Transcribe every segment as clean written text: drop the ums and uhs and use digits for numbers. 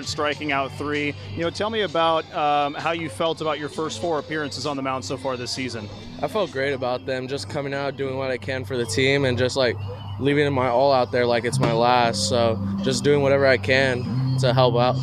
striking out 3. Tell me about how you felt about your first 4 appearances on the mound so far this season. I felt great about them, just coming out, doing what I can for the team, and just like leaving my all out there like it's my last. So just doing whatever I can to help out.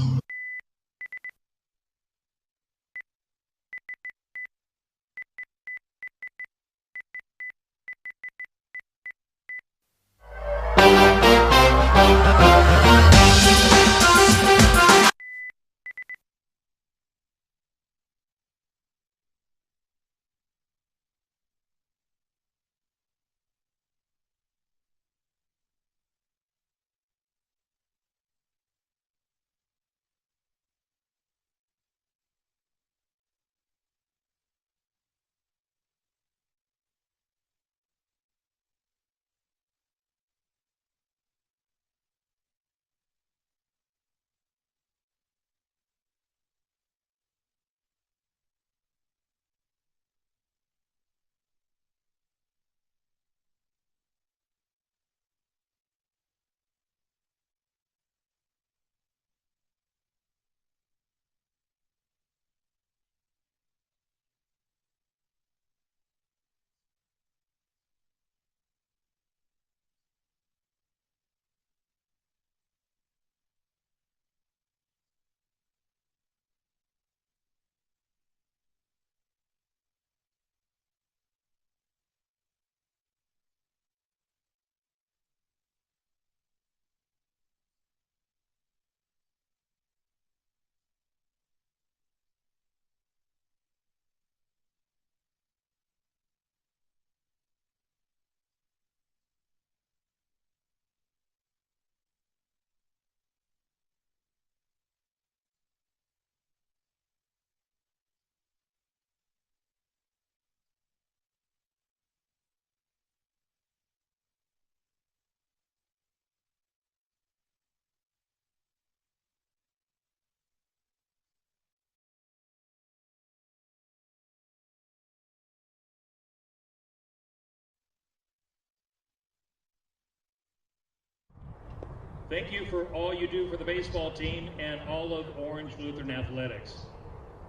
Thank you for all you do for the baseball team and all of Orange Lutheran Athletics.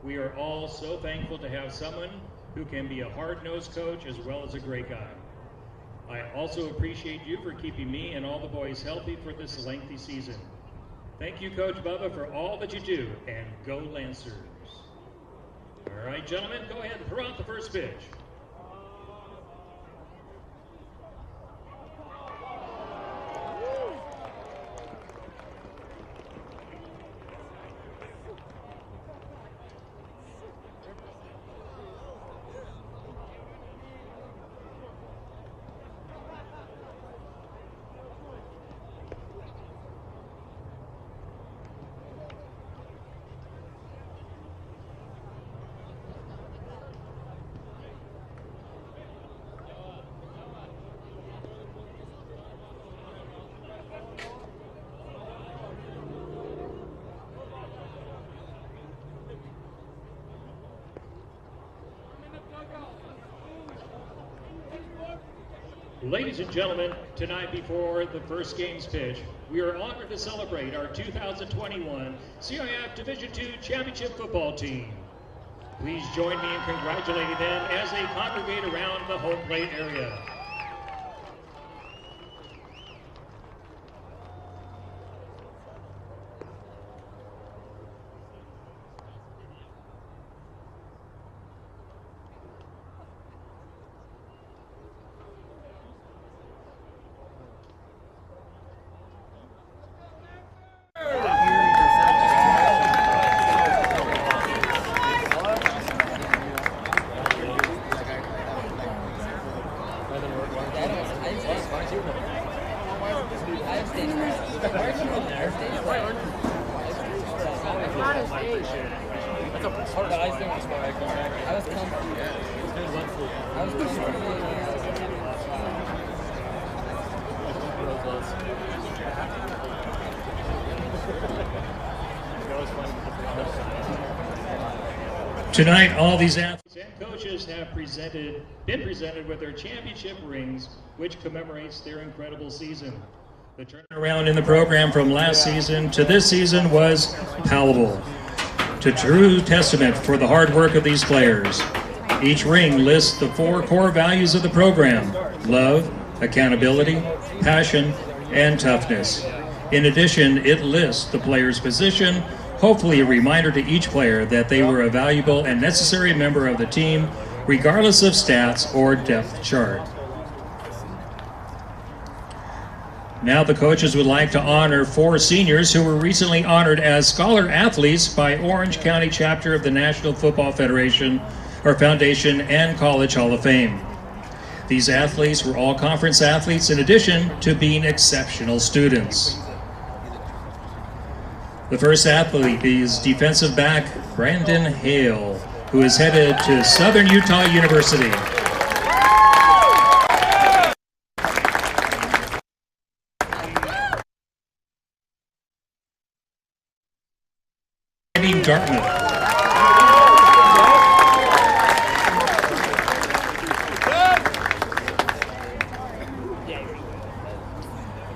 We are all so thankful to have someone who can be a hard-nosed coach as well as a great guy. I also appreciate you for keeping me and all the boys healthy for this lengthy season. Thank you, Coach Bubba, for all that you do, and go Lancers. All right, gentlemen, go ahead and throw out the first pitch. Ladies and gentlemen, tonight before the first game's pitch, we are honored to celebrate our 2021 CIF Division II Championship football team. Please join me in congratulating them as they congregate around the home plate area. Tonight, all these athletes and coaches have been presented with their championship rings, which commemorates their incredible season. The turnaround in the program from last season to this season was palpable. To true testament for the hard work of these players. Each ring lists the 4 core values of the program: love, accountability, passion, and toughness. In addition, it lists the player's position, hopefully a reminder to each player that they were a valuable and necessary member of the team, regardless of stats or depth chart. Now the coaches would like to honor 4 seniors who were recently honored as scholar athletes by Orange County Chapter of the National Football Federation, or Foundation, and College Hall of Fame. These athletes were all conference athletes in addition to being exceptional students. The first athlete is defensive back Brandon Hale, who is headed to Southern Utah University. Dartmouth.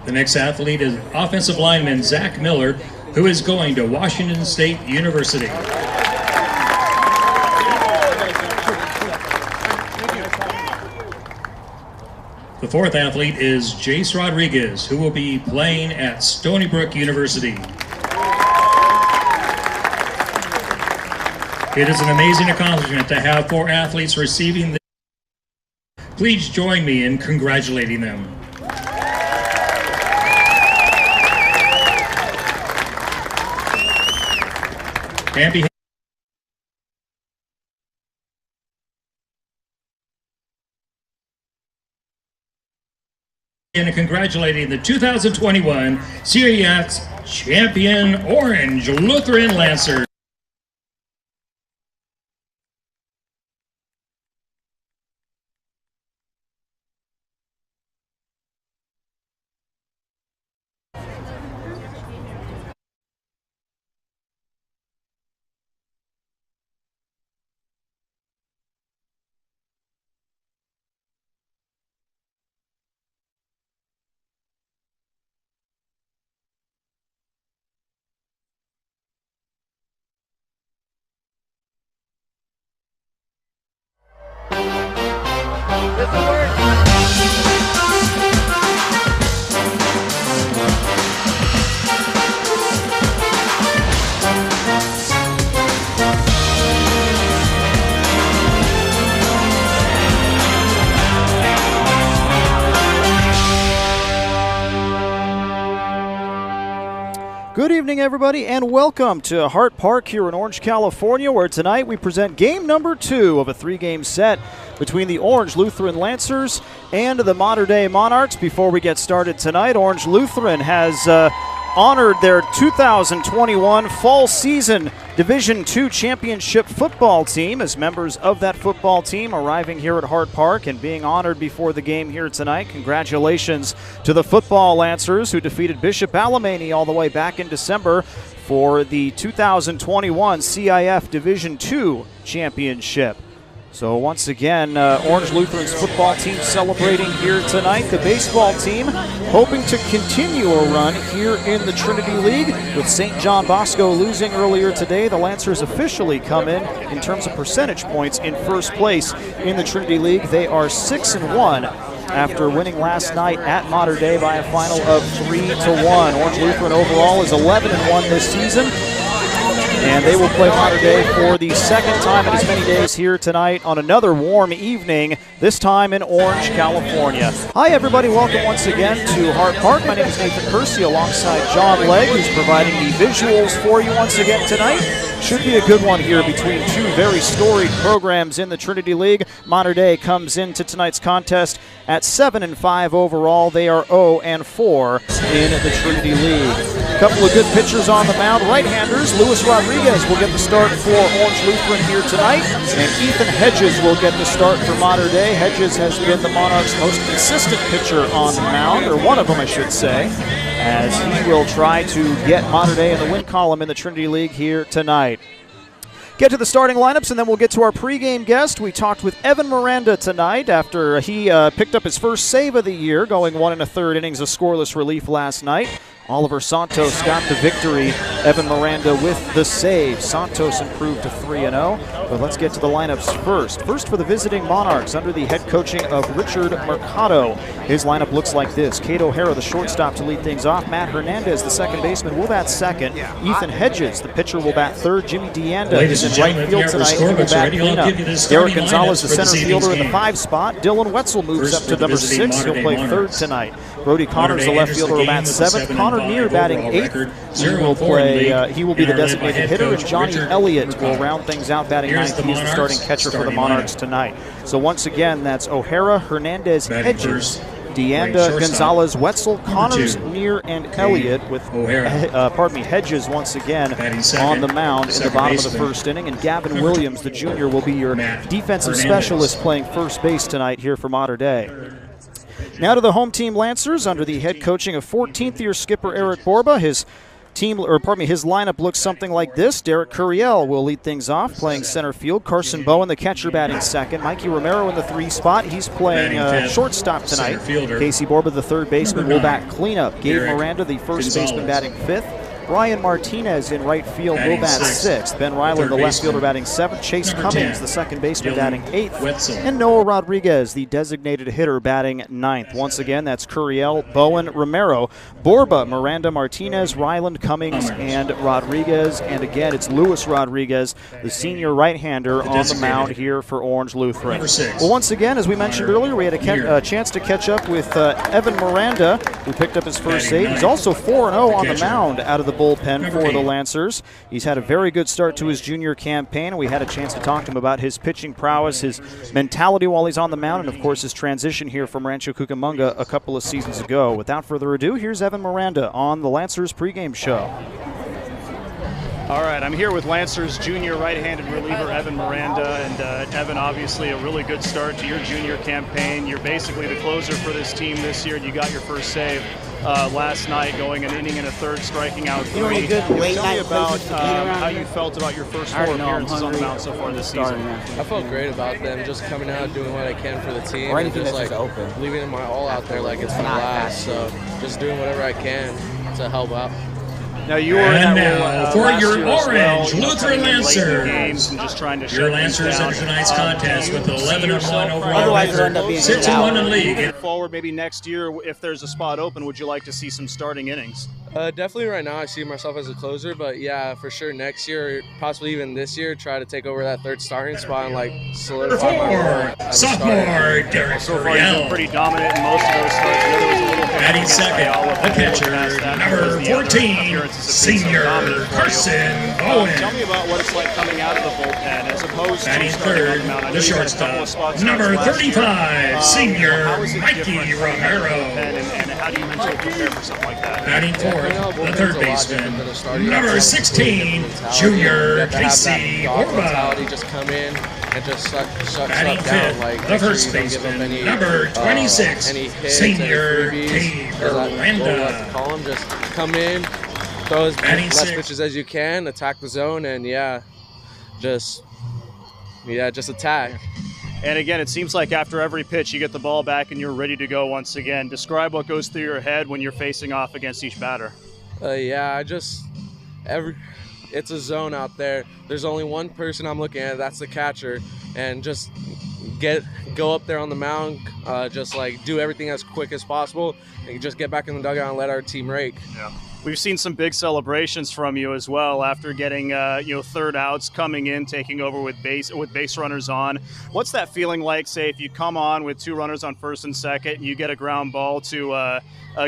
The next athlete is offensive lineman Zach Miller, who is going to Washington State University. The fourth athlete is Jace Rodriguez, who will be playing at Stony Brook University. It is an amazing accomplishment to have 4 athletes receiving this. Please join me in congratulating them. And congratulating the 2021 CIAC champion Orange Lutheran Lancers. Good evening, everybody, and welcome to Hart Park here in Orange, California, where tonight we present game number 2 of a 3-game set between the Orange Lutheran Lancers and the Mater Dei Monarchs. Before we get started tonight, Orange Lutheran has honored their 2021 fall season Division II championship football team as members of that football team arriving here at Hart Park and being honored before the game here tonight. Congratulations to the football Lancers who defeated Bishop Alemany all the way back in December for the 2021 CIF Division II championship. So once again, Orange Lutheran's football team celebrating here tonight. The baseball team hoping to continue a run here in the Trinity League. With St. John Bosco losing earlier today, the Lancers officially come in terms of percentage points in first place in the Trinity League. They are 6-1 after winning last night at Mater Dei by a final of 3-1. Orange Lutheran overall is 11-1 this season. And they will play Mater Dei for the second time in as many days here tonight on another warm evening, this time in Orange, California. Hi, everybody. Welcome once again to Hart Park. My name is Nathan Kersey alongside John Legg, who's providing the visuals for you once again tonight. Should be a good one here between two very storied programs in the Trinity League. Mater Dei comes into tonight's contest at 7-5 overall. They are 0-4 in the Trinity League. A couple of good pitchers on the mound. Right-handers, Luis Rodriguez will get the start for Orange Lutheran here tonight, and Ethan Hedges will get the start for Mater Dei. Hedges has been the Monarchs' most consistent pitcher on the mound, or one of them, I should say, as he will try to get Mater Dei in the win column in the Trinity League here tonight. Get to the starting lineups, and then we'll get to our pregame guest. We talked with Evan Miranda tonight after he picked up his first save of the year, going 1 1/3 innings of scoreless relief last night. Oliver Santos got the victory. Evan Miranda with the save. Santos improved to 3-0. But let's get to the lineups first. First for the visiting Monarchs under the head coaching of Richard Mercado. His lineup looks like this. Kate O'Hara, the shortstop, to lead things off. Matt Hernandez, the second baseman, will bat second. Ethan Hedges, the pitcher, will bat third. Jimmy DeAnda is in right field tonight. He will bat cleanup. Derek Gonzalez, the center fielder, in the 5 spot. Dylan Wetzel moves up to number 6. He'll play third tonight. Brody Connors, the left fielder, will bat 7th. Connor Neer batting 8th. He will be the designated hitter, and Johnny Elliott will round things out batting 9th. He's the starting catcher for the Monarchs tonight. So once again, that's O'Hara, Hernandez, Hedges, DeAnda, Gonzalez, Wetzel, Connors, Neer, and Elliott, with Hedges once again on the mound in the bottom of the first inning. And Gavin Williams, the junior, will be your defensive specialist playing first base tonight here for Mater Dei. Now to the home team Lancers under the head coaching of 14th-year skipper Eric Borba. His lineup looks something like this. Derek Curiel will lead things off, playing center field. Carson Bowen, the catcher, batting second. Mikey Romero in the 3 spot. He's playing shortstop tonight. Casey Borba, the third baseman, will bat cleanup. Gabe Miranda, the first baseman, batting 5th. Brian Martinez in right field will bat 6th. Ben Ryland, the left fielder, batting 7th. Chase Cummings, the second baseman, batting 8th. And Noah Rodriguez, the designated hitter, batting 9th. Once again, that's Curiel, Bowen, Romero, Borba, Miranda, Martinez, Ryland, Cummings, and Rodriguez. And again, it's Luis Rodriguez, the senior right-hander, on the mound here for Orange Lutheran. Well, once again, as we mentioned earlier, we had a chance to catch up with Evan Miranda, who picked up his first save. He's also 4-0 on the mound out of the bullpen for the Lancers. He's had a very good start to his junior campaign, and we had a chance to talk to him about his pitching prowess, his mentality while he's on the mound, and of course his transition here from Rancho Cucamonga a couple of seasons ago. Without further ado, here's Evan Miranda on the Lancers pregame show. All right, I'm here with Lancers junior right-handed reliever Evan Miranda, and Evan, obviously a really good start to your junior campaign. You're basically the closer for this team this year, and you got your first save last night, going an inning and a third, striking out 3. Tell me about how you felt about your first 4 appearances on the mound so far this season. I felt great about them, just coming out, doing what I can for the team, and just like leaving my all out there like it's my last. So just doing whatever I can to help out. Now you were in that for your Orange Lutheran Lancers. And just trying to your Lancers enter tonight's contest with 11-1 overall record, 6-1 in league. Forward, maybe next year, if there's a spot open, would you like to see some starting innings? Definitely right now I see myself as a closer, but yeah, for sure next year, possibly even this year, try to take over that third starting spot and like solidify my sophomore Derek So far, he's been pretty dominant in most of those starts. I know there was a little bit batting second, the catcher, number 14, senior Carson Bowen. Tell me about what it's like coming out of the bullpen as opposed batting to third, the shortstop, number 35, senior Mikey Romero. And how do you mentally prepare for something like that? Batting fourth, the third baseman, number 16, junior Casey Borba. Just come in and just suck batting fifth, like the first baseman, number 26, senior Gabe Miranda. Call him, just come in, throw as less pitches as you can, attack the zone, and just attack. And again, it seems like after every pitch, you get the ball back and you're ready to go once again. Describe what goes through your head when you're facing off against each batter. It's a zone out there. There's only one person I'm looking at, that's the catcher, and just go up there on the mound, just like do everything as quick as possible, and just get back in the dugout and let our team rake. Yeah. We've seen some big celebrations from you as well after getting third outs, coming in, taking over with base runners on. What's that feeling like, say, if you come on with 2 runners on first and second, and you get a ground ball to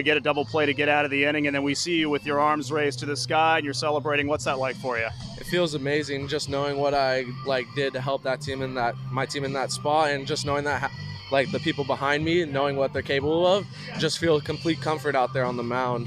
get a double play to get out of the inning, and then we see you with your arms raised to the sky and you're celebrating? What's that like for you? It feels amazing, just knowing what I did to help that team my team in that spot, and just knowing that the people behind me, knowing what they're capable of, just feel complete comfort out there on the mound.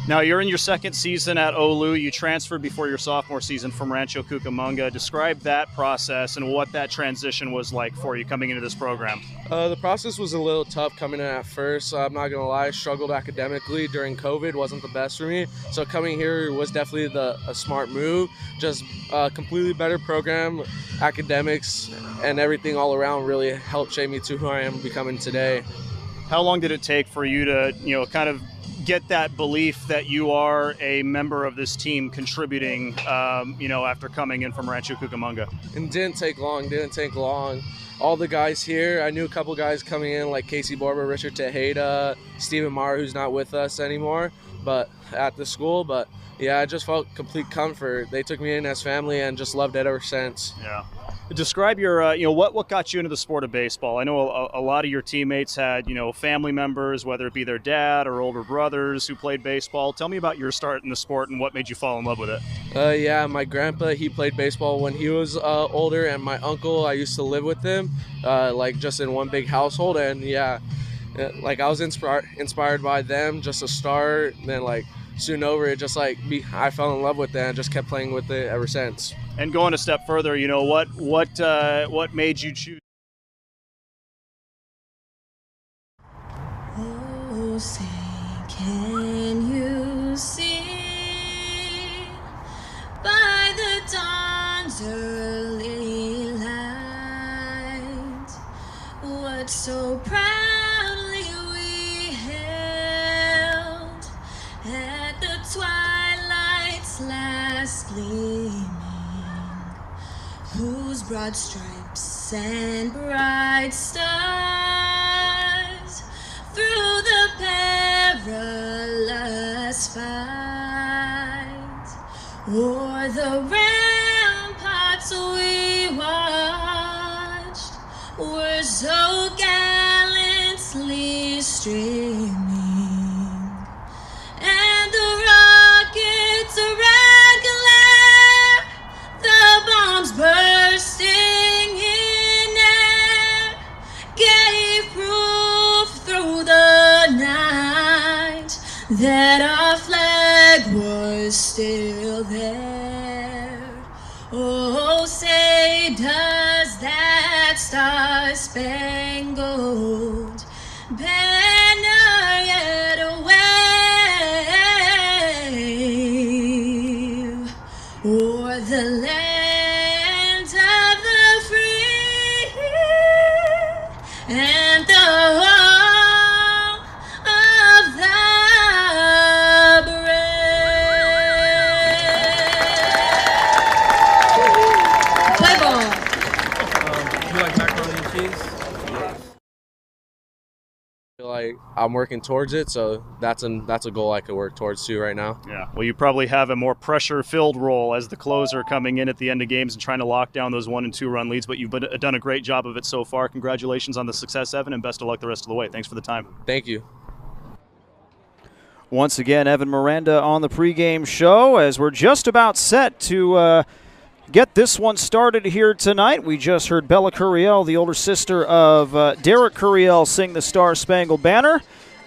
Now, you're in your second season at OLU. You transferred before your sophomore season from Rancho Cucamonga. Describe that process and what that transition was like for you coming into this program. The process was a little tough coming in at first. I'm not going to lie. I struggled academically during COVID. Wasn't the best for me. So coming here was definitely a smart move. Just a completely better program. Academics and everything all around really helped shape me to who I am becoming today. How long did it take for you to, kind of get that belief that you are a member of this team contributing, after coming in from Rancho Cucamonga? And didn't take long. All the guys here, I knew a couple guys coming in like Casey Barber, Richard Tejeda, Stephen Marr, who's not with us anymore, but at the school. But yeah, I just felt complete comfort. They took me in as family and just loved it ever since. Yeah. Describe your, what got you into the sport of baseball? I know a lot of your teammates had, family members, whether it be their dad or older brothers who played baseball. Tell me about your start in the sport and what made you fall in love with it. Yeah, my grandpa, he played baseball when he was older, and my uncle, I used to live with him, just in one big household. And yeah, I was inspired by them just to start. Then soon over, it just I fell in love with it and just kept playing with it ever since. And going a step further, what made you choose? Oh, say, can you see by the dawn's early light what so proudly we held at the twilight's last gleaming, whose broad stripes and bright stars through the perilous fight o'er the ramparts we watched were so gallantly streaming, and the rocket's red glare, the bombs bursting in air, gave proof through the night that our flag was still there. Oh, say, does that star-spangled banner yet wave o'er the land of the free and the home of the brave? Play ball. You like macaroni and cheese? I'm working towards it, so that's a goal I could work towards too right now. Yeah, well, you probably have a more pressure-filled role as the closer coming in at the end of games and trying to lock down those 1- and 2-run leads, but you've done a great job of it so far. Congratulations on the success, Evan, and best of luck the rest of the way. Thanks for the time. Thank you. Once again, Evan Miranda on the pregame show as we're just about set to get this one started here tonight. We just heard Bella Curiel, the older sister of Derek Curiel, sing the Star-Spangled Banner.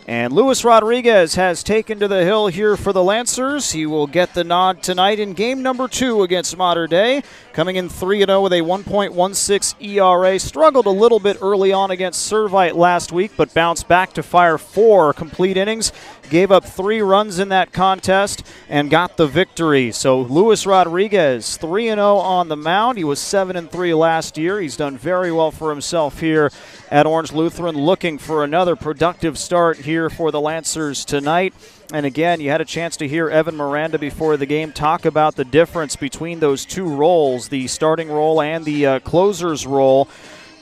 And Luis Rodriguez has taken to the hill here for the Lancers. He will get the nod tonight in game number 2 against Mater Dei. Coming in 3-0 with a 1.16 ERA. Struggled a little bit early on against Servite last week, but bounced back to fire 4 complete innings. Gave up 3 runs in that contest and got the victory. So Luis Rodriguez, 3-0 on the mound. He was 7-3 last year. He's done very well for himself here at Orange Lutheran, looking for another productive start here for the Lancers tonight. And again, you had a chance to hear Evan Miranda before the game talk about the difference between those two roles, the starting role and the closer's role.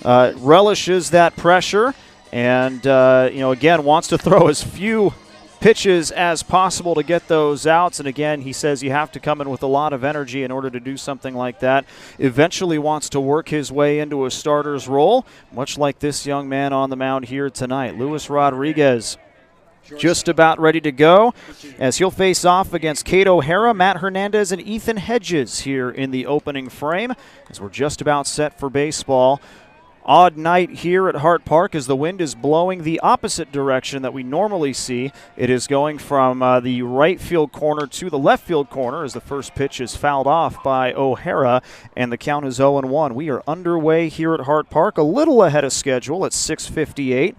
Relishes that pressure and, again, wants to throw as few pitches as possible to get those outs. And again, he says you have to come in with a lot of energy in order to do something like that. Eventually wants to work his way into a starter's role, much like this young man on the mound here tonight. Luis Rodriguez just about ready to go as he'll face off against Kate O'Hara, Matt Hernandez, and Ethan Hedges here in the opening frame as we're just about set for baseball. Odd night here at Hart Park as the wind is blowing the opposite direction that we normally see. It is going from the right field corner to the left field corner as the first pitch is fouled off by O'Hara, and the count is 0-1. We are underway here at Hart Park, a little ahead of schedule at 6:58,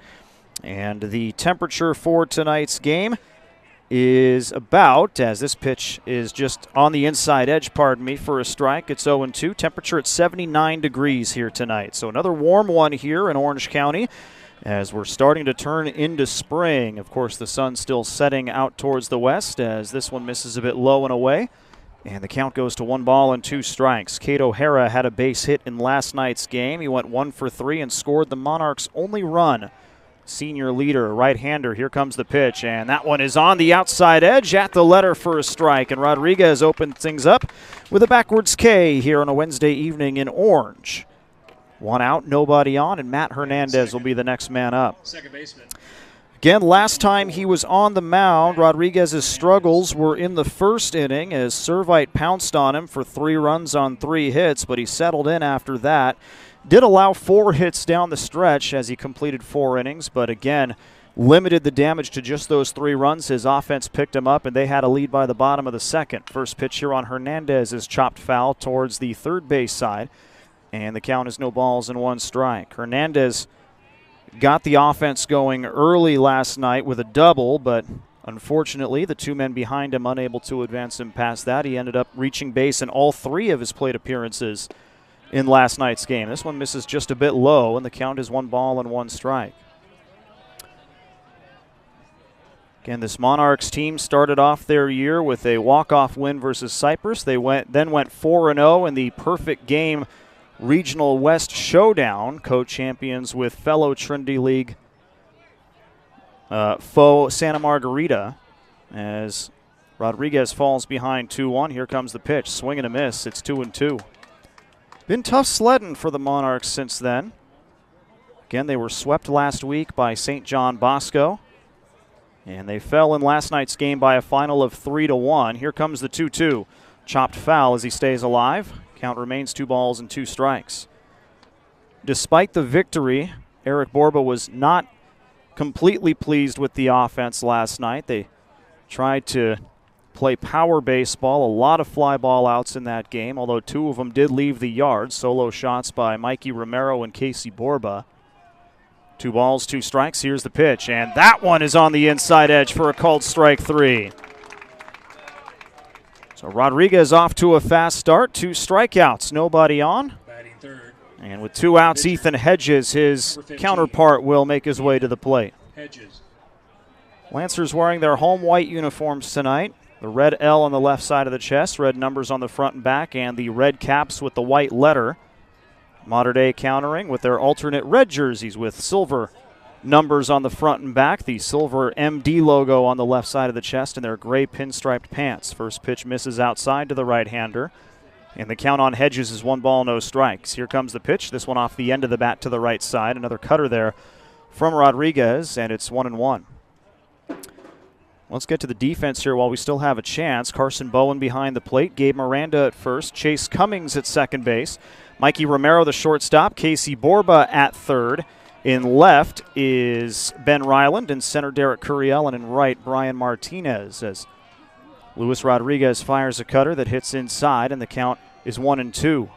and the temperature for tonight's game is about, as this pitch is just on the inside edge, for a strike. It's 0-2. Temperature at 79 degrees here tonight. So another warm one here in Orange County as we're starting to turn into spring. Of course, the sun's still setting out towards the west as this one misses a bit low and away. And the count goes to 1-2 strikes. Cade O'Hara had a base hit in last night's game. He went 1 for 3 and scored the Monarchs' only run. Senior leader, right-hander, here comes the pitch, and that one is on the outside edge at the letter for a strike, and Rodriguez opened things up with a backwards K here on a Wednesday evening in Orange. One out, nobody on, and Matt Hernandez will be the next man up. Second baseman. Again, last time he was on the mound, Rodriguez's struggles were in the first inning as Servite pounced on him for 3 runs on 3 hits, but he settled in after that. Did allow 4 hits down the stretch as he completed 4 innings, but again, limited the damage to just those 3 runs. His offense picked him up, and they had a lead by the bottom of the second. First pitch here on Hernandez is chopped foul towards the third base side, and the count is 0-1 strike. Hernandez got the offense going early last night with a double, but unfortunately, the 2 men behind him unable to advance him past that. He ended up reaching base in all 3 of his plate appearances in last night's game. This one misses just a bit low, and the count is 1-1 strike. Again, this Monarchs team started off their year with a walk-off win versus Cypress. They then went 4-0 in the perfect game Regional West Showdown, co-champions with fellow Trinity League foe Santa Margarita, as Rodriguez falls behind 2-1. Here comes the pitch. Swing and a miss. It's 2-2. Been tough sledding for the Monarchs since then. Again, they were swept last week by St. John Bosco, and they fell in last night's game by a final of 3-1. Here comes the 2-2. Chopped foul as he stays alive. Count remains 2 strikes. Despite the victory, Eric Borba was not completely pleased with the offense last night. They tried to play power baseball, a lot of fly ball outs in that game, although 2 of them did leave the yard. Solo shots by Mikey Romero and Casey Borba. 2 strikes. Here's the pitch, and that one is on the inside edge for a called strike 3. So Rodriguez off to a fast start. 2 strikeouts, nobody on. Batting third. And with 2 outs, Ethan Hedges, his counterpart, will make his way to the plate. Hedges. Lancers wearing their home white uniforms tonight. The red L on the left side of the chest, red numbers on the front and back, and the red caps with the white letter. Mater Dei countering with their alternate red jerseys with silver numbers on the front and back, the silver MD logo on the left side of the chest, and their gray pinstriped pants. First pitch misses outside to the right-hander, and the count on Hedges is 1 no strikes. Here comes the pitch, this one off the end of the bat to the right side. Another cutter there from Rodriguez, and it's 1-1. Let's get to the defense here while we still have a chance. Carson Bowen behind the plate, Gabe Miranda at first, Chase Cummings at second base, Mikey Romero the shortstop, Casey Borba at third. In left is Ben Ryland, in center Derek Curiel, and in right Brian Martinez, as Luis Rodriguez fires a cutter that hits inside, and the count is 1-2.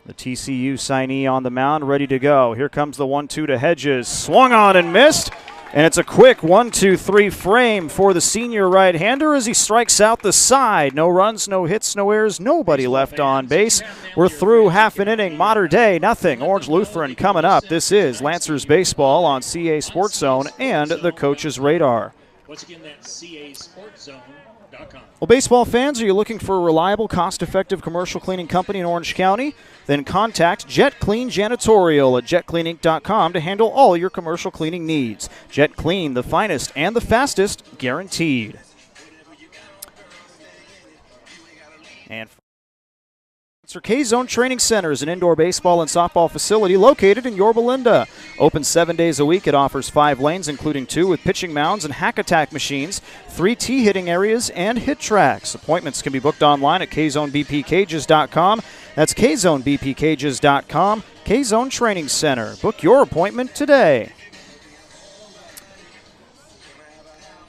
The TCU signee on the mound, ready to go. Here comes the 1-2 to Hedges. Swung on and missed. And it's a quick 1-2-3 frame for the senior right-hander as he strikes out the side. No runs, no hits, no errors, nobody left on base. We're through half an inning. Mater Dei, nothing. Orange Lutheran coming up. This is Lancers Baseball on CA Sports Zone and the Coach's Radar. Once again, that's casportszone.com. Well, baseball fans, are you looking for a reliable, cost-effective commercial cleaning company in Orange County? Then contact Jet Clean Janitorial at jetcleaninc.com to handle all your commercial cleaning needs. Jet Clean, the finest and the fastest, guaranteed. And sponsor. K-Zone Training Center is an indoor baseball and softball facility located in Yorba Linda. Open 7 days a week, it offers 5 lanes, including 2 with pitching mounds and hack attack machines, 3 tee hitting areas, and hit tracks. Appointments can be booked online at kzonebpcages.com. That's kzonebpcages.com. K-Zone Training Center. Book your appointment today.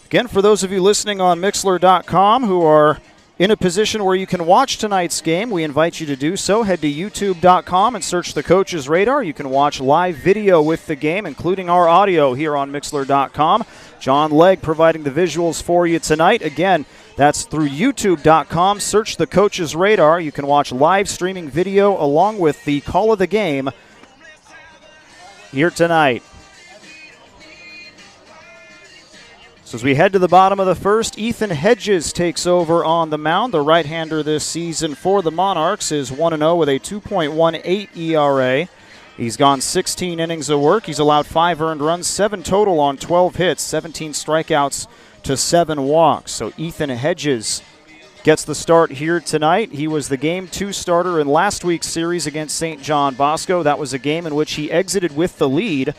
Again, for those of you listening on Mixler.com who are in a position where you can watch tonight's game, we invite you to do so. Head to YouTube.com and search the Coach's Radar. You can watch live video with the game, including our audio here on Mixler.com. John Legg providing the visuals for you tonight. Again, that's through YouTube.com. Search the Coach's Radar. You can watch live streaming video along with the call of the game here tonight. So as we head to the bottom of the first, Ethan Hedges takes over on the mound. The right-hander this season for the Monarchs is 1-0 with a 2.18 ERA. He's gone 16 innings of work. He's allowed 5 earned runs, 7 total on 12 hits, 17 strikeouts to 7 walks. So Ethan Hedges gets the start here tonight. He was the Game 2 starter in last week's series against St. John Bosco. That was a game in which he exited with the lead.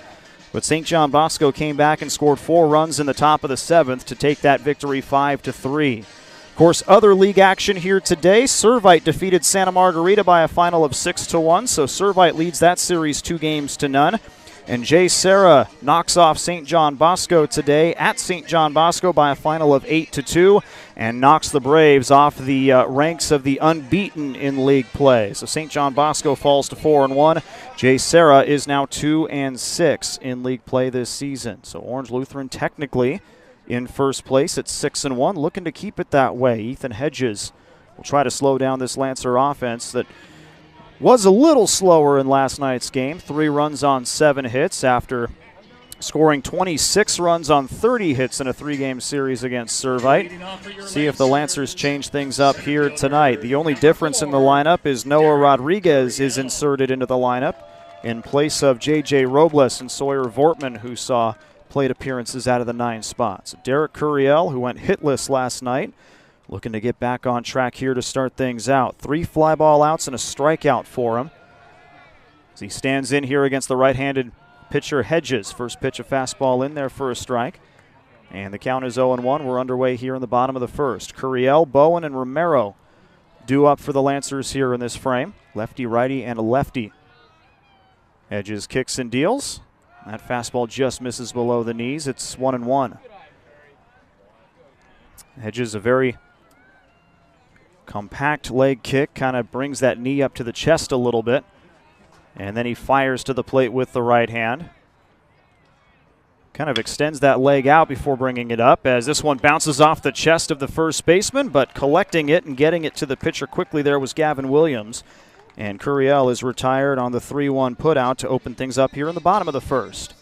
But St. John Bosco came back and scored 4 runs in the top of the 7th to take that victory 5-3. Of course, other league action here today. Servite defeated Santa Margarita by a final of 6-1, so Servite leads that series 2-0. And Jay Serra knocks off St. John Bosco today at St. John Bosco by a final of 8-2 and knocks the Braves off the ranks of the unbeaten in league play. So St. John Bosco falls to 4-1. Jay Serra is now 2-6 in league play this season. So Orange Lutheran technically in first place at 6-1, looking to keep it that way. Ethan Hedges will try to slow down this Lancer offense that was a little slower in last night's game. 3 runs on 7 hits after scoring 26 runs on 30 hits in a 3-game series against Servite. See if the Lancers change things up here tonight. The only difference in the lineup is Noah Rodriguez is inserted into the lineup in place of J.J. Robles and Sawyer Vortman, who saw plate appearances out of the 9 spots. Derek Curiel, who went hitless last night, looking to get back on track here to start things out. 3 fly ball outs and a strikeout for him as he stands in here against the right-handed pitcher Hedges. First pitch, a fastball in there for a strike. And the count is 0-1. We're underway here in the bottom of the first. Curiel, Bowen, and Romero due up for the Lancers here in this frame. Lefty, righty, and a lefty. Hedges kicks and deals. That fastball just misses below the knees. It's 1-1. Hedges, a very compact leg kick, kind of brings that knee up to the chest a little bit. And then he fires to the plate with the right hand. Kind of extends that leg out before bringing it up as this one bounces off the chest of the first baseman, but collecting it and getting it to the pitcher quickly there was Gavin Williams. And Curiel is retired on the 3-1 putout to open things up here in the bottom of the first.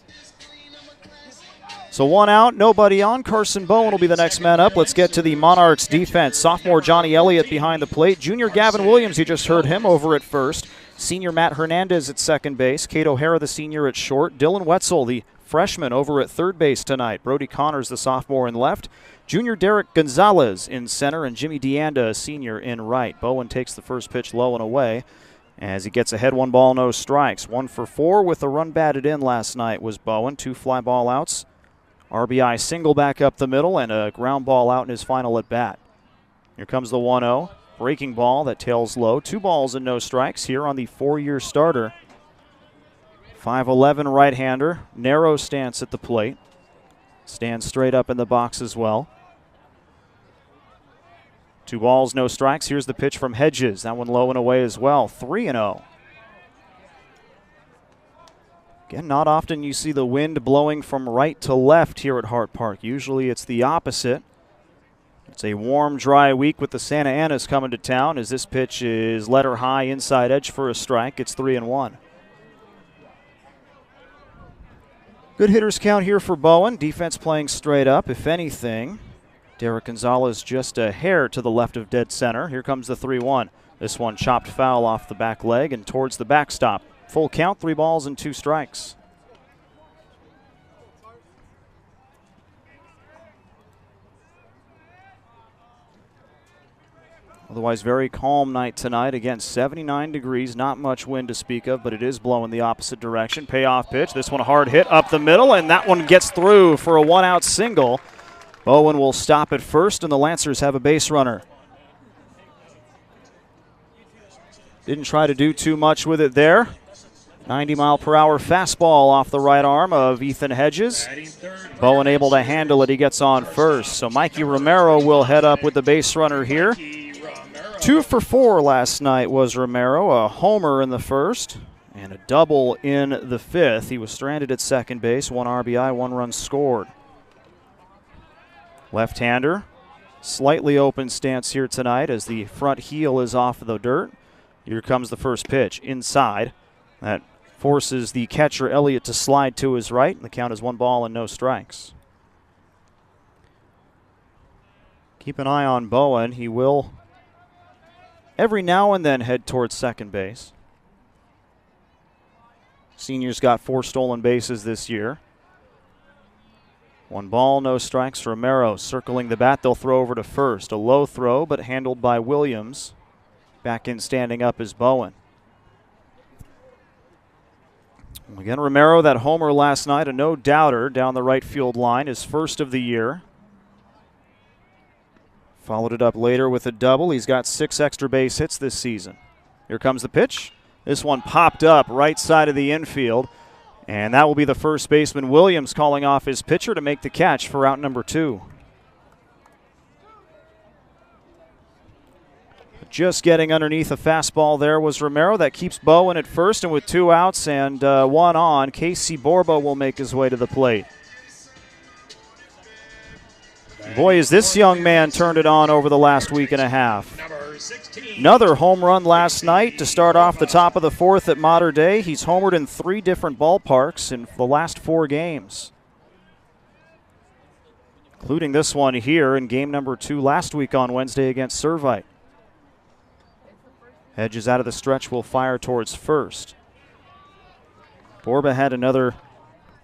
So 1 out, nobody on. Carson Bowen will be the next man up. Let's get to the Monarchs defense. Sophomore Johnny Elliott behind the plate. Junior Gavin Williams, you just heard him, over at first. Senior Matt Hernandez at second base. Kate O'Hara, the senior, at short. Dylan Wetzel, the freshman, over at third base tonight. Brody Connors, the sophomore, in left. Junior Derek Gonzalez in center. And Jimmy DeAnda, a senior, in right. Bowen takes the first pitch low and away as he gets ahead. 1 ball, no strikes. 1 for 4 with a run batted in last night was Bowen. 2 fly ball outs. RBI single back up the middle and a ground ball out in his final at bat. Here comes the 1-0. Breaking ball that tails low. 2 balls and no strikes here on the 4-year starter. 5'11" right-hander. Narrow stance at the plate. Stands straight up in the box as well. 2 balls, no strikes. Here's the pitch from Hedges. That one low and away as well. 3-0. Again, not often you see the wind blowing from right to left here at Hart Park. Usually it's the opposite. It's a warm, dry week with the Santa Anas coming to town as this pitch is letter high inside edge for a strike. It's 3-1. Good hitters count here for Bowen. Defense playing straight up, if anything. Derek Gonzalez just a hair to the left of dead center. Here comes the 3-1. This one chopped foul off the back leg and towards the backstop. Full count, 3 balls and 2 strikes. Otherwise, very calm night tonight. Again, 79 degrees, not much wind to speak of, but it is blowing the opposite direction. Payoff pitch. This one a hard hit up the middle, and that one gets through for a one-out single. Bowen will stop at first, and the Lancers have a base runner. Didn't try to do too much with it there. 90-mile-per-hour fastball off the right arm of Ethan Hedges. Bowen able to handle it. He gets on first. So Mikey Romero will head up with the base runner here. 2 for 4 last night was Romero. A homer in the first and a double in the fifth. He was stranded at second base. 1 RBI, 1 run scored. Left-hander. Slightly open stance here tonight as the front heel is off the dirt. Here comes the first pitch inside. That forces the catcher, Elliott, to slide to his right. And the count is 1 ball and no strikes. Keep an eye on Bowen. He will every now and then head towards second base. Senior's got 4 stolen bases this year. 1 ball, no strikes. Romero circling the bat. They'll throw over to first. A low throw, but handled by Williams. Back in standing up is Bowen. Again, Romero, that homer last night, a no-doubter down the right field line, his first of the year. Followed it up later with a double. He's got 6 extra base hits this season. Here comes the pitch. This one popped up right side of the infield. And that will be the first baseman, Williams, calling off his pitcher to make the catch for out number 2. Just getting underneath a fastball there was Romero. That keeps Bowen at first, and with 2 outs and 1 on, Casey Borba will make his way to the plate. Boy, has this young man turned it on over the last week and a half. Another home run last night to start off the top of the 4th at Mater Dei. He's homered in 3 different ballparks in the last 4 games, including this one here in game number 2 last week on Wednesday against Servite. Hedges out of the stretch, will fire towards first. Borba had another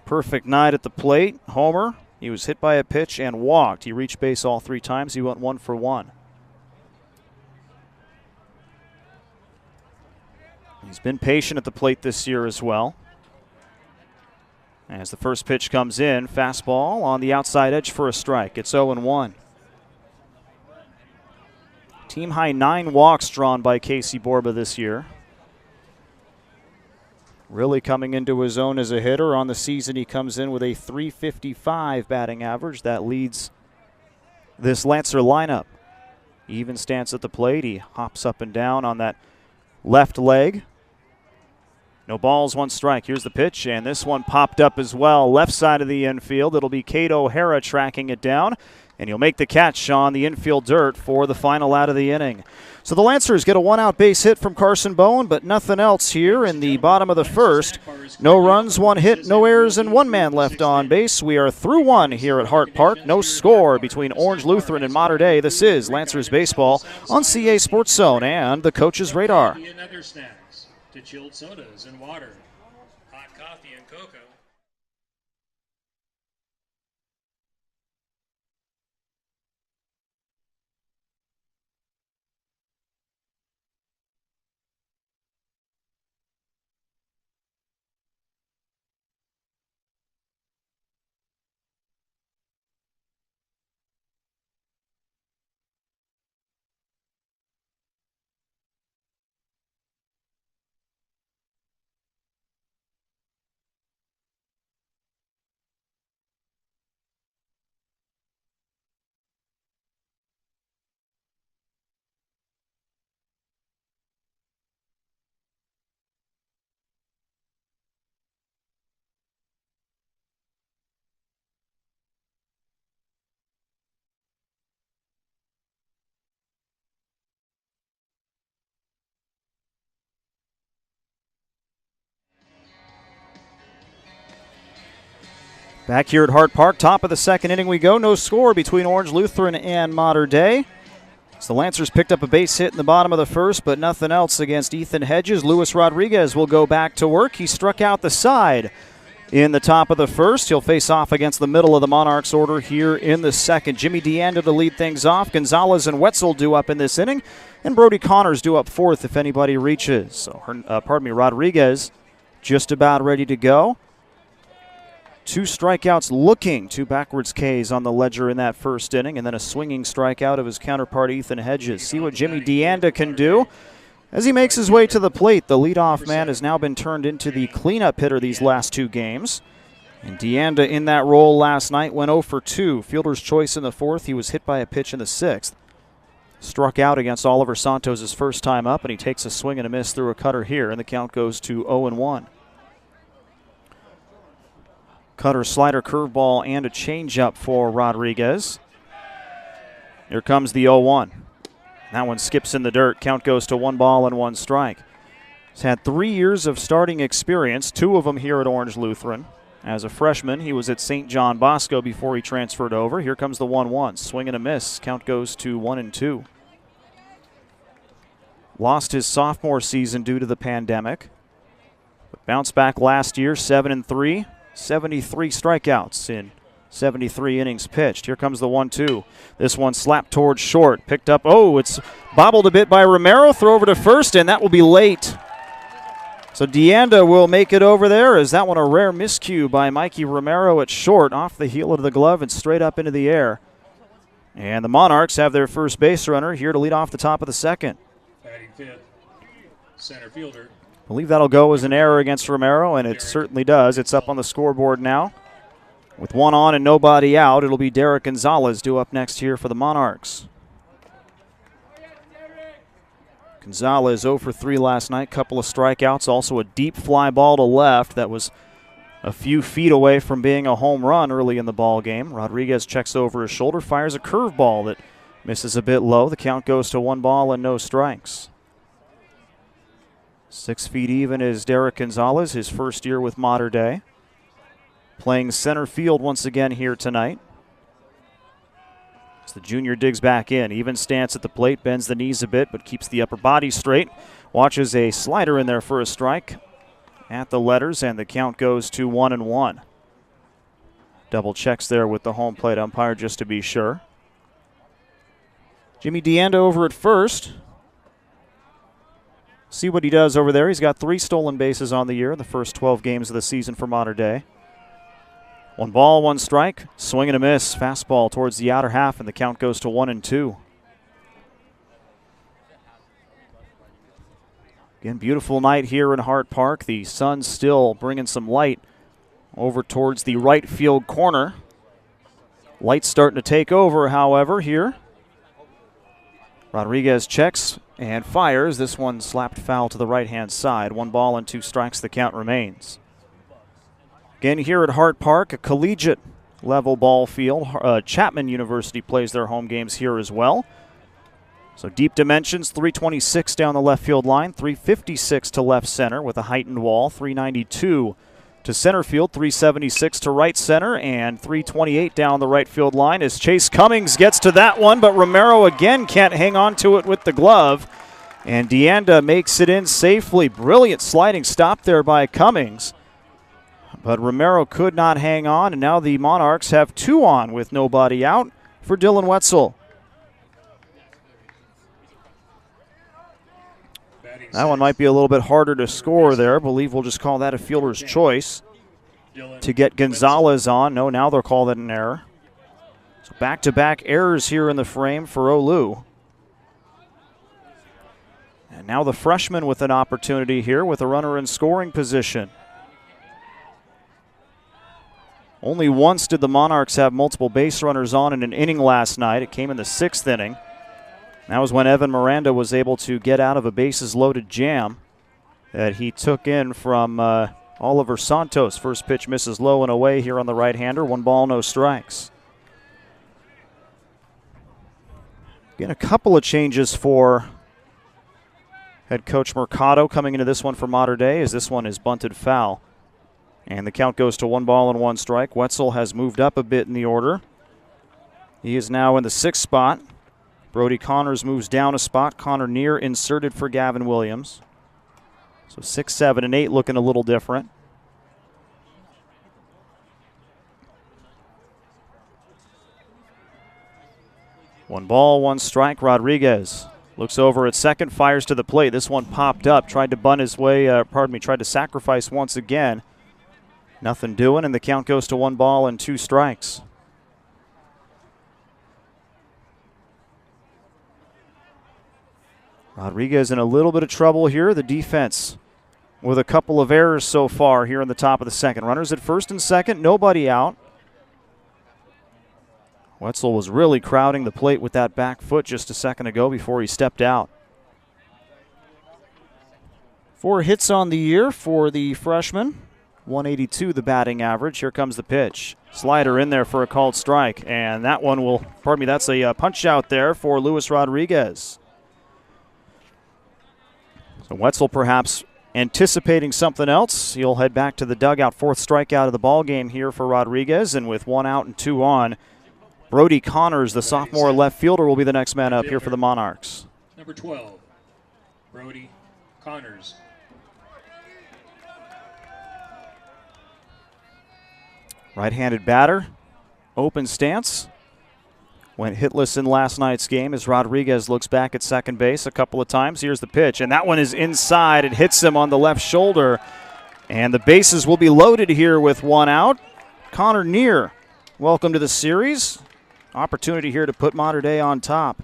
perfect night at the plate. Homer, he was hit by a pitch and walked. He reached base all 3 times. He went 1 for 1. He's been patient at the plate this year as well. As the first pitch comes in, fastball on the outside edge for a strike. It's 0-1. Team high 9 walks drawn by Casey Borba this year. Really coming into his own as a hitter. On the season, he comes in with a .355 batting average. That leads this Lancer lineup. Even stance at the plate. He hops up and down on that left leg. No balls, 1 strike. Here's the pitch, and this one popped up as well. Left side of the infield. It'll be Cade O'Hara tracking it down. And he'll make the catch on the infield dirt for the final out of the inning. So the Lancers get a 1-out base hit from Carson Bowen, but nothing else here in the bottom of the 1st. No runs, 1 hit, no errors, and 1 man left on base. We are through 1 here at Hart Park. No score between Orange Lutheran and Mater Dei. This is Lancers Baseball on CA Sports Zone and the Coach's Radar. And other snacks, to chilled sodas and water, hot coffee and cocoa. Back here at Hart Park, top of the 2nd inning we go. No score between Orange Lutheran and Mater Dei. So the Lancers picked up a base hit in the bottom of the 1st, but nothing else against Ethan Hedges. Luis Rodriguez will go back to work. He struck out the side in the top of the 1st. He'll face off against the middle of the Monarchs order here in the 2nd. Jimmy DeAndo to lead things off. Gonzalez and Wetzel due up in this inning. And Brody Connors due up fourth if anybody reaches. So, Rodriguez just about ready to go. 2 strikeouts looking, 2 backwards Ks on the ledger in that first inning, and then a swinging strikeout of his counterpart Ethan Hedges. See what Jimmy DeAnda can do as he makes his way to the plate. The leadoff man has now been turned into the cleanup hitter these last 2 games. And DeAnda in that role last night went 0 for 2. Fielder's choice in the 4th. He was hit by a pitch in the 6th. Struck out against Oliver Santos his first time up, and he takes a swing and a miss through a cutter here, and the count goes to 0-1. Cutter, slider, curveball, and a changeup for Rodriguez. Here comes the 0-1. That one skips in the dirt. Count goes to 1 ball and 1 strike. He's had 3 years of starting experience, 2 of them here at Orange Lutheran. As a freshman, he was at St. John Bosco before he transferred over. Here comes the 1-1. Swing and a miss. Count goes to 1-2. Lost his sophomore season due to the pandemic. But bounced back last year, 7-3. 73 strikeouts in 73 innings pitched. Here comes the 1-2. This one slapped towards short. Picked up. Oh, it's bobbled a bit by Romero. Throw over to first, and that will be late. So DeAnda will make it over there, as that one a rare miscue by Mikey Romero at short, off the heel of the glove and straight up into the air. And the Monarchs have their first base runner here to lead off the top of the 2nd. Batting 5th, center fielder. I believe that'll go as an error against Romero, and it certainly does. It's up on the scoreboard now. With 1 on and nobody out, it'll be Derek Gonzalez due up next here for the Monarchs. Gonzalez 0 for 3 last night, couple of strikeouts, also a deep fly ball to left that was a few feet away from being a home run early in the ball game. Rodriguez checks over his shoulder, fires a curveball that misses a bit low. The count goes to 1 ball and no strikes. 6 feet even is Derek Gonzalez, his first year with Mater Dei. Playing center field once again here tonight. As the junior digs back in, even stance at the plate, bends the knees a bit, but keeps the upper body straight. Watches a slider in there for a strike at the letters, and the count goes to 1-1. Double checks there with the home plate umpire just to be sure. Jimmy DeAnda over at first. See what he does over there. He's got 3 stolen bases on the year in the first 12 games of the season for Mater Dei. 1 ball, 1 strike. Swing and a miss. Fastball towards the outer half, and the count goes to 1-2. Again, beautiful night here in Hart Park. The sun's still bringing some light over towards the right field corner. Light's starting to take over, however, here. Rodriguez checks and fires. This one slapped foul to the right-hand side. 1 ball and 2 strikes, the count remains. Again, here at Hart Park, a collegiate level ball field. Chapman University plays their home games here as well. So deep dimensions, 326 down the left field line, 356 to left center with a heightened wall, 392 to center field, 376 to right center, and 328 down the right field line as Chase Cummings gets to that one, but Romero again can't hang on to it with the glove. And DeAnda makes it in safely. Brilliant sliding stop there by Cummings. But Romero could not hang on, and now the Monarchs have 2 on with nobody out for Dylan Wetzel. That one might be a little bit harder to score there. I believe we'll just call that a fielder's choice to get Gonzalez on. No, now they'll call that an error. So back-to-back errors here in the frame for OLU. And now the freshman with an opportunity here with a runner in scoring position. Only once did the Monarchs have multiple base runners on in an inning last night. It came in the 6th inning. That was when Evan Miranda was able to get out of a bases-loaded jam that he took in from Oliver Santos. First pitch misses low and away here on the right-hander. 1 ball, no strikes. Again, a couple of changes for head coach Mercado coming into this one for Mater Dei, as this one is bunted foul. And the count goes to 1 ball and 1 strike. Wetzel has moved up a bit in the order. He is now in the 6th spot. Brody Connors moves down a spot. Connor Neer inserted for Gavin Williams. So 6, 7, and 8 looking a little different. One ball, 1 strike. Rodriguez Looks over at second, fires to the plate. This one popped up, tried to bunt his way, tried to sacrifice once again. Nothing doing, and the count goes to 1 ball and 2 strikes. Rodriguez in a little bit of trouble here. The defense with a couple of errors so far here in the top of the second. Runners at first and second, nobody out. Wetzel was really crowding the plate with that back foot just a second ago before he stepped out. 4 hits on the year for the freshman. 182 the batting average. Here comes the pitch. Slider in there for a called strike. And that one will, that's a punch out there for Luis Rodriguez. So Wetzel perhaps anticipating something else. He'll head back to the dugout. 4th strikeout of the ball game here for Rodriguez. And with 1 out and 2 on, Brody Connors, the sophomore left fielder, will be the next man up here for the Monarchs. Number 12, Brody Connors. Right-handed batter, open stance. Went hitless in last night's game as Rodriguez looks back at second base a couple of times. Here's the pitch, and that one is inside. It hits him on the left shoulder, and the bases will be loaded here with 1 out. Connor Neer, welcome to the series. Opportunity here to put Mater Dei on top.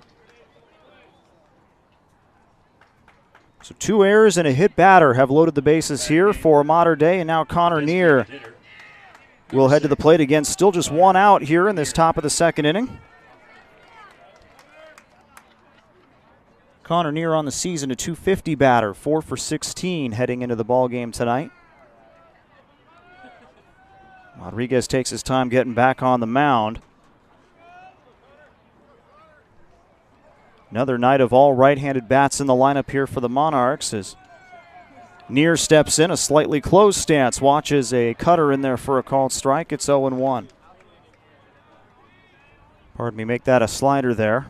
So 2 errors and a hit batter have loaded the bases here for Mater Dei, and now Connor Neer will head to the plate again. Still just 1 out here in this top of the second inning. Connor Neer on the season, a .250 batter, 4 for 16 heading into the ball game tonight. Rodriguez takes his time getting back on the mound. Another night of all right-handed bats in the lineup here for the Monarchs as Neer steps in, a slightly closed stance, watches a cutter in there for a called strike. It's 0-1. Make that a slider there.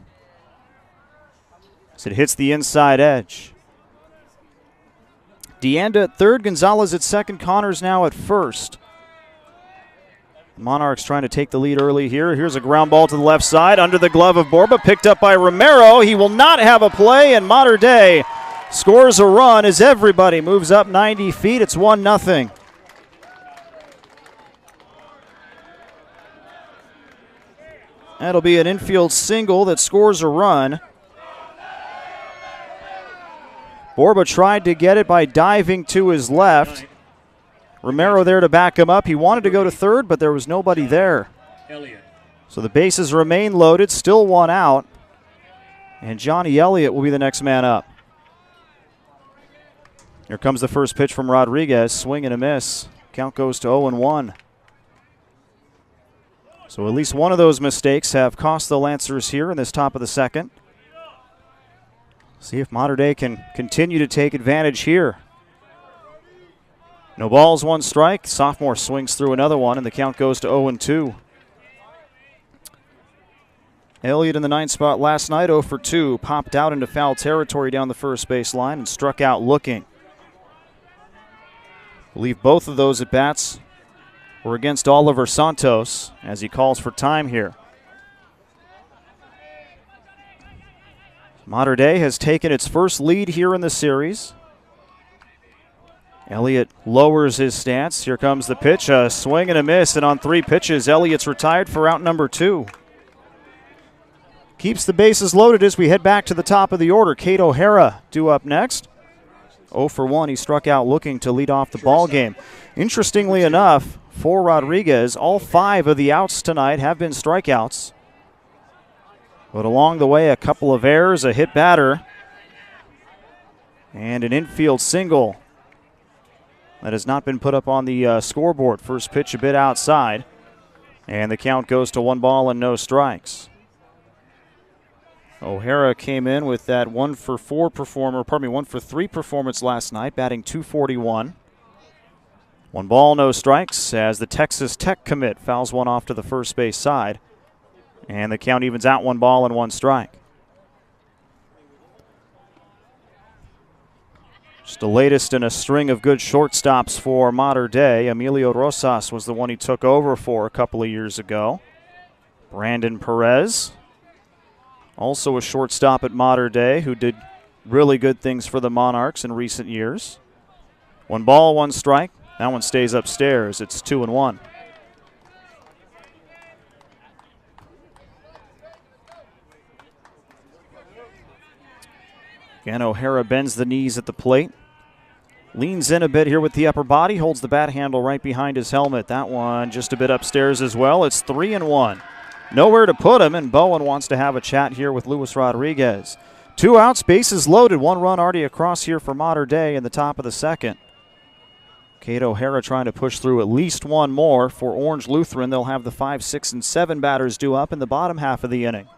As it hits the inside edge. DeAnda at third, Gonzalez at second, Connors now at first. Monarchs trying to take the lead early here. Here's a ground ball to the left side under the glove of Borba, picked up by Romero. He will not have a play, and Mater Dei scores a run as everybody moves up 90 feet. It's 1-0. That'll be an infield single that scores a run. Borba tried to get it by diving to his left. Romero there to back him up. He wanted to go to third, but there was nobody there. So the bases remain loaded, still 1 out. And Johnny Elliott will be the next man up. Here comes the first pitch from Rodriguez. Swing and a miss. Count goes to 0-1. So at least one of those mistakes have cost the Lancers here in this top of the second. See if Mater Dei can continue to take advantage here. No balls, 1 strike. Sophomore swings through another one, and the count goes to 0-2. Elliott in the 9th spot last night, 0 for 2. Popped out into foul territory down the first base line and struck out looking. I believe both of those at-bats were against Oliver Santos as he calls for time here. Mater Dei has taken its first lead here in the series. Elliott lowers his stance. Here comes the pitch, a swing and a miss, and on 3 pitches, Elliott's retired for out number 2. Keeps the bases loaded as we head back to the top of the order. Cade O'Hara due up next. 0 for 1, he struck out looking to lead off the ball game. Interestingly enough, for Rodriguez, all 5 of the outs tonight have been strikeouts. But along the way, a couple of errors, a hit batter, and an infield single that has not been put up on the scoreboard. First pitch a bit outside, and the count goes to 1 ball and no strikes. O'Hara came in with that 1 for 3 performance last night, batting .241. 1 ball, no strikes as the Texas Tech commit fouls one off to the first base side, and the count evens out 1 ball and 1 strike. Just the latest in a string of good shortstops for Mater Dei. Emilio Rosas was the one he took over for a couple of years ago. Brandon Perez Also a shortstop at Mater Dei who did really good things for the Monarchs in recent years. 1 ball, 1 strike. That one stays upstairs. It's 2-1. Again, O'Hara bends the knees at the plate. Leans in a bit here with the upper body. Holds the bat handle right behind his helmet. That one just a bit upstairs as well. It's 3-1. Nowhere to put him, and Bowen wants to have a chat here with Luis Rodriguez. 2 outs, bases loaded. 1 run already across here for Mater Dei in the top of the second. Kate O'Hara trying to push through at least 1 more for Orange Lutheran. They'll have the 5, 6, and 7 batters due up in the bottom half of the inning.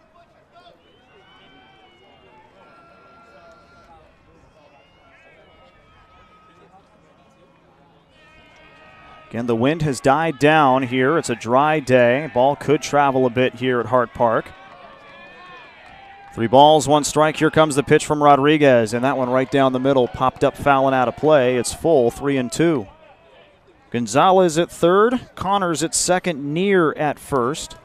Again, the wind has died down here. It's a dry day. Ball could travel a bit here at Hart Park. 3 balls, 1 strike. Here comes the pitch from Rodriguez, and that one right down the middle popped up fouling out of play. It's full, 3-2. Gonzalez at third, Connors at second, Neer at first.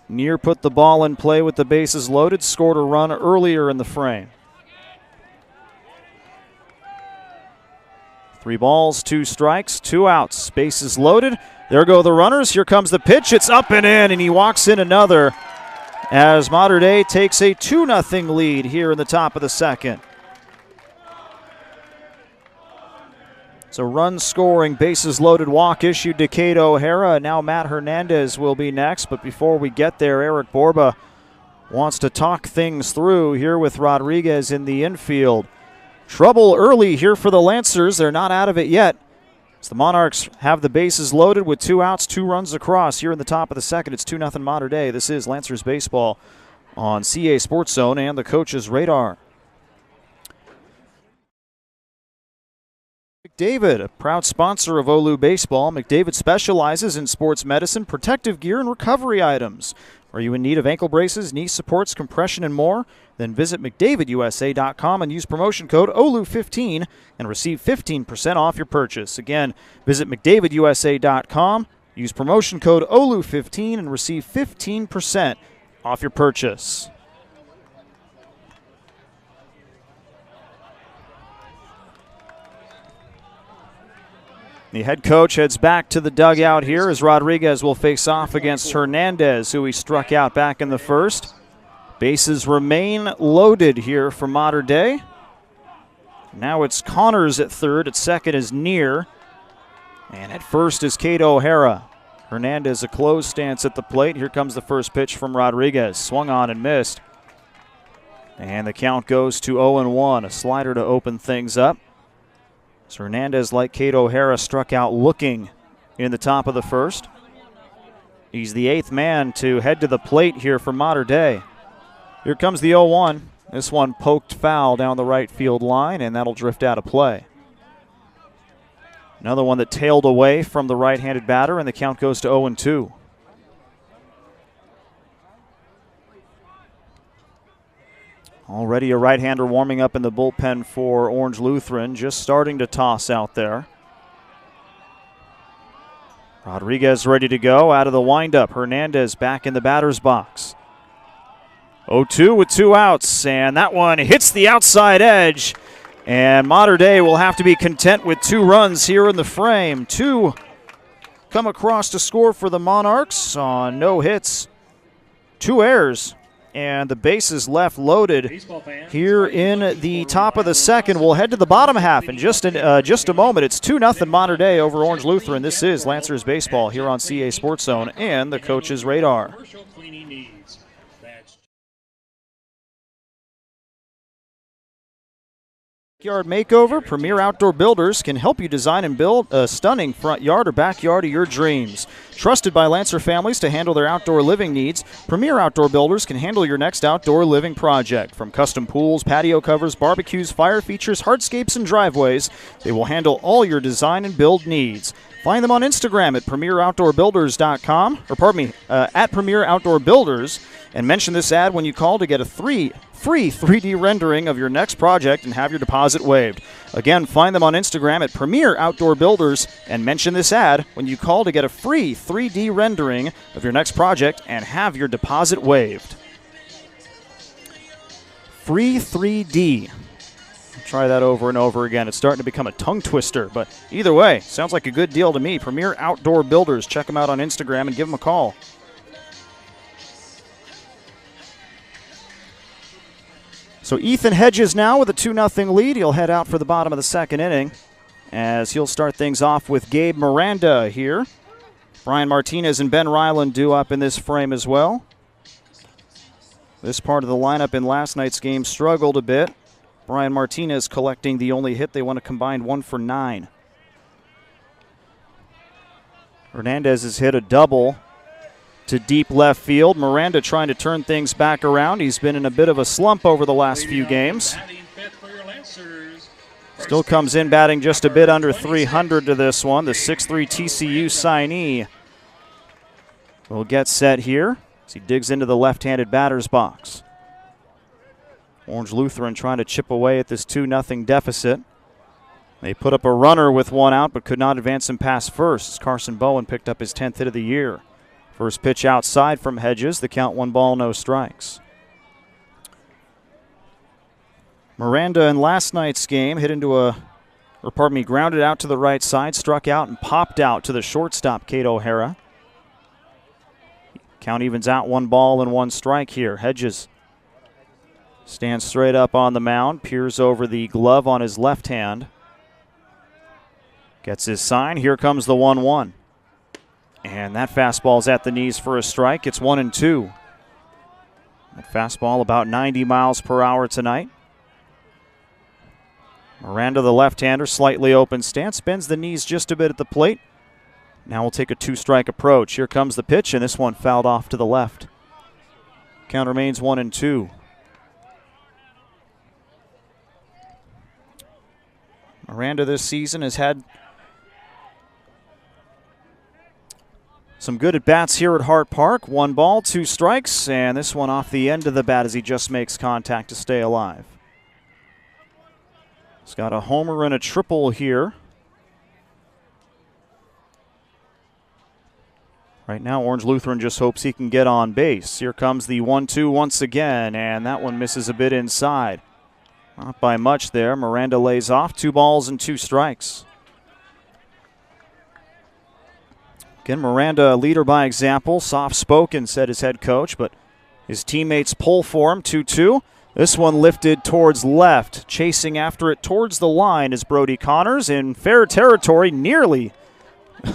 Neer put the ball in play with the bases loaded, scored a run earlier in the frame. 3 balls, 2 strikes, 2 outs. Bases loaded. There go the runners. Here comes the pitch. It's up and in, and he walks in another as Mater Dei takes a 2-0 lead here in the top of the second. It's a run-scoring, bases-loaded walk issued to Kate O'Hara. Now Matt Hernandez will be next, but before we get there, Eric Borba wants to talk things through here with Rodriguez in the infield. Trouble early here for the Lancers. They're not out of it yet. As the Monarchs have the bases loaded with 2 outs, 2 runs across here in the top of the second. It's 2-0 Mater Dei. This is Lancers baseball on CA Sports Zone and the coach's radar. McDavid, a proud sponsor of OLU baseball. McDavid specializes in sports medicine, protective gear, and recovery items. Are you in need of ankle braces, knee supports, compression, and more? Then visit McDavidUSA.com and use promotion code OLU15 and receive 15% off your purchase. Again, visit McDavidUSA.com, use promotion code OLU15 and receive 15% off your purchase. The head coach heads back to the dugout here as Rodriguez will face off against Hernandez, who he struck out back in the first. Bases remain loaded here for Mater Dei. Now it's Connors at third. At second is Neer. And at first is Kate O'Hara. Hernandez a closed stance at the plate. Here comes the first pitch from Rodriguez. Swung on and missed. And the count goes to 0-1. A slider to open things up. So Hernandez, like Kate O'Hara, struck out looking in the top of the first. He's the 8th man to head to the plate here for Mater Dei. Here comes the 0-1. This one poked foul down the right field line, and that'll drift out of play. Another one that tailed away from the right-handed batter, and the count goes to 0-2. Already a right-hander warming up in the bullpen for Orange Lutheran, just starting to toss out there. Rodriguez ready to go out of the windup. Hernandez back in the batter's box. 0-2 with 2 outs, and that one hits the outside edge. And Mater Dei will have to be content with 2 runs here in the frame. 2 come across to score for the Monarchs on no hits, 2 errors. And the bases left loaded here in the top of the second. We'll head to the bottom half in just a moment. It's 2-0 Mater Dei over Orange Lutheran. This is Lancers baseball here on CA Sports Zone and the coach's radar. Backyard makeover. Premier Outdoor Builders can help you design and build a stunning front yard or backyard of your dreams. Trusted by Lancer families to handle their outdoor living needs, Premier Outdoor Builders can handle your next outdoor living project. From custom pools, patio covers, barbecues, fire features, hardscapes, and driveways, they will handle all your design and build needs. Find them on Instagram at premieroutdoorbuilders.com, or pardon me, at Premier Outdoor Builders, and mention this ad when you call to get a free free 3D rendering of your next project and have your deposit waived. Again, find them on Instagram at Premier Outdoor Builders and mention this ad when you call to get a free 3D rendering of your next project and have your deposit waived. Free 3D. Try that over and over again. It's starting to become a tongue twister, but either way, sounds like a good deal to me. Premier Outdoor Builders. Check them out on Instagram and give them a call. So Ethan Hedges now with a 2-0 lead. He'll head out for the bottom of the second inning as he'll start things off with Gabe Miranda here. Brian Martinez and Ben Ryland due up in this frame as well. This part of the lineup in last night's game struggled a bit. Brian Martinez collecting the only hit. They want to combine 1 for 9. Hernandez has hit a double to deep left field. Miranda trying to turn things back around. He's been in a bit of a slump over the last few games. Still comes in batting just a bit under 300 to this one. The 6'3" TCU signee will get set here as he digs into the left-handed batter's box. Orange Lutheran trying to chip away at this 2-0 deficit. They put up a runner with 1 out but could not advance him past first as Carson Bowen picked up his 10th hit of the year. First pitch outside from Hedges. The count 1 ball, no strikes. Miranda in last night's game hit into grounded out to the right side, struck out and popped out to the shortstop, Kate O'Hara. Count evens out 1 ball and 1 strike here. Hedges stands straight up on the mound, peers over the glove on his left hand. Gets his sign. Here comes the 1-1. And that fastball's at the knees for a strike. It's 1-2. That fastball about 90 miles per hour tonight. Miranda, the left-hander, slightly open stance, bends the knees just a bit at the plate. Now we'll take a 2-strike approach. Here comes the pitch, and this one fouled off to the left. Count remains 1-2. Miranda this season has had some good at-bats here at Hart Park. 1 ball, 2 strikes, and this one off the end of the bat as he just makes contact to stay alive. He's got a homer and a triple here. Right now, Orange Lutheran just hopes he can get on base. Here comes the 1-2 once again, and that one misses a bit inside. Not by much there. Miranda lays off. 2 balls and 2 strikes. Again, Miranda, a leader by example. Soft-spoken, said his head coach, but his teammates pull for him. 2-2. This one lifted towards left. Chasing after it towards the line is Brody Connors in fair territory. Nearly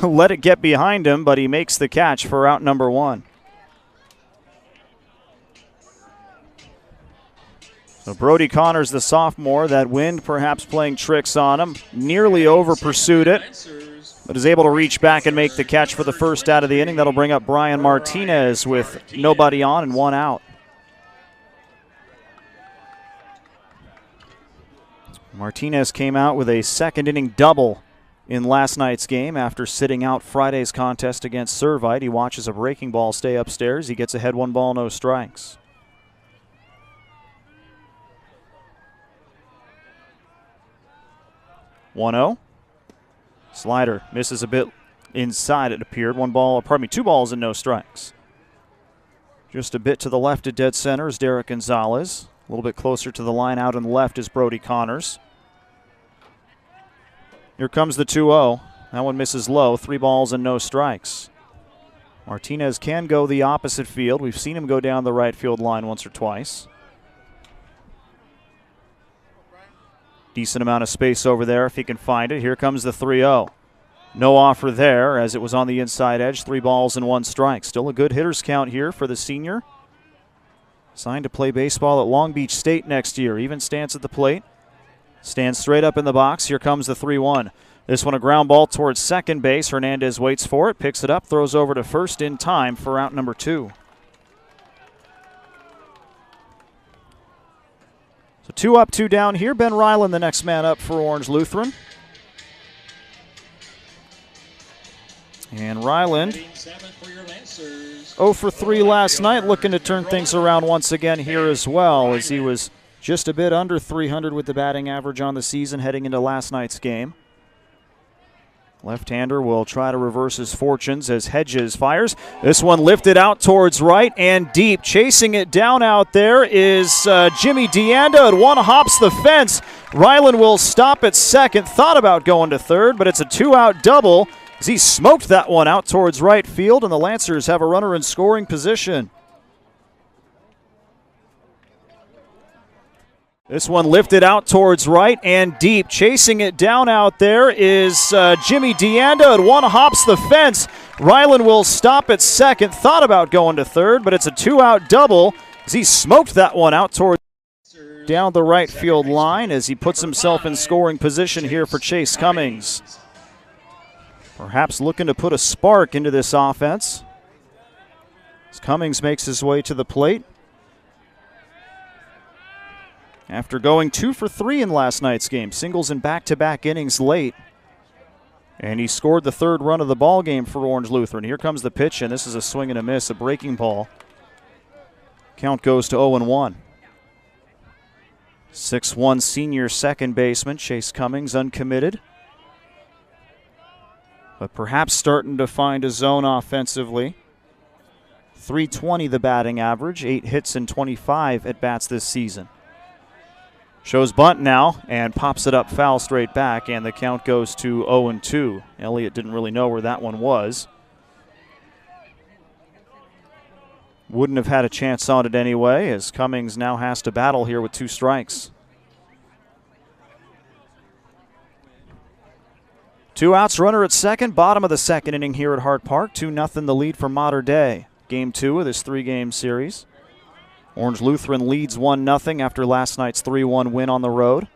let it get behind him, but he makes the catch for out number 1. So Brody Connors, the sophomore, that wind perhaps playing tricks on him. Nearly over-pursued it, but is able to reach back and make the catch for the first out of the inning. That'll bring up Brian Martinez with nobody on and 1 out. Martinez came out with a second-inning double in last night's game after sitting out Friday's contest against Servite. He watches a breaking ball stay upstairs. He gets ahead 1 ball, no strikes. 1-0. Slider misses a bit inside, it appeared. 2 balls and no strikes. Just a bit to the left at dead center is Derek Gonzalez. A little bit closer to the line out and left is Brody Connors. Here comes the 2-0. That one misses low. 3 balls and no strikes. Martinez can go the opposite field. We've seen him go down the right field line once or twice. Decent amount of space over there if he can find it. Here comes the 3-0. No offer there as it was on the inside edge. 3 balls and 1 strike. Still a good hitter's count here for the senior. Signed to play baseball at Long Beach State next year. Even stance at the plate. Stands straight up in the box. Here comes the 3-1. This one a ground ball towards second base. Hernandez waits for it, picks it up, throws over to first in time for out number 2. So 2 up, 2 down here. Ben Ryland, the next man up for Orange Lutheran. And Ryland, 0 for 3 last night, looking to turn things around once again here as well, as he was just a bit under 300 with the batting average on the season heading into last night's game. Left-hander will try to reverse his fortunes as Hedges fires. This one lifted out towards right and deep. Chasing it down out there is Jimmy DeAnda. And one hops the fence. Ryland will stop at second. Thought about going to third, but it's a 2-out double as he smoked that one out towards right field, and the Lancers have a runner in scoring position. This one lifted out towards right and deep. Chasing it down out there is Jimmy DeAnda, and one hops the fence. Ryland will stop at second. Thought about going to third, but it's a 2-out double as he smoked that one out towards down the right field line as he puts himself in scoring position here for Chase Cummings. Perhaps looking to put a spark into this offense as Cummings makes his way to the plate. After going 2 for 3 in last night's game, singles in back-to-back innings late. And he scored the third run of the ball game for Orange Lutheran. Here comes the pitch, and this is a swing and a miss, a breaking ball. Count goes to 0-1. 6'1" senior second baseman Chase Cummings, uncommitted, but perhaps starting to find a zone offensively. .320 the batting average, 8 hits and 25 at-bats this season. Shows bunt now and pops it up foul straight back, and the count goes to 0-2. Elliott didn't really know where that one was. Wouldn't have had a chance on it anyway, as Cummings now has to battle here with 2 strikes. 2 outs, runner at second, bottom of the second inning here at Hart Park. 2-0 the lead for Mater Dei. Game 2 of this 3-game series. Orange Lutheran leads 1-0 after last night's 3-1 win on the road.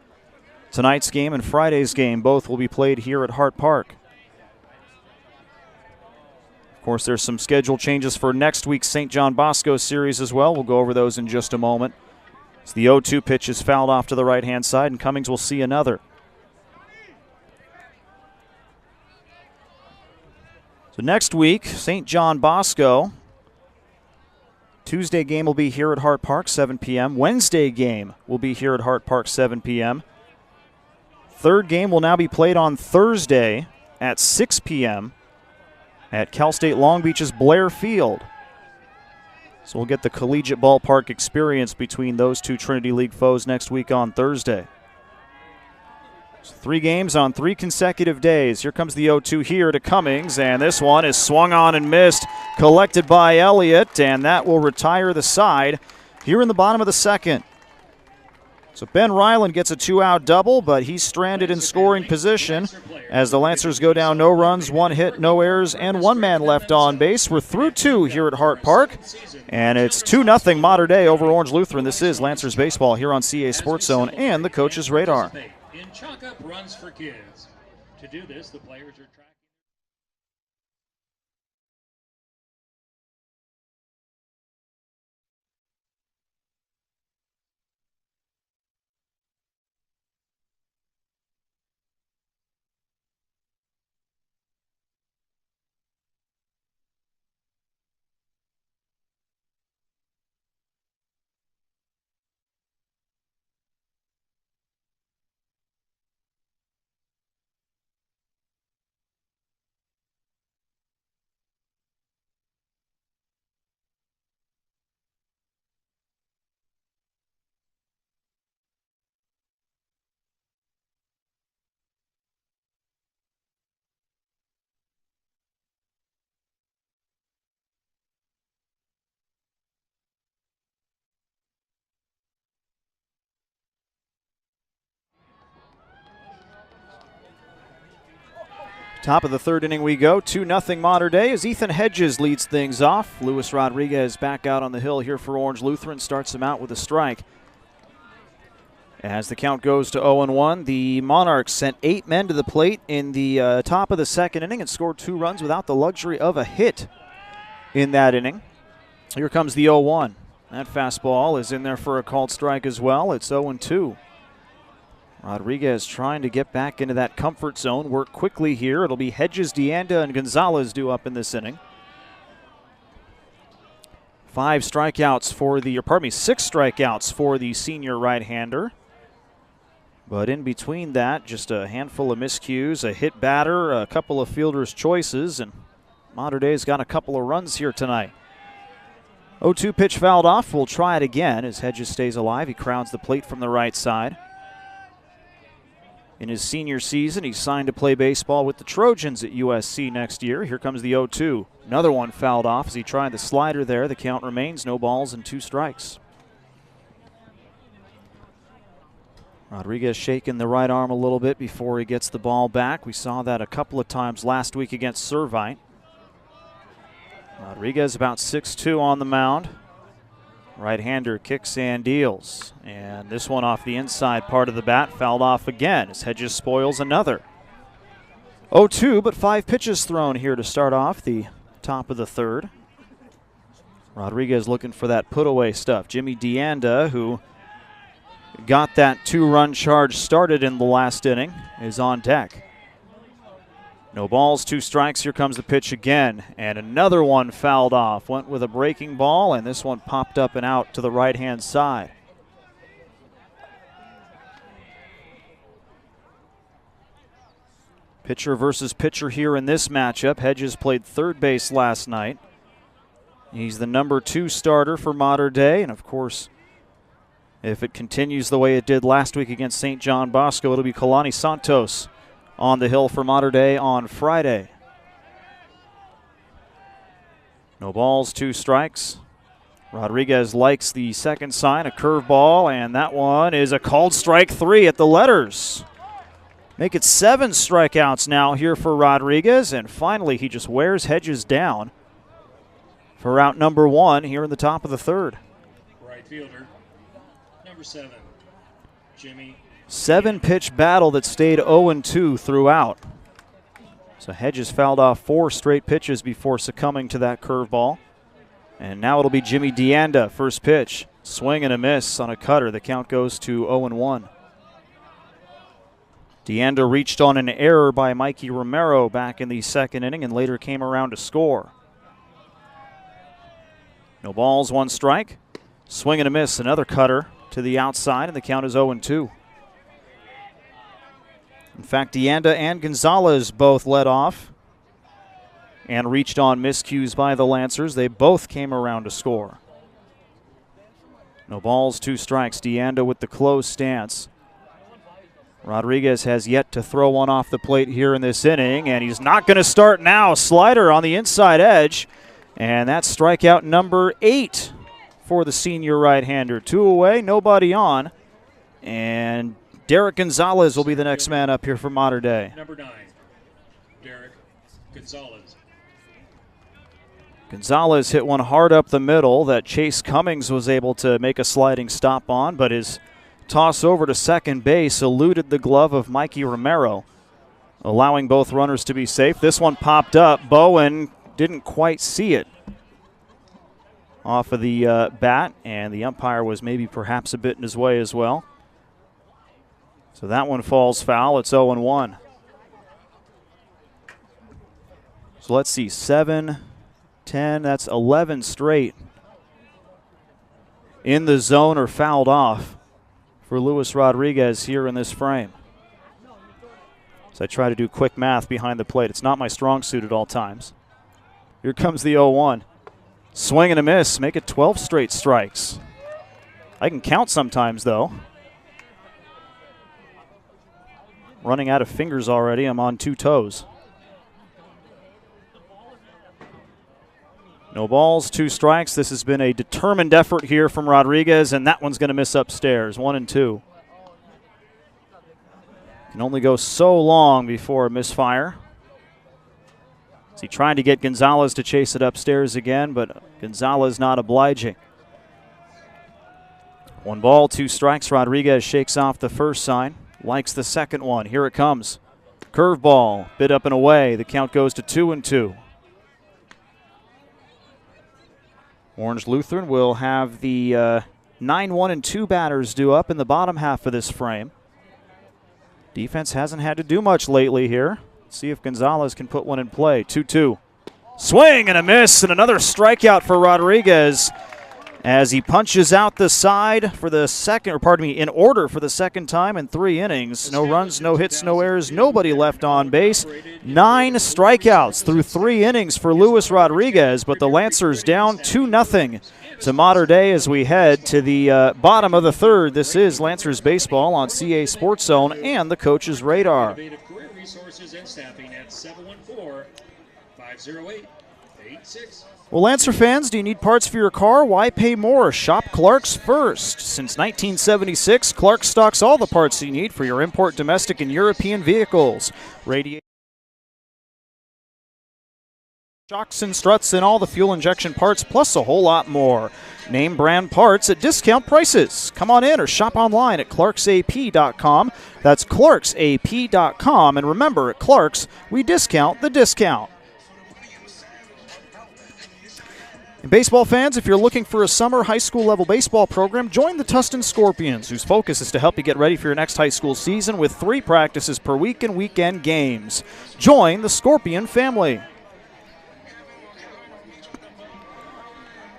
Tonight's game and Friday's game both will be played here at Hart Park. Of course, there's some schedule changes for next week's St. John Bosco series as well. We'll go over those in just a moment. So the 0-2 pitch is fouled off to the right-hand side, and Cummings will see another. So next week, St. John Bosco. Tuesday game will be here at Hart Park, 7 p.m. Wednesday game will be here at Hart Park, 7 p.m. Third game will now be played on Thursday at 6 p.m. at Cal State Long Beach's Blair Field. So we'll get the collegiate ballpark experience between those 2 Trinity League foes next week on Thursday. So 3 games on 3 consecutive days. Here comes the 0-2 here to Cummings, and this one is swung on and missed, collected by Elliott, and that will retire the side here in the bottom of the second. So Ben Ryland gets a 2-out double, but he's stranded in scoring position as the Lancers go down no runs, 1 hit, no errors, and 1 man left on base. We're through 2 here at Hart Park, and it's 2-0 Mater Dei over Orange Lutheran. This is Lancers baseball here on CA Sports Zone and the Coach's Radar. In chalk-up runs for kids. To do this, the players are tracking. Top of the third inning we go. 2-0 Mater Dei as Ethan Hedges leads things off. Luis Rodriguez back out on the hill here for Orange Lutheran. Starts him out with a strike. As the count goes to 0-1, the Monarchs sent 8 men to the plate in the top of the second inning and scored 2 runs without the luxury of a hit in that inning. Here comes the 0-1. That fastball is in there for a called strike as well. It's 0-2. Rodriguez trying to get back into that comfort zone, work quickly here. It'll be Hedges, Deanda, and Gonzalez due up in this inning. 6 strikeouts for the senior right-hander. But in between that, just a handful of miscues, a hit batter, a couple of fielders' choices, and Mater Dei's got a couple of runs here tonight. 0-2 pitch fouled off. We'll try it again as Hedges stays alive. He crowds the plate from the right side. In his senior season, he signed to play baseball with the Trojans at USC next year. Here comes the 0-2. Another one fouled off as he tried the slider there. The count remains no balls and 2 strikes. Rodriguez shaking the right arm a little bit before he gets the ball back. We saw that a couple of times last week against Servite. Rodriguez about 6'2" on the mound. Right-hander kicks and deals. And this one off the inside part of the bat, fouled off again as Hedges spoils another. 0-2, but 5 pitches thrown here to start off the top of the third. Rodriguez looking for that put-away stuff. Jimmy Deanda, who got that 2-run charge started in the last inning, is on deck. No balls, 2 strikes. Here comes the pitch again. And another one fouled off. Went with a breaking ball, and this one popped up and out to the right-hand side. Pitcher versus pitcher here in this matchup. Hedges played third base last night. He's the number 2 starter for Mater Dei, and of course, if it continues the way it did last week against St. John Bosco, it'll be Kalani Santos on the hill for Mater Dei on Friday. No balls, 2 strikes. Rodriguez likes the second sign, a curveball, and that one is a called strike 3 at the letters. Make it 7 strikeouts now here for Rodriguez, and finally he just wears Hedges down for out number 1 here in the top of the third. Right fielder, number 7, Jimmy. 7-pitch battle that stayed 0-2 throughout. So Hedges fouled off 4 straight pitches before succumbing to that curveball. And now it'll be Jimmy Deanda, first pitch. Swing and a miss on a cutter. The count goes to 0-1. Deanda reached on an error by Mikey Romero back in the second inning and later came around to score. No balls, 1 strike. Swing and a miss, another cutter to the outside, and the count is 0-2. In fact, Deanda and Gonzalez both led off and reached on miscues by the Lancers. They both came around to score. No balls, 2 strikes. Deanda with the closed stance. Rodriguez has yet to throw one off the plate here in this inning, and he's not going to start now. Slider on the inside edge, and that's strikeout number 8 for the senior right-hander. 2 away, nobody on, and Derek Gonzalez will be the next man up here for Mater Dei. Number 9, Derek Gonzalez. Gonzalez hit one hard up the middle that Chase Cummings was able to make a sliding stop on, but his toss over to second base eluded the glove of Mikey Romero, allowing both runners to be safe. This one popped up. Bowen didn't quite see it off of the bat, and the umpire was maybe perhaps a bit in his way as well. So that one falls foul. It's 0-1. So let's see, 7, 10, that's 11 straight in the zone or fouled off for Luis Rodriguez here in this frame. So I try to do quick math behind the plate. It's not my strong suit at all times. Here comes the 0-1. Swing and a miss, make it 12 straight strikes. I can count sometimes, though. Running out of fingers already. I'm on 2 toes. No balls, 2 strikes. This has been a determined effort here from Rodriguez, and that one's going to miss upstairs. 1-2. Can only go so long before a misfire. He trying to get Gonzalez to chase it upstairs again, but Gonzalez not obliging. 1 ball, 2 strikes. Rodriguez shakes off the first sign. Likes the second one. Here it comes. Curveball, bit up and away. The count goes to 2-2. Orange Lutheran will have the 9-1-2 batters due up in the bottom half of this frame. Defense hasn't had to do much lately here. See if Gonzalez can put one in play. 2-2. Swing and a miss, and another strikeout for Rodriguez as he punches out the side for the second, or pardon me, in order for the second time in 3 innings. No runs, no hits, no errors, nobody left on base. 9 strikeouts through 3 innings for Luis Rodriguez, but the Lancers down 2-0 to Mater Dei as we head to the bottom of the third. This is Lancers baseball on CA Sports Zone and the coach's radar. Well, Lancer fans, do you need parts for your car? Why pay more? Shop Clark's first. Since 1976, Clark stocks all the parts you need for your import, domestic, and European vehicles. Radiator, shocks and struts, and all the fuel injection parts, plus a whole lot more. Name brand parts at discount prices. Come on in or shop online at clarksap.com. That's clarksap.com. And remember, at Clark's, we discount the discount. And baseball fans, if you're looking for a summer high school level baseball program, join the Tustin Scorpions, whose focus is to help you get ready for your next high school season with 3 practices per week and weekend games. Join the Scorpion family.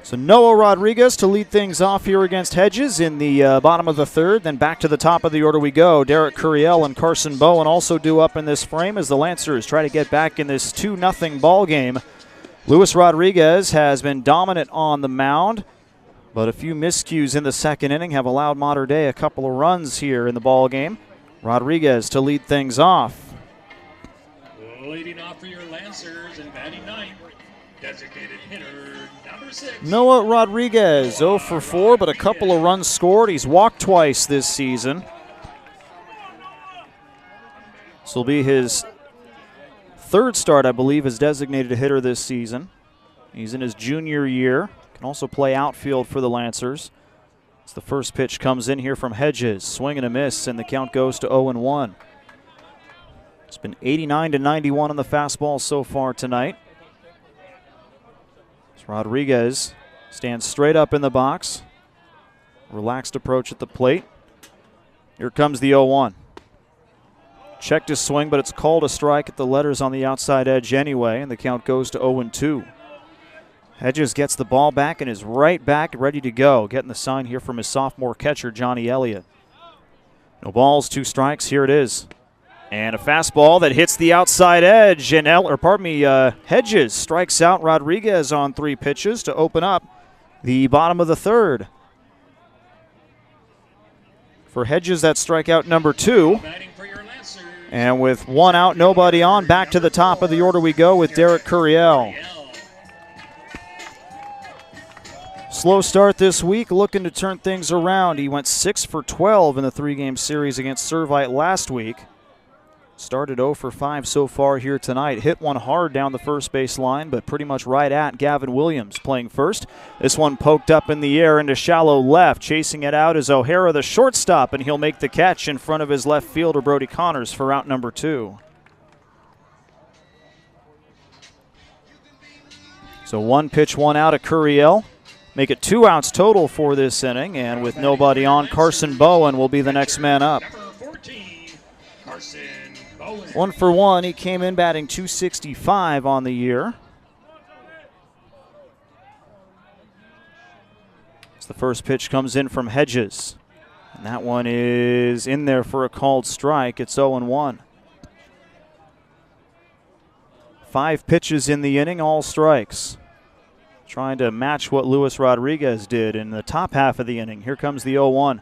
So Noah Rodriguez to lead things off here against Hedges in the bottom of the third. Then back to the top of the order we go. Derek Curiel and Carson Bowen also due up in this frame as the Lancers try to get back in this 2-0 ball game. Luis Rodriguez has been dominant on the mound, but a few miscues in the second inning have allowed Mater Dei a couple of runs here in the ball game. Rodriguez to lead things off. Leading off for your Lancers and batting ninth, designated hitter number 6. Noah Rodriguez, 0 for 4, but a couple of runs scored. He's walked twice this season. This will be his 3rd start, I believe, as designated hitter this season. He's in his junior year. Can also play outfield for the Lancers. As the first pitch comes in here from Hedges. Swing and a miss, and the count goes to 0-1. It's been 89-91 on the fastball so far tonight. As Rodriguez stands straight up in the box. Relaxed approach at the plate. Here comes the 0-1. Checked his swing, but it's called a strike at the letters on the outside edge anyway, and the count goes to 0-2. Hedges gets the ball back and is right back, ready to go. Getting the sign here from his sophomore catcher, Johnny Elliott. No balls, 2 strikes. Here it is. And a fastball that hits the outside edge, and Hedges strikes out Rodriguez on 3 pitches to open up the bottom of the third. For Hedges, that's strikeout number 2. And with 1 out, nobody on, back to the top of the order we go with Derek Curiel. Slow start this week, looking to turn things around. He went 6 for 12 in the 3-game series against Servite last week. Started 0 for 5 so far here tonight. Hit one hard down the first base line, but pretty much right at Gavin Williams playing first. This one poked up in the air into shallow left. Chasing it out is O'Hara, the shortstop, and he'll make the catch in front of his left fielder, Brody Connors, for out number 2. So 1 pitch, 1 out of Curiel. Make it 2 outs total for this inning, and with nobody on, Carson Bowen will be the next man up. 1 for 1. He came in batting .265 on the year. As the first pitch comes in from Hedges. And that one is in there for a called strike. It's 0-1. 5 pitches in the inning, all strikes. Trying to match what Luis Rodriguez did in the top half of the inning. Here comes the 0-1.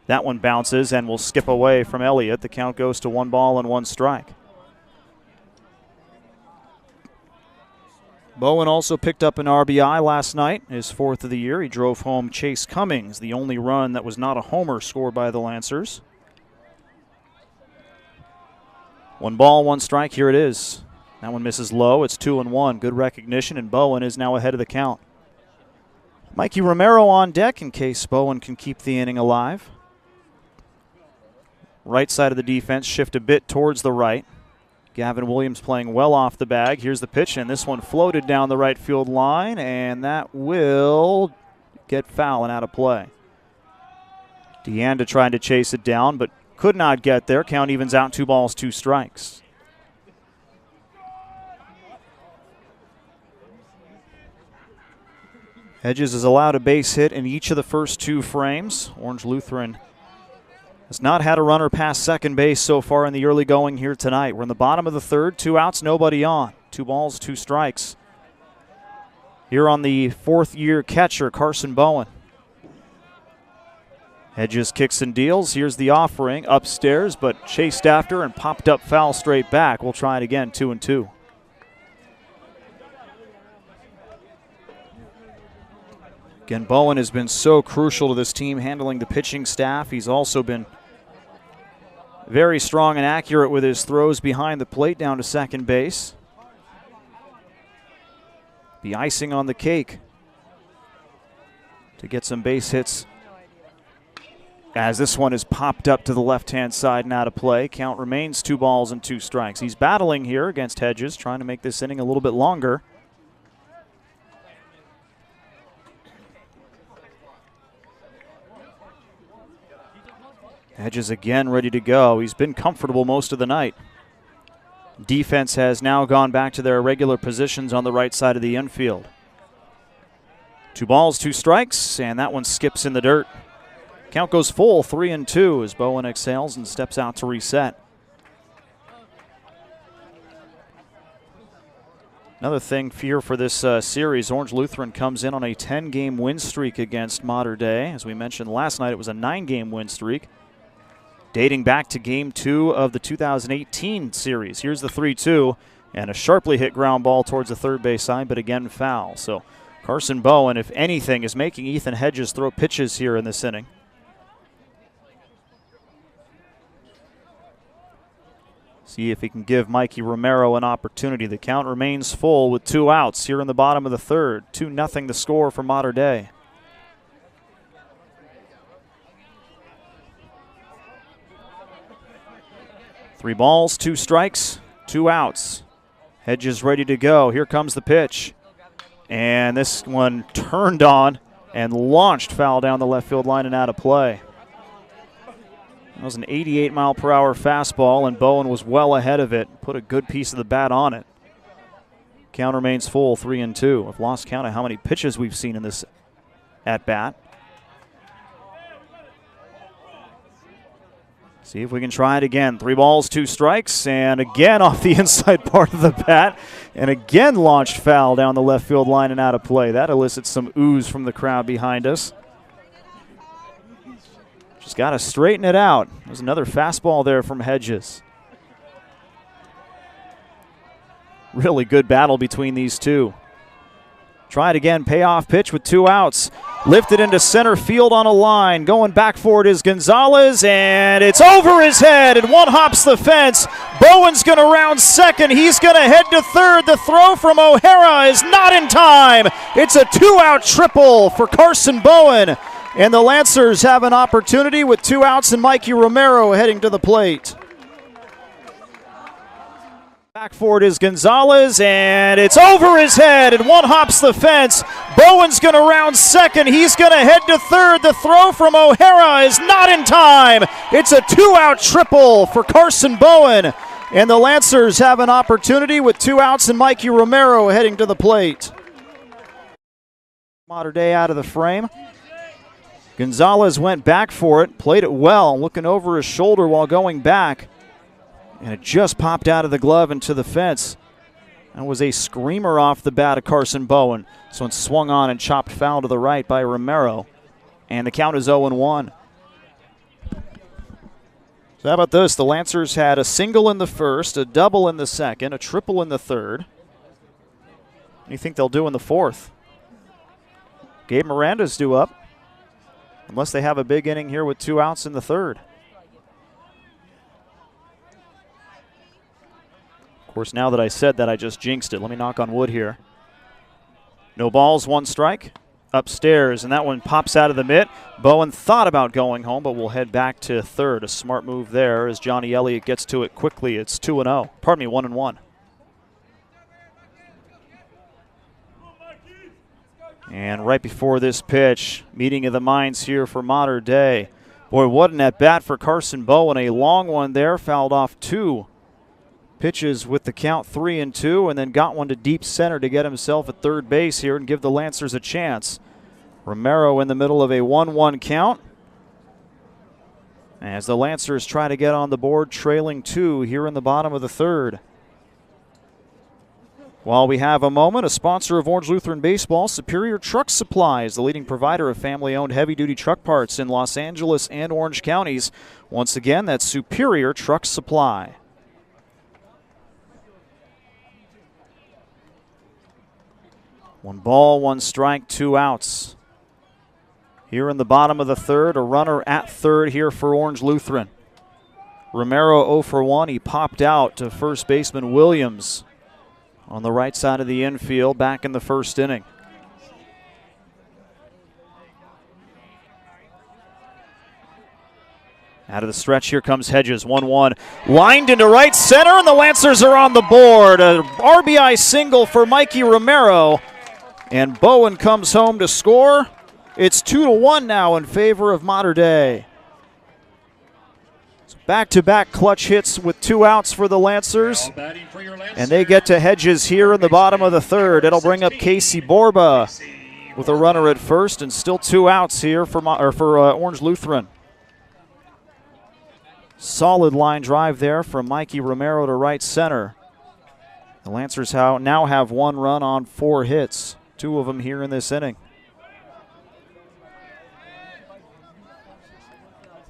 That one bounces and will skip away from Elliott. The count goes to 1 ball and 1 strike. Bowen also picked up an RBI last night, his 4th of the year. He drove home Chase Cummings, the only run that was not a homer scored by the Lancers. 1 ball, 1 strike. Here it is. That one misses low. It's 2-1. Good recognition, and Bowen is now ahead of the count. Mikey Romero on deck in case Bowen can keep the inning alive. Right side of the defense shift a bit towards the right. Gavin Williams playing well off the bag. Here's the pitch, and this one floated down the right field line, and that will get foul and out of play. Deanda trying to chase it down, but could not get there. Count evens out, 2 balls, 2 strikes. Hedges is allowed a base hit in each of the first 2 frames. Orange Lutheran has not had a runner past second base so far in the early going here tonight. We're in the bottom of the third, 2 outs, nobody on. 2 balls, 2 strikes. Here on the 4th-year catcher, Carson Bowen. Hedges kicks and deals. Here's the offering upstairs, but chased after and popped up foul straight back. We'll try it again, 2-2. Again, Bowen has been so crucial to this team handling the pitching staff. He's also been very strong and accurate with his throws behind the plate down to second base. The icing on the cake to get some base hits as this one is popped up to the left-hand side and out of play. Count remains 2 balls and 2 strikes. He's battling here against Hedges, trying to make this inning a little bit longer. Hedges again ready to go. He's been comfortable most of the night. Defense has now gone back to their regular positions on the right side of the infield. 2 balls, 2 strikes, and that one skips in the dirt. Count goes full, 3-2 as Bowen exhales and steps out to reset. Another thing here for this series, Orange Lutheran comes in on a 10-game win streak against Mater Dei. As we mentioned last night, it was a 9-game win streak, dating back to Game 2 of the 2018 series. Here's the 3-2, and a sharply hit ground ball towards the third base side, but again foul. So Carson Bowen, if anything, is making Ethan Hedges throw pitches here in this inning. See if he can give Mikey Romero an opportunity. The count remains full with 2 outs here in the bottom of the third. 2-0 the score for Mater Dei. Three balls, 2 strikes, 2 outs. Hedges ready to go. Here comes the pitch. And this one turned on and launched foul down the left field line and out of play. That was an 88-mile-per-hour fastball, and Bowen was well ahead of it. Put a good piece of the bat on it. Count remains full, 3-2. I've lost count of how many pitches we've seen in this at-bat. See if we can try it again. 3 balls, 2 strikes, and again off the inside part of the bat, and again launched foul down the left field line and out of play. That elicits some ooze from the crowd behind us. Just got to straighten it out. There's another fastball there from Hedges. Really good battle between these two. Try it again, payoff pitch with 2 outs. Lifted into center field on a line. Going back for it is Gonzalez, and it's over his head, and one hops the fence. Bowen's going to round second. He's going to head to third. The throw from O'Hara is not in time. It's a 2-out triple for Carson Bowen, and the Lancers have an opportunity with 2 outs and Mikey Romero heading to the plate. Back for it is Gonzalez, and it's over his head, and one hops the fence. Bowen's going to round second. He's going to head to third. The throw from O'Hara is not in time. It's a 2-out triple for Carson Bowen, and the Lancers have an opportunity with 2 outs and Mikey Romero heading to the plate. Mater Dei out of the frame. Gonzalez went back for it, played it well, looking over his shoulder while going back. And it just popped out of the glove into the fence. That was a screamer off the bat of Carson Bowen. This one swung on and chopped foul to the right by Romero. And the count is 0-1. So how about this? The Lancers had a single in the first, a double in the second, a triple in the third. What do you think they'll do in the fourth? Gabe Miranda's due up. Unless they have a big inning here with 2 outs in the third. Of course, now that I said that, I just jinxed it. Let me knock on wood here. No balls, 1 strike. Upstairs, and that one pops out of the mitt. Bowen thought about going home, but will head back to third. A smart move there as Johnny Elliott gets to it quickly. It's 2-0. Pardon me, 1-1. And right before this pitch, meeting of the minds here for Mater Dei. Boy, what an at-bat for Carson Bowen. A long one there, fouled off 2 pitches with the count 3-2, and then got one to deep center to get himself at third base here and give the Lancers a chance. Romero in the middle of a 1-1 count as the Lancers try to get on the board, trailing 2 here in the bottom of the third. While we have a moment, a sponsor of Orange Lutheran Baseball, Superior Truck Supply is the leading provider of family-owned heavy-duty truck parts in Los Angeles and Orange counties. Once again, that's Superior Truck Supply. One ball, one strike, 2 outs. Here in the bottom of the third, a runner at third here for Orange Lutheran. Romero 0 for 1. He popped out to first baseman Williams on the right side of the infield back in the first inning. Out of the stretch, here comes Hedges, 1-1. Lined into right center, and the Lancers are on the board. A RBI single for Mikey Romero, and Bowen comes home to score. It's 2-1 now in favor of Mater Dei. Back-to-back clutch hits with 2 outs for the Lancers. And they get to Hedges here in the bottom of the third. It'll bring up Casey Borba with a runner at first, and still 2 outs here for Orange Lutheran. Solid line drive there from Mikey Romero to right center. The Lancers now have 1 run on 4 hits, 2 of them here in this inning.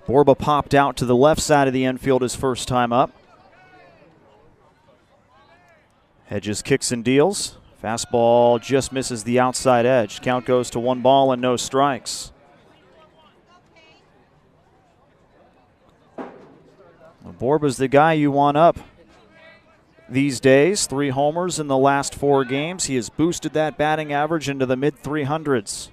Borba popped out to the left side of the infield his first time up. Hedges kicks and deals. Fastball just misses the outside edge. Count goes to 1 ball and no strikes. Well, Borba's the guy you want up these days. 3 homers in the last 4 games. He has boosted that batting average into the mid-300s.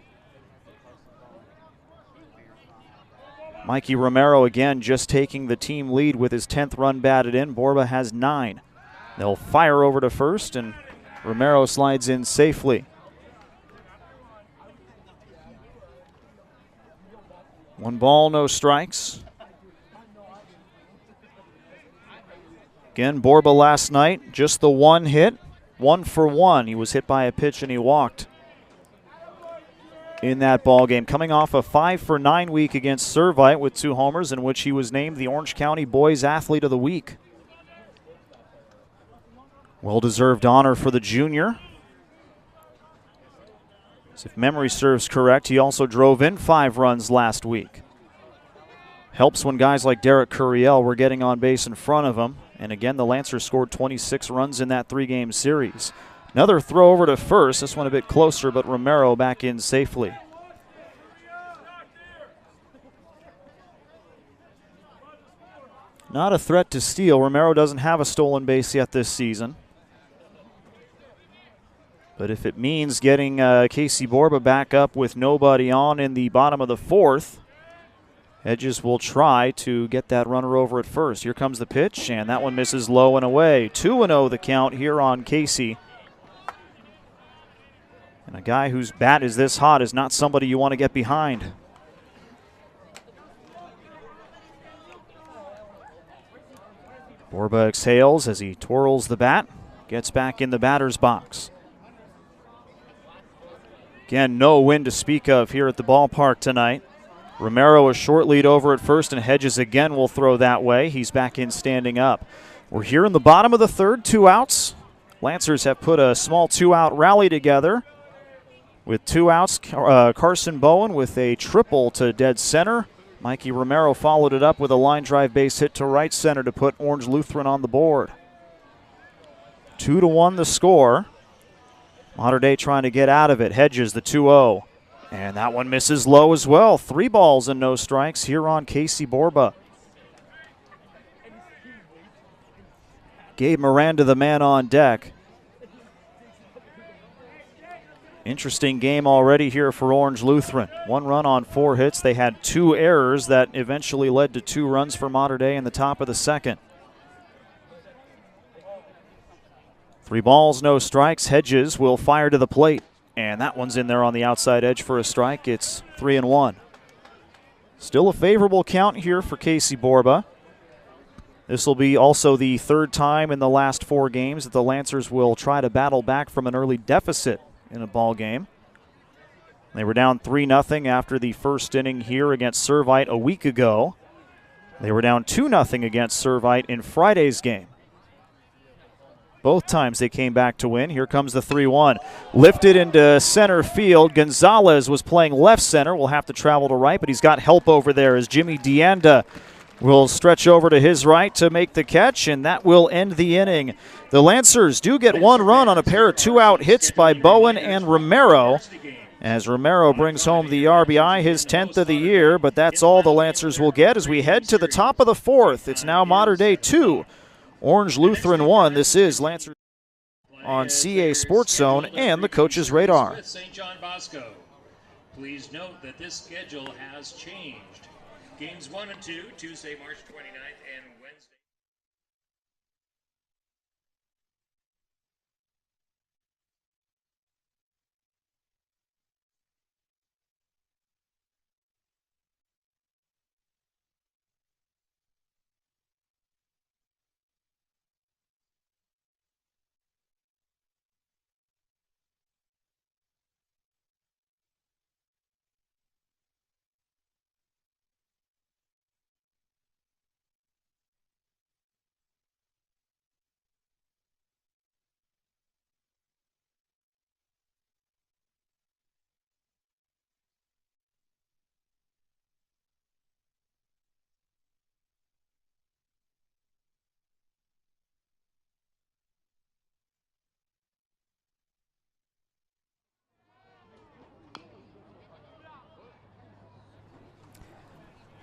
Mikey Romero again just taking the team lead with his 10th run batted in. Borba has 9. They'll fire over to first, and Romero slides in safely. One ball, no strikes. Again, Borba last night, just the 1 hit, 1 for 1. He was hit by a pitch and he walked in that ball game, coming off a 5 for 9 week against Servite with 2 homers, in which he was named the Orange County Boys Athlete of the Week. Well-deserved honor for the junior. So if memory serves correct, he also drove in 5 runs last week. Helps when guys like Derek Curiel were getting on base in front of him. And again, the Lancers scored 26 runs in that 3-game series. Another throw over to first, this one a bit closer, but Romero back in safely. Not a threat to steal. Romero doesn't have a stolen base yet this season. But if it means getting Casey Borba back up with nobody on in the bottom of the 4th, Hedges will try to get that runner over at first. Here comes the pitch, and that one misses low and away. 2-0 the count here on Casey. And a guy whose bat is this hot is not somebody you want to get behind. Borba exhales as he twirls the bat, gets back in the batter's box. Again, no wind to speak of here at the ballpark tonight. Romero a short lead over at first, and Hedges again will throw that way. He's back in standing up. We're here in the bottom of the third, 2 outs. Lancers have put a small 2-out rally together. With 2 outs, Carson Bowen with a triple to dead center. Mikey Romero followed it up with a line drive base hit to right center to put Orange Lutheran on the board. 2-1 the score. Mater Dei trying to get out of it. Hedges the 2-0. And that one misses low as well. 3 balls and no strikes here on Casey Borba. Gabe Miranda the man on deck. Interesting game already here for Orange Lutheran. 1 run on 4 hits. They had 2 errors that eventually led to 2 runs for Mater Dei in the top of the 2nd. 3 balls, no strikes. Hedges will fire to the plate. And that one's in there on the outside edge for a strike. It's 3-1. Still a favorable count here for Casey Borba. This will be also the third time in the last 4 games that the Lancers will try to battle back from an early deficit in a ball game. They were down 3-0 after the first inning here against Servite a week ago. They were down 2-0 against Servite in Friday's game. Both times they came back to win. Here comes the 3-1. Lifted into center field. Gonzalez was playing left center. Will have to travel to right, but he's got help over there as Jimmy Deanda will stretch over to his right to make the catch, and that will end the inning. The Lancers do get 1 run on a pair of 2-out hits by Bowen and Romero, as Romero brings home the RBI, his 10th of the year, but that's all the Lancers will get as we head to the top of the 4th. It's now Mater Dei 2, Orange Lutheran 1. This is Lancers on CA Sports Zone and the Coach's Radar. St. John Bosco. Please note that this schedule has changed. Games 1 and 2, Tuesday, March 29th, and Wednesday.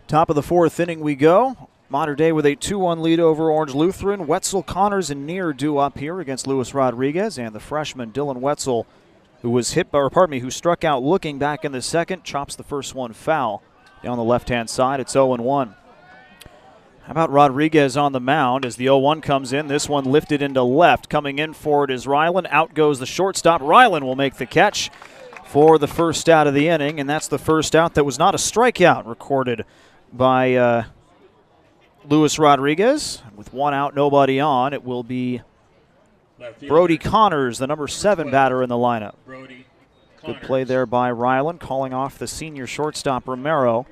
Top of the 4th inning we go. Mater Dei with a 2-1 lead over Orange Lutheran. Wetzel, Connors, and Neer due up here against Luis Rodriguez, and the freshman Dylan Wetzel, who struck out looking back in the second, chops the first one foul down the left-hand side. It's 0-1. How about Rodriguez on the mound as the 0-1 comes in? This one lifted into left. Coming in for it is Ryland. Out goes the shortstop. Ryland will make the catch for the first out of the inning, and that's the first out that was not a strikeout recorded by Luis Rodriguez. With 1 out, nobody on, it will be Brody Connors, the number 7 batter in the lineup. Good play there by Ryland, calling off the senior shortstop Romero.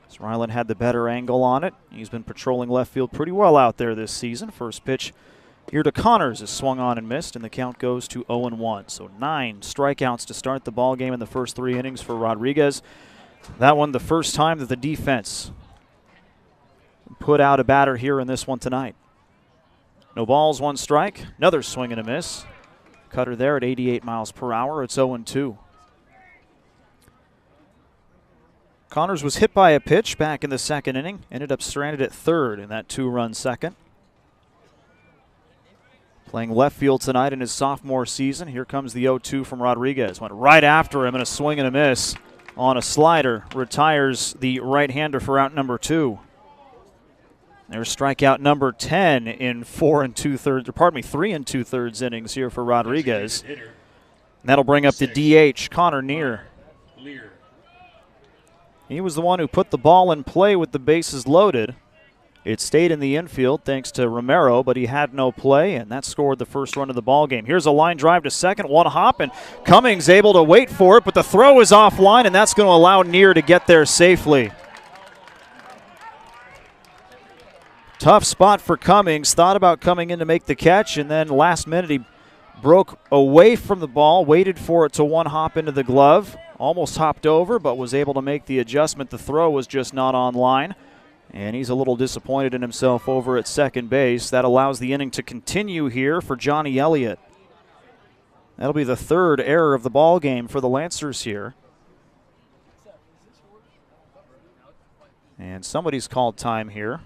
So Ryland had the better angle on it. He's been patrolling left field pretty well out there this season. First pitch here to Connors is swung on and missed, and the count goes to 0-1. So 9 strikeouts to start the ball game in the first 3 innings for Rodriguez. That one the first time that the defense put out a batter here in this one tonight. No balls, 1 strike. Another swing and a miss. Cutter there at 88 miles per hour. It's 0-2. Connors was hit by a pitch back in the second inning. Ended up stranded at third in that 2-run second. Playing left field tonight in his sophomore season. Here comes the 0-2 from Rodriguez. Went right after him and a swing and a miss on a slider. Retires the right-hander for out number 2. There's strikeout number 10 in 3 2/3 innings here for Rodriguez. And that'll bring up the DH, Connor Neer. He was the one who put the ball in play with the bases loaded. It stayed in the infield thanks to Romero, but he had no play, and that scored the first run of the ball game. Here's a line drive to second, 1 hop, and Cummings able to wait for it, but the throw is offline, and that's going to allow Neer to get there safely. Tough spot for Cummings. Thought about coming in to make the catch, and then last minute he broke away from the ball, waited for it to 1 hop into the glove, almost hopped over, but was able to make the adjustment. The throw was just not on line. And he's a little disappointed in himself over at second base. That allows the inning to continue here for Johnny Elliott. That'll be the 3rd error of the ball game for the Lancers here. And somebody's called time here.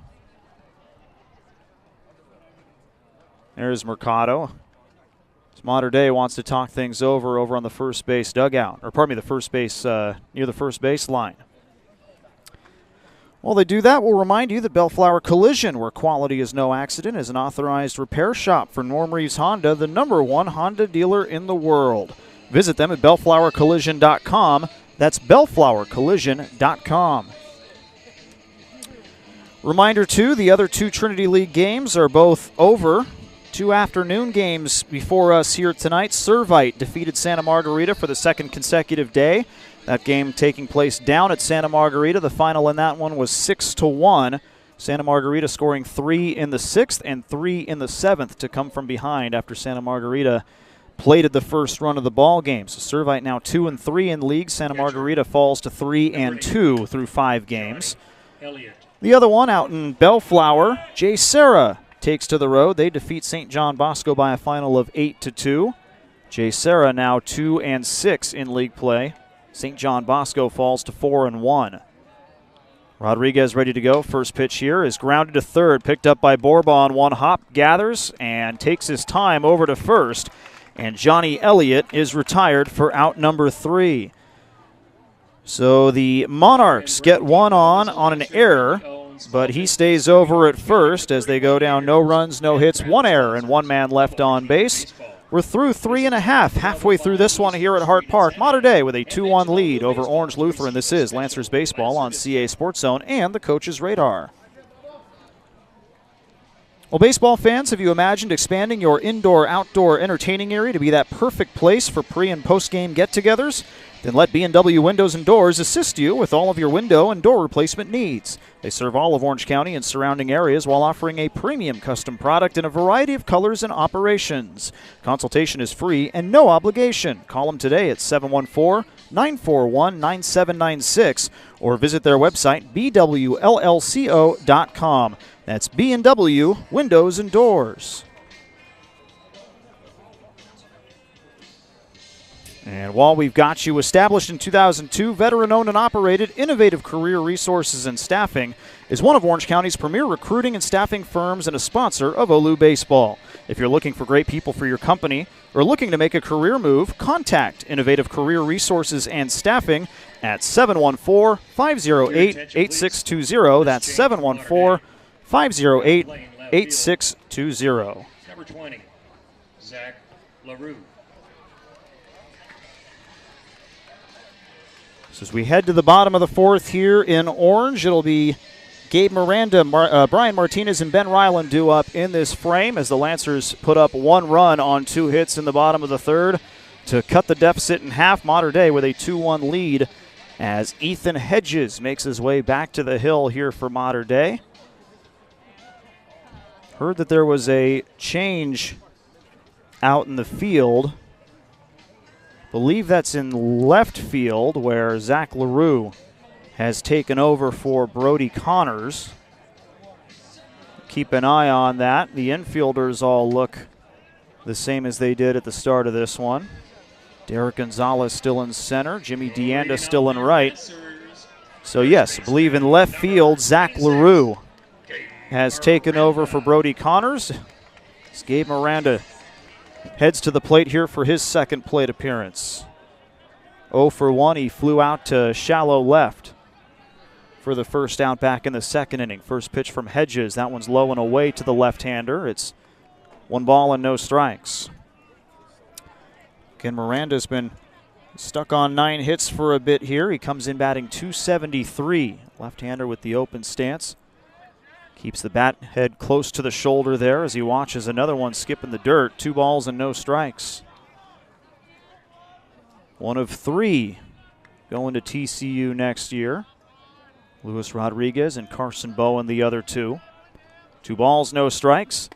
There's Mercado. Mater Dei wants to talk things over on the first base dugout, or pardon me, the first base near the first base line. While they do that, we'll remind you that Bellflower Collision, where quality is no accident, is an authorized repair shop for Norm Reeves Honda, the #1 Honda dealer in the world. Visit them at bellflowercollision.com. That's bellflowercollision.com. Reminder, too, the other two Trinity League games are both over. Two afternoon games before us here tonight. Servite defeated Santa Margarita for the second consecutive day. That game taking place down at Santa Margarita. The final in that one was 6-1. Santa Margarita scoring 3 in the 6th and 3 in the 7th to come from behind after Santa Margarita plated the first run of the ball game. So Servite now 2-3 in league. Santa Margarita falls to 3-2 through 5 games. The other one out in Bellflower, J. Serra takes to the road. They defeat St. John Bosco by a final of 8-2. J. Serra now 2-6 in league play. St. John Bosco falls to 4-1. Rodriguez ready to go. First pitch here is grounded to third, picked up by Borba on one hop, gathers and takes his time over to first. And Johnny Elliott is retired for out number 3. So the Monarchs get one on an error, but he stays over at first as they go down no runs, no hits, 1 error, and 1 man left on base. We're through 3.5, halfway through this one here at Hart Park. Mater Dei with a 2-1 lead over Orange Lutheran. This is Lancers Baseball on CA Sports Zone and the Coach's Radar. Well, baseball fans, have you imagined expanding your indoor-outdoor entertaining area to be that perfect place for pre- and post-game get-togethers? Then let B&W Windows and Doors assist you with all of your window and door replacement needs. They serve all of Orange County and surrounding areas while offering a premium custom product in a variety of colors and operations. Consultation is free and no obligation. Call them today at 714-941-9796 or visit their website, bwllco.com. That's B&W Windows and Doors. And while we've got you, established in 2002, veteran-owned and operated, Innovative Career Resources and Staffing is one of Orange County's premier recruiting and staffing firms and a sponsor of OLU Baseball. If you're looking for great people for your company or looking to make a career move, contact Innovative Career Resources and Staffing at 714-508-8620. That's 714-508-8620. Number 20, Zach LaRue. So as we head to the bottom of the 4th here in Orange, it'll be Gabe Miranda, Brian Martinez, and Ben Ryland due up in this frame as the Lancers put up 1 run on 2 hits in the bottom of the 3rd to cut the deficit in half. Mater Dei with a 2-1 lead as Ethan Hedges makes his way back to the hill here for Mater Dei. Heard that there was a change out in the field. Believe that's in left field where Zach LaRue has taken over for Brody Connors. Keep an eye on that. The infielders all look the same as they did at the start of this one. Derek Gonzalez still in center. Jimmy DeAnda still in right. So yes, I believe in left field, Zach LaRue has taken over for Brody Connors. As Gabe Miranda heads to the plate here for his second plate appearance. 0 for 1, he flew out to shallow left for the first out back in the second inning. First pitch from Hedges, that one's low and away to the left-hander. It's 1 ball and no strikes. Again, Miranda's been stuck on 9 hits for a bit here. He comes in batting .273, left-hander with the open stance. Keeps the bat head close to the shoulder there as he watches another one skip in the dirt. 2 balls and no strikes. 1 of 3 going to TCU next year. Luis Rodriguez and Carson Bowen the other 2. 2 balls, no strikes.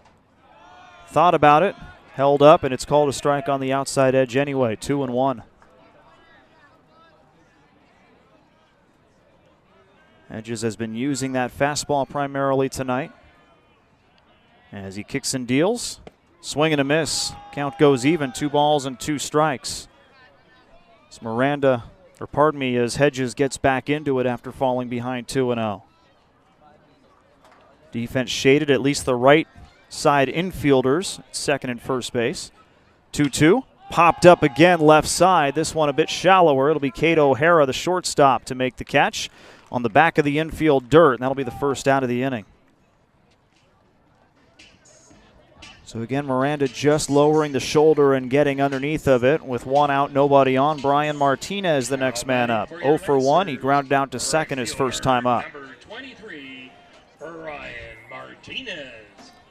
Thought about it, held up, and it's called a strike on the outside edge anyway. 2-1. Hedges has been using that fastball primarily tonight. As he kicks and deals, swing and a miss. Count goes even, 2 balls and 2 strikes. As as Hedges gets back into it after falling behind 2-0. Defense shaded at least the right side infielders, second and first base. 2-2, popped up again left side. This one a bit shallower. It'll be Kate O'Hara, the shortstop, to make the catch on the back of the infield dirt, and that'll be the first out of the inning. So again, Miranda just lowering the shoulder and getting underneath of it. With one out, nobody on. Brian Martinez, the next man up. 0 for 1. He grounded out to second his first time up. Number 23, Brian Martinez.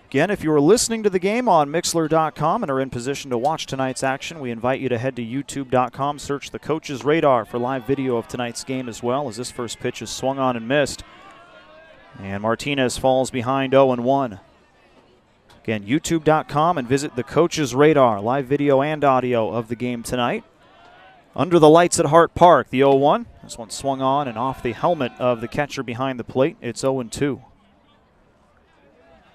Again, if you are listening to the game on Mixler.com and are in position to watch tonight's action, we invite you to head to YouTube.com, search the Coach's Radar for live video of tonight's game as well, as this first pitch is swung on and missed. And Martinez falls behind 0-1. Again, YouTube.com and visit the Coach's Radar, live video and audio of the game tonight. Under the lights at Hart Park, the 0-1. This one swung on and off the helmet of the catcher behind the plate. It's 0-2.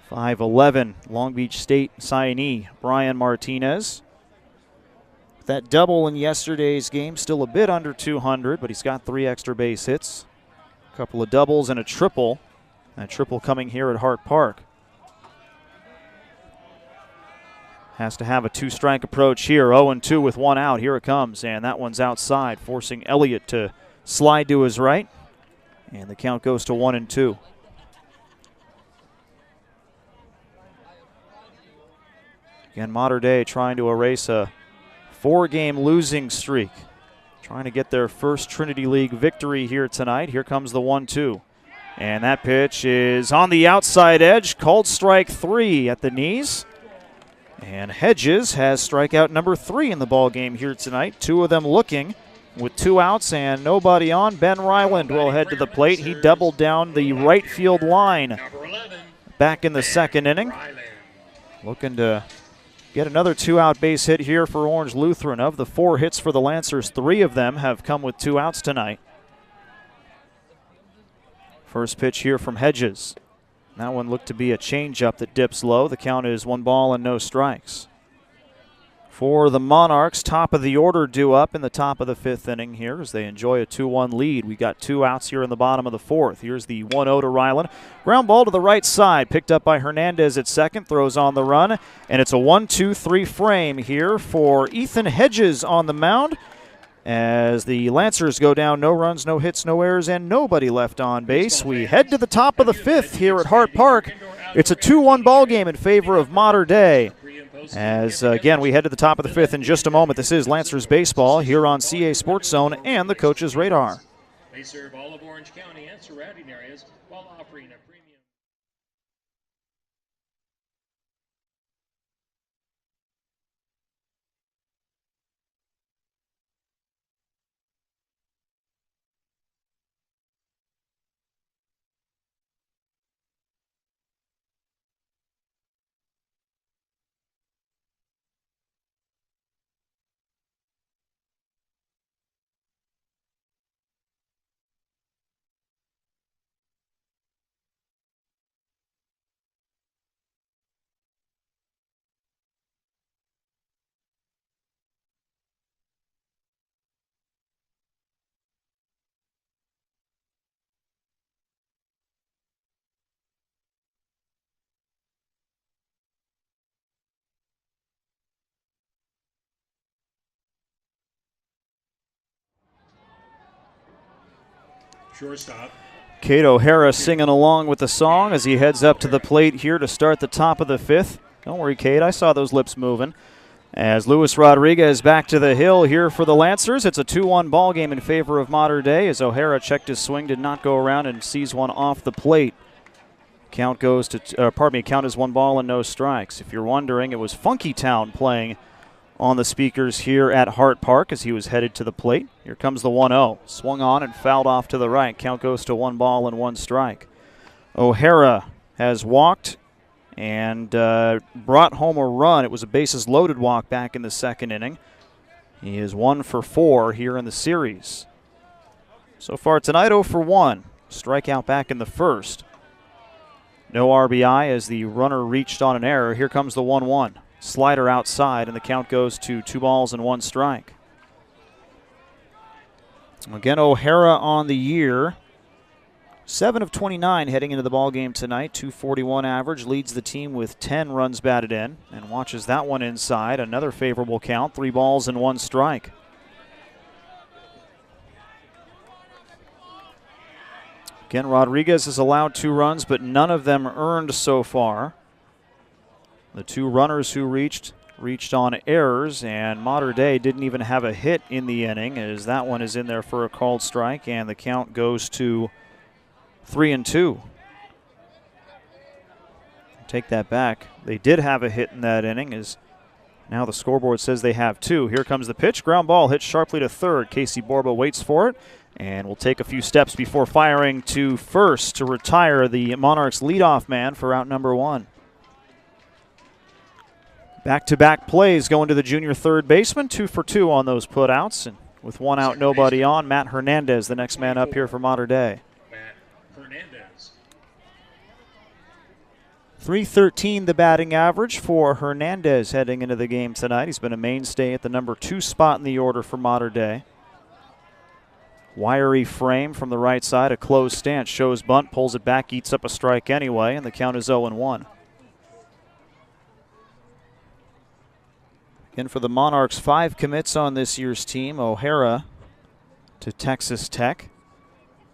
5'11", Long Beach State signee Brian Martinez. That double in yesterday's game, still a bit under 200, but he's got 3 extra base hits. A couple of doubles and a triple. That triple coming here at Hart Park. Has to have a 2-strike approach here. 0-2 with 1 out. Here it comes, and that one's outside, forcing Elliott to slide to his right. And the count goes to 1-2. Again, Mater Dei trying to erase a 4-game losing streak. Trying to get their first Trinity League victory here tonight. Here comes the 1-2. And that pitch is on the outside edge. Called strike 3 at the knees. And Hedges has strikeout number 3 in the ball game here tonight. 2 of them looking with 2 outs and nobody on. Ben Ryland will head to the plate. He doubled down the right field line back in the second inning. Looking to get another 2-out base hit here for Orange Lutheran. Of the 4 hits for the Lancers, 3 of them have come with 2 outs tonight. First pitch here from Hedges. That one looked to be a changeup that dips low. The count is 1 ball and no strikes. For the Monarchs, top of the order due up in the top of the 5th inning here as they enjoy a 2-1 lead. We got 2 outs here in the bottom of the 4th. Here's the 1-0 to Ryland. Ground ball to the right side, picked up by Hernandez at second, throws on the run, and it's a 1-2-3 frame here for Ethan Hedges on the mound as the Lancers go down, no runs, no hits, no errors, and nobody left on base. We head to the top of the 5th here at Hart Park. It's a 2-1 ball game in favor of Mater Dei. As, again, we head to the top of the 5th in just a moment. This is Lancers Baseball here on CA Sports Zone and the Coach's Radar. They serve all of Orange County and surrounding areas while offering a premium. Shortstop. Kate O'Hara singing along with the song as he heads up to the plate here to start the top of the 5th. Don't worry, Kate, I saw those lips moving. As Luis Rodriguez back to the hill here for the Lancers. It's a 2-1 ball game in favor of Mater Dei as O'Hara checked his swing, did not go around and sees one off the plate. Count goes to, count is 1 ball and no strikes. If you're wondering, it was Funky Town playing on the speakers here at Hart Park as he was headed to the plate. Here comes the 1-0. Swung on and fouled off to the right. Count goes to 1 ball and 1 strike. O'Hara has walked and brought home a run. It was a bases-loaded walk back in the second inning. He is 1 for 4 here in the series. So far tonight, 0 for 1. Strikeout back in the first. No RBI as the runner reached on an error. Here comes the 1-1. Slider outside, and the count goes to 2 balls and 1 strike. Again, O'Hara on the year. 7 of 29 heading into the ballgame tonight. .241 average, leads the team with 10 runs batted in, and watches that one inside. Another favorable count, 3 balls and 1 strike. Again, Rodriguez has allowed 2 runs, but none of them earned so far. The two runners who reached on errors, and Mater Dei didn't even have a hit in the inning, as that one is in there for a called strike, and the count goes to 3-2. Take that back. They did have a hit in that inning, as now the scoreboard says they have two. Here comes the pitch. Ground ball hit sharply to third. Casey Borba waits for it and will take a few steps before firing to first to retire the Monarchs' leadoff man for out number one. Back-to-back plays going to the junior third baseman. 2 for 2 on those putouts. And with one out, nobody on, Matt Hernandez, the next man up here for Mater Dei. Matt Hernandez. .313 the batting average for Hernandez heading into the game tonight. He's been a mainstay at the number 2 spot in the order for Mater Dei. Wiry frame from the right side, a closed stance, shows bunt, pulls it back, eats up a strike anyway, and the count is 0-1. Again, for the Monarchs, 5 commits on this year's team. O'Hara to Texas Tech.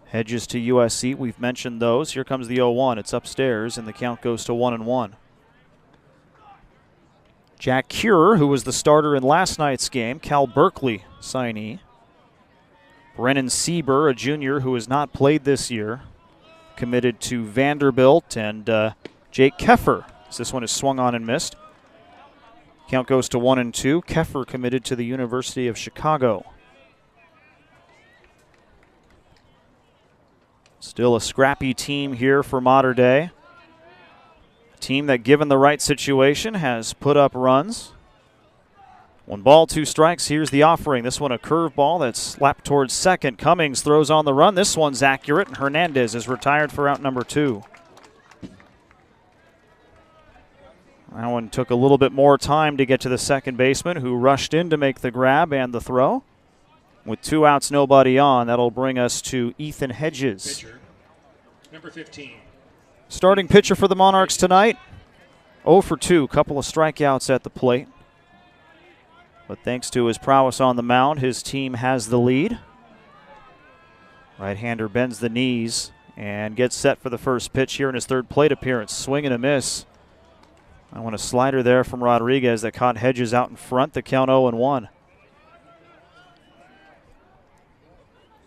Hedges to USC. We've mentioned those. Here comes the 0-1. It's upstairs, and the count goes to 1-1. Jack Cure, who was the starter in last night's game. Cal Berkeley signee. Brennan Sieber, a junior who has not played this year, committed to Vanderbilt. And Jake Keffer, as this one is swung on and missed. Count goes to 1-2. Keffer committed to the University of Chicago. Still a scrappy team here for Mater Dei. A team that, given the right situation, has put up runs. 1 ball, 2 strikes. Here's the offering. This one a curveball that's slapped towards second. Cummings throws on the run. This one's accurate, and Hernandez is retired for out number 2. That one took a little bit more time to get to the second baseman, who rushed in to make the grab and the throw. With 2 outs, nobody on, that'll bring us to Ethan Hedges. Pitcher, number 15. Starting pitcher for the Monarchs tonight, 0 for 2, couple of strikeouts at the plate. But thanks to his prowess on the mound, his team has the lead. Right-hander bends the knees and gets set for the first pitch here in his third plate appearance. Swing and a miss. I want a slider there from Rodriguez that caught Hedges out in front. The count 0-1.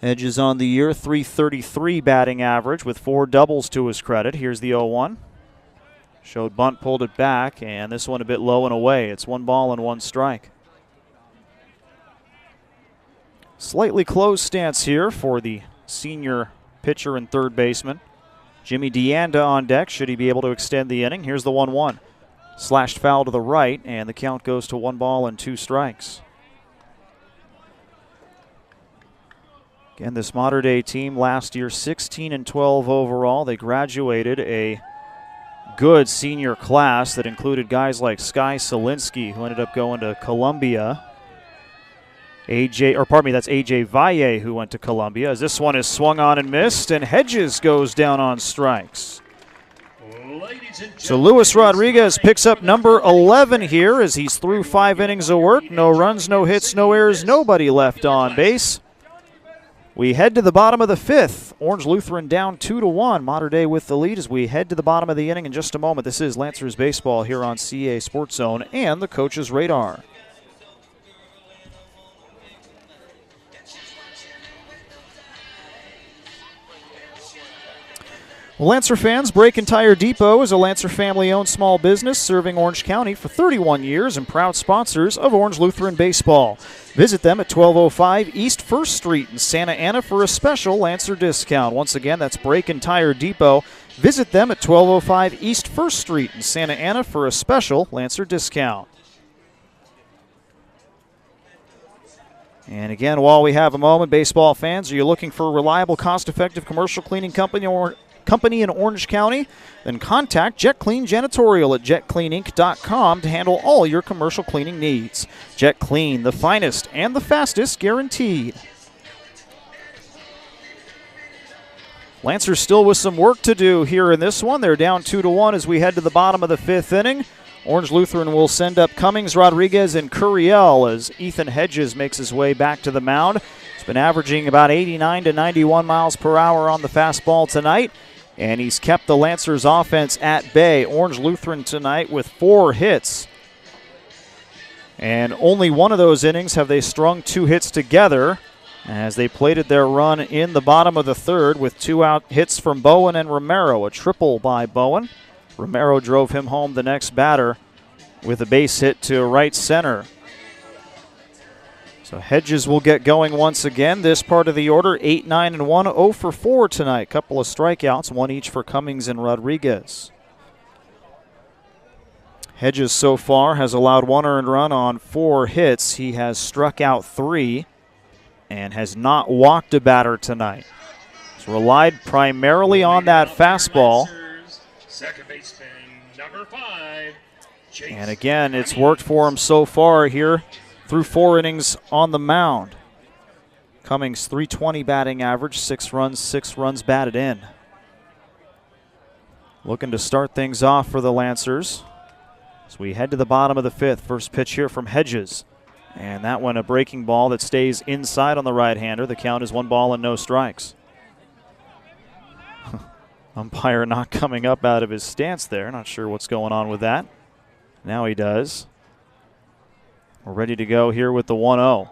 Hedges on the year, .333 batting average with 4 doubles to his credit. Here's the 0-1. Showed bunt, pulled it back, and this one a bit low and away. It's 1 ball and 1 strike. Slightly closed stance here for the senior pitcher and third baseman. Jimmy DeAnda on deck. Should he be able to extend the inning? Here's the 1-1. Slashed foul to the right, and the count goes to 1 ball and 2 strikes. Again, this Mater Dei team last year 16-12 overall. They graduated a good senior class that included guys like Sky Solinsky, who ended up going to Columbia. That's AJ Valle, who went to Columbia. As this one is swung on and missed, and Hedges goes down on strikes. So Luis Rodriguez picks up number 11 here as he's through 5 innings of work. No runs, no hits, no errors, nobody left on base. We head to the bottom of the 5th. Orange Lutheran down 2-1. Mater Dei with the lead as we head to the bottom of the inning in just a moment. This is Lancers Baseball here on CA Sports Zone and the Coach's Radar. Well, Lancer fans, Brake and Tire Depot is a Lancer family-owned small business serving Orange County for 31 years and proud sponsors of Orange Lutheran Baseball. Visit them at 1205 East 1st Street in Santa Ana for a special Lancer discount. Once again, that's Brake and Tire Depot. Visit them at 1205 East 1st Street in Santa Ana for a special Lancer discount. And again, while we have a moment, baseball fans, are you looking for a reliable, cost-effective commercial cleaning company in Orange County? Then contact Jet Clean Janitorial at jetcleaninc.com to handle all your commercial cleaning needs. Jet Clean, the finest and the fastest guaranteed. Lancers still with some work to do here in this one. They're down 2-1 as we head to the bottom of the 5th inning. Orange Lutheran will send up Cummings, Rodriguez, and Curiel as Ethan Hedges makes his way back to the mound. He's been averaging about 89 to 91 miles per hour on the fastball tonight. and he's kept the Lancers offense at bay. Orange Lutheran tonight with 4 hits. And only one of those innings have they strung 2 hits together as they plated their run in the bottom of the third with 2 out hits from Bowen and Romero. A triple by Bowen. Romero drove him home the next batter with a base hit to right center. So Hedges will get going once again. This part of the order, 8, 9, and 1, 0 for 4 tonight. Couple of strikeouts, 1 each for Cummings and Rodriguez. Hedges so far has allowed 1 earned run on 4 hits. He has struck out 3 and has not walked a batter tonight. He's relied primarily on that fastball. Second baseman, number 5. And again, it's worked for him so far here through 4 innings on the mound. Cummings, .320 batting average, 6 runs batted in. Looking to start things off for the Lancers as we head to the bottom of the 5th. First pitch here from Hedges. And that one a breaking ball that stays inside on the right-hander. The count is 1 ball and no strikes. Umpire not coming up out of his stance there. Not sure what's going on with that. Now he does. We're ready to go here with the 1-0.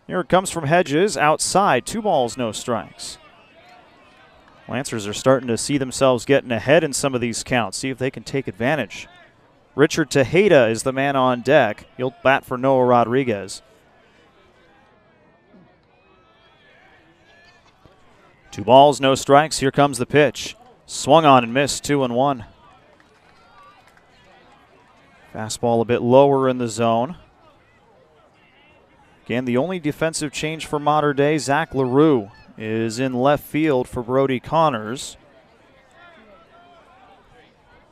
Here it comes from Hedges, outside, 2 balls, no strikes. Lancers are starting to see themselves getting ahead in some of these counts, see if they can take advantage. Richard Tejeda is the man on deck. He'll bat for Noah Rodriguez. 2 balls, no strikes. Here comes the pitch. Swung on and missed, 2-1. Fastball a bit lower in the zone. Again, the only defensive change for Mater Dei, Zach LaRue, is in left field for Brody Connors.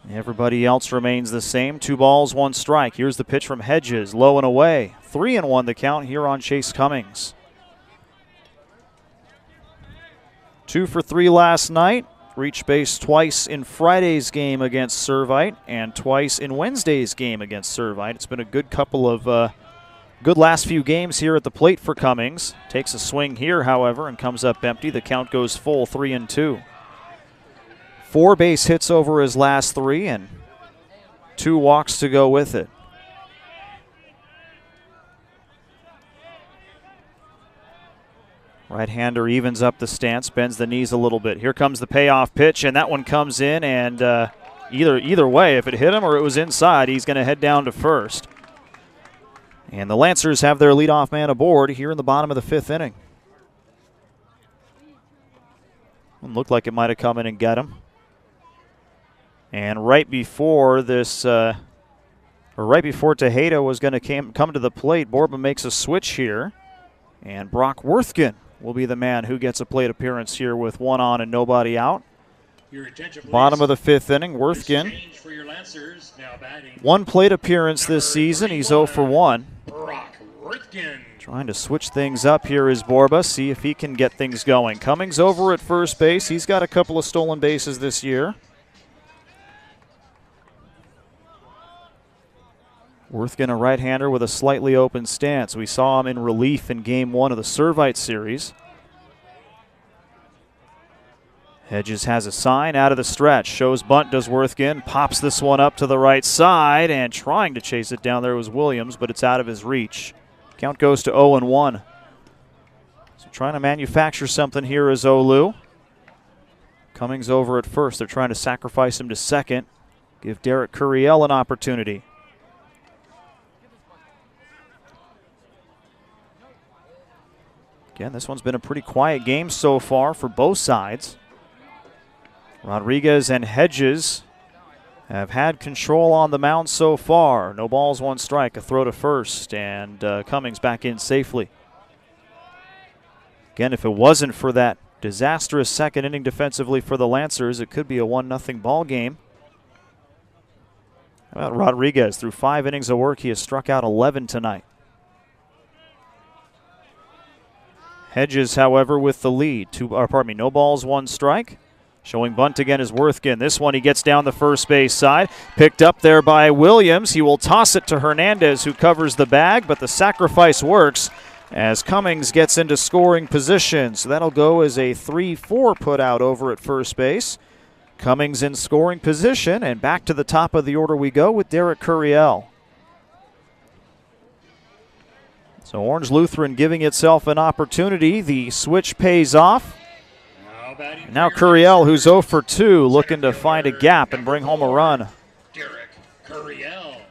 Everybody else remains the same. 2 balls, 1 strike. Here's the pitch from Hedges, low and away. 3-1 the count here on Chase Cummings. 2 for 3 last night. Reached base twice in Friday's game against Servite and twice in Wednesday's game against Servite. It's been a good couple of good last few games here at the plate for Cummings. Takes a swing here, however, and comes up empty. The count goes full, 3-2. 4 base hits over his last 3 and 2 walks to go with it. Right-hander evens up the stance, bends the knees a little bit. Here comes the payoff pitch, and that one comes in, and either way, if it hit him or it was inside, he's going to head down to first. And the Lancers have their leadoff man aboard here in the bottom of the 5th inning. It looked like it might have come in and got him. And right before this, right before Tejeda was going to come to the plate, Borba makes a switch here, and Brock Worthgen will be the man who gets a plate appearance here with 1 on and nobody out. Bottom of the 5th inning, Worthgen. 1 plate appearance this season. He's 0 for 1. Trying to switch things up here is Borba, see if he can get things going. Cummings over at first base. He's got a couple of stolen bases this year. Worthgen, a right-hander with a slightly open stance. We saw him in relief in Game 1 of the Servite series. Hedges has a sign out of the stretch. Shows bunt, does Worthgen. Pops this one up to the right side, and trying to chase it down there was Williams, but it's out of his reach. Count goes to 0-1. So trying to manufacture something here is OLU. Cummings over at first. They're trying to sacrifice him to second. Give Derek Curiel an opportunity. Again, this one's been a pretty quiet game so far for both sides. Rodriguez and Hedges have had control on the mound so far. No balls, 1 strike, a throw to first, and Cummings back in safely. Again, if it wasn't for that disastrous second inning defensively for the Lancers, it could be a 1-0 ball game. How about Rodriguez? Through 5 innings of work, he has struck out 11 tonight. Hedges, however, with the lead. No balls, 1 strike. Showing bunt again is Worthgen. This one he gets down the first base side. Picked up there by Williams. He will toss it to Hernandez, who covers the bag, but the sacrifice works as Cummings gets into scoring position. So that'll go as a 3-4 put out over at first base. Cummings in scoring position, and back to the top of the order we go with Derek Curiel. So Orange Lutheran giving itself an opportunity. The switch pays off. Now Curiel, who's 0 for 2, looking to find a gap and bring home a run. Derek Curiel.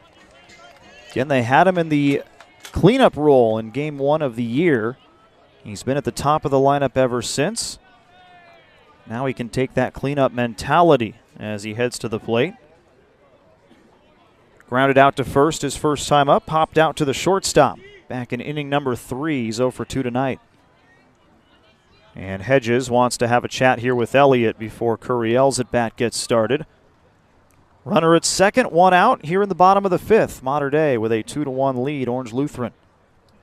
Again, they had him in the cleanup role in Game 1 of the year. He's been at the top of the lineup ever since. Now he can take that cleanup mentality as he heads to the plate. Grounded out to first his first time up, popped out to the shortstop. Back in inning number 3, he's 0 for 2 tonight. And Hedges wants to have a chat here with Elliott before Curiel's at bat gets started. Runner at second, 1 out here in the bottom of the 5th. Mater Dei with a 2-1 lead. Orange Lutheran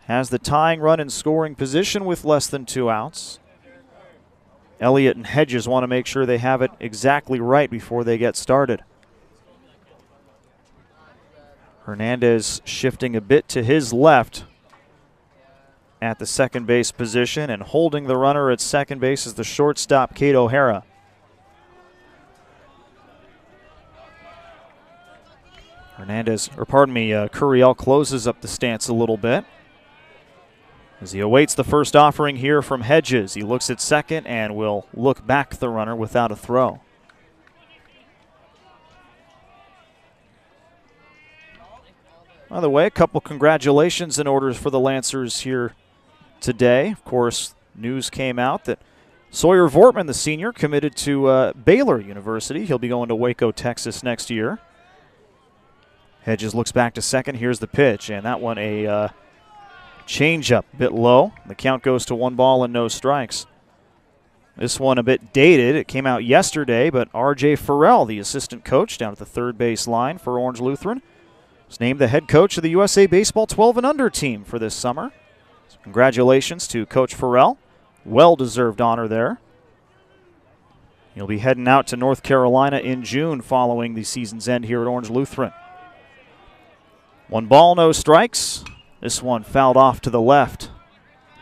has the tying run in scoring position with less than 2 outs. Elliott and Hedges want to make sure they have it exactly right before they get started. Hernandez shifting a bit to his left at the second base position, and holding the runner at second base is the shortstop, Kate O'Hara. Curiel closes up the stance a little bit as he awaits the first offering here from Hedges. He looks at second and will look back the runner without a throw. By the way, a couple congratulations in order for the Lancers here today. Of course, news came out that Sawyer Vortman, the senior, committed to Baylor University. He'll be going to Waco, Texas next year. Hedges looks back to second. Here's the pitch, and that one a changeup, a bit low. The count goes to 1 ball and no strikes. This one a bit dated. It came out yesterday, but R.J. Farrell, the assistant coach down at the third base line for Orange Lutheran, was named the head coach of the USA Baseball 12 and under team for this summer. So congratulations to Coach Farrell. Well-deserved honor there. He'll be heading out to North Carolina in June following the season's end here at Orange Lutheran. 1 ball, no strikes. This one fouled off to the left.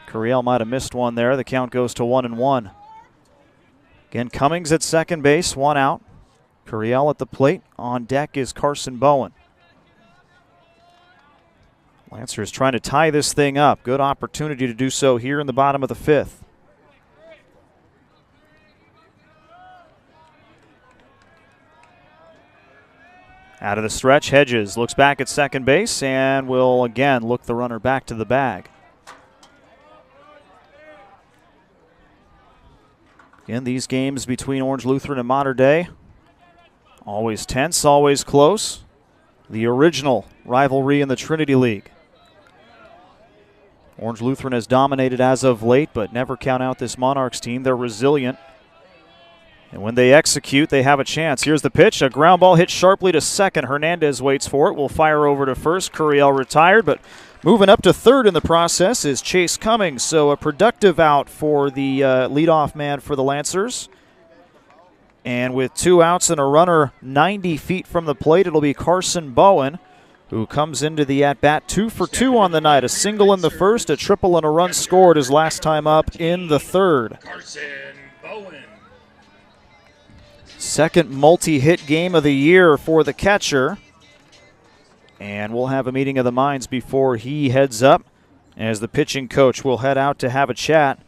Curiel might have missed one there. The count goes to 1-1. Again, Cummings at second base, 1 out. Curiel at the plate. On deck is Carson Bowen. Lancers trying to tie this thing up. Good opportunity to do so here in the bottom of the 5th. Out of the stretch, Hedges looks back at second base and will again look the runner back to the bag. Again, these games between Orange Lutheran and Mater Dei, always tense, always close. The original rivalry in the Trinity League. Orange Lutheran has dominated as of late, but never count out this Monarchs team. They're resilient. And when they execute, they have a chance. Here's the pitch. A ground ball hit sharply to second. Hernandez waits for it. Will fire over to first. Curiel retired, but moving up to third in the process is Chase Cummings. So a productive out for the leadoff man for the Lancers. And with 2 outs and a runner 90 feet from the plate, it'll be Carson Bowen, who comes into the at-bat 2 for 2 on the night. A single in the first, a triple, and a run scored his last time up in the third. Carson Bowen. Second multi-hit game of the year for the catcher. And we'll have a meeting of the minds before he heads up, as the pitching coach will head out to have a chat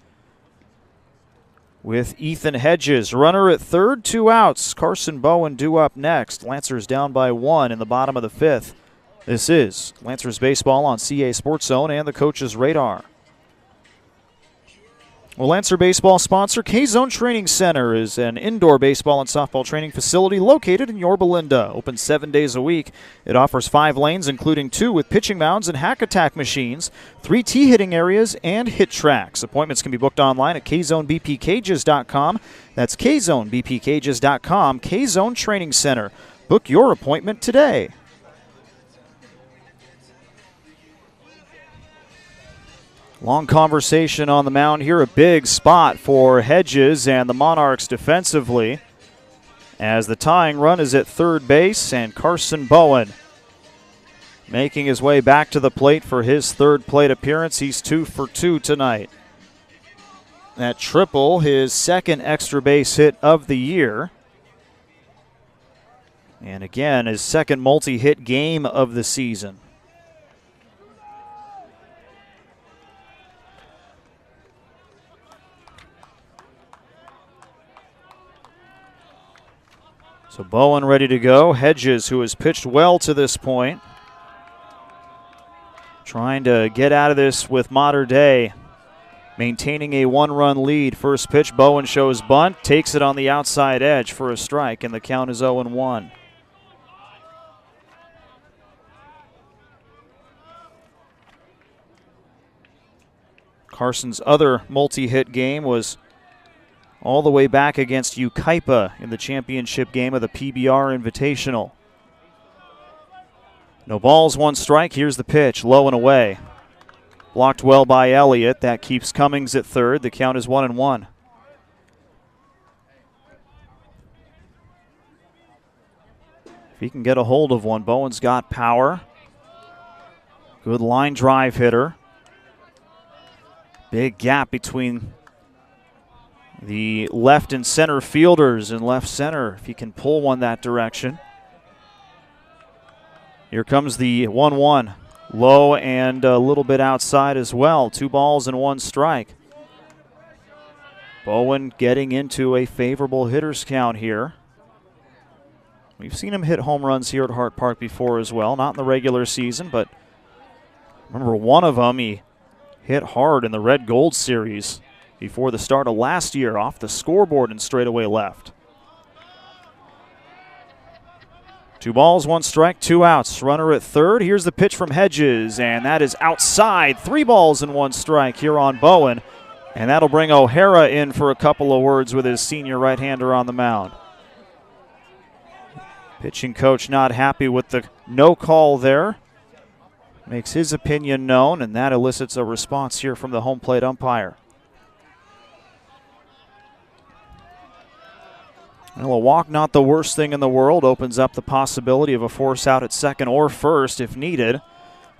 with Ethan Hedges. Runner at third, 2 outs. Carson Bowen due up next. Lancers down by 1 in the bottom of the 5th. This is Lancers Baseball on CA Sports Zone and the Coach's Radar. Well, Lancer Baseball sponsor K-Zone Training Center is an indoor baseball and softball training facility located in Yorba Linda. Open 7 days a week. It offers 5 lanes, including 2 with pitching mounds and hack attack machines, 3 tee hitting areas, and hit tracks. Appointments can be booked online at kzonebpcages.com. That's kzonebpcages.com. K-Zone Training Center. Book your appointment today. Long conversation on the mound here. A big spot for Hedges and the Monarchs defensively, as the tying run is at third base, and Carson Bowen making his way back to the plate for his third plate appearance. He's 2 for 2 tonight. That triple, his second extra base hit of the year. And again, his second multi-hit game of the season. So Bowen ready to go. Hedges, who has pitched well to this point, trying to get out of this with Mater Dei, maintaining a 1-run lead. First pitch, Bowen shows bunt, takes it on the outside edge for a strike, and the count is 0-1. Carson's other multi-hit game was all the way back against Ukaipa in the championship game of the PBR Invitational. No balls, 1 strike. Here's the pitch, low and away. Blocked well by Elliott. That keeps Cummings at third. The count is 1-1. If he can get a hold of one, Bowen's got power. Good line drive hitter. Big gap between the left and center fielders in left center, if he can pull one that direction. Here comes the 1-1. Low and a little bit outside as well. 2 balls and 1 strike. Bowen getting into a favorable hitter's count here. We've seen him hit home runs here at Hart Park before as well. Not in the regular season, but remember one of them he hit hard in the Red Gold Series before the start of last year off the scoreboard and straightaway left. 2 balls, 1 strike, 2 outs. Runner at third. Here's the pitch from Hedges, and that is outside. 3 balls and 1 strike here on Bowen. And that'll bring O'Hara in for a couple of words with his senior right-hander on the mound. Pitching coach not happy with the no call there. Makes his opinion known, and that elicits a response here from the home plate umpire. Well, a walk, not the worst thing in the world, opens up the possibility of a force out at second or first if needed.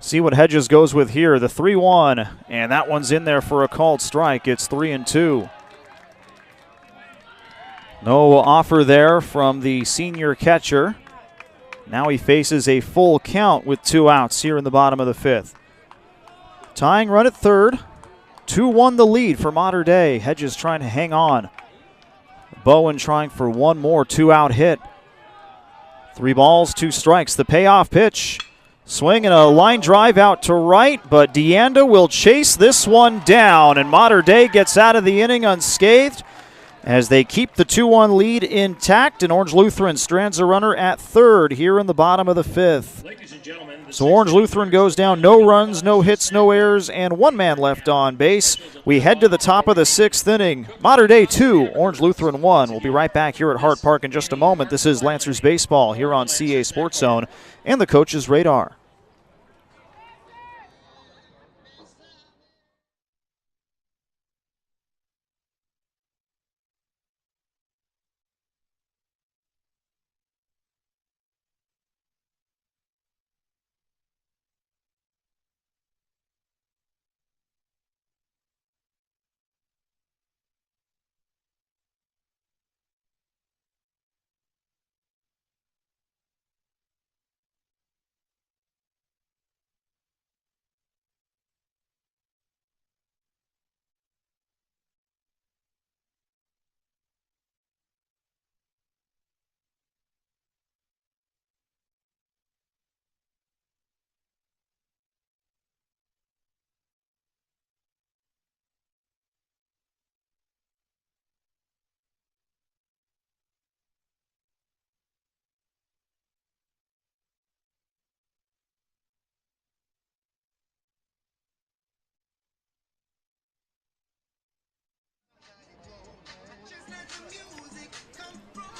See what Hedges goes with here, the 3-1, and that one's in there for a called strike. It's 3-2. No offer there from the senior catcher. Now he faces a full count with 2 outs here in the bottom of the 5th. Tying run at third. 2-1 the lead for Mater Dei. Hedges trying to hang on. Bowen trying for one more 2-out hit. 3 balls, 2 strikes. The payoff pitch. Swing and a line drive out to right, but Deanda will chase this one down, and Mater Dei gets out of the inning unscathed as they keep the 2-1 lead intact, and Orange Lutheran strands a runner at third here in the bottom of the 5th. So Orange Lutheran goes down, no runs, no hits, no errors, and 1 man left on base. We head to the top of the 6th inning. Mater Dei 2, Orange Lutheran 1. We'll be right back here at Hart Park in just a moment. This is Lancers Baseball here on CA Sports Zone and the Coach's Radar.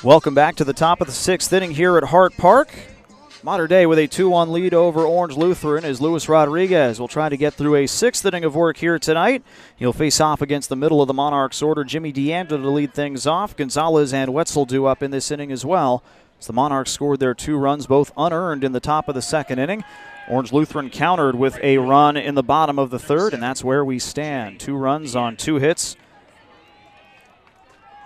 Welcome back to the top of the 6th inning here at Hart Park. Mater Dei with a 2-1 lead over Orange Lutheran as Luis Rodriguez will try to get through a 6th inning of work here tonight. He'll face off against the middle of the Monarchs order, Jimmy Deanda, to lead things off. Gonzalez and Wetzel due up in this inning as well So the Monarchs scored their 2 runs, both unearned in the top of the second inning. Orange Lutheran countered with a run in the bottom of the third, and that's where we stand. 2 runs on 2 hits.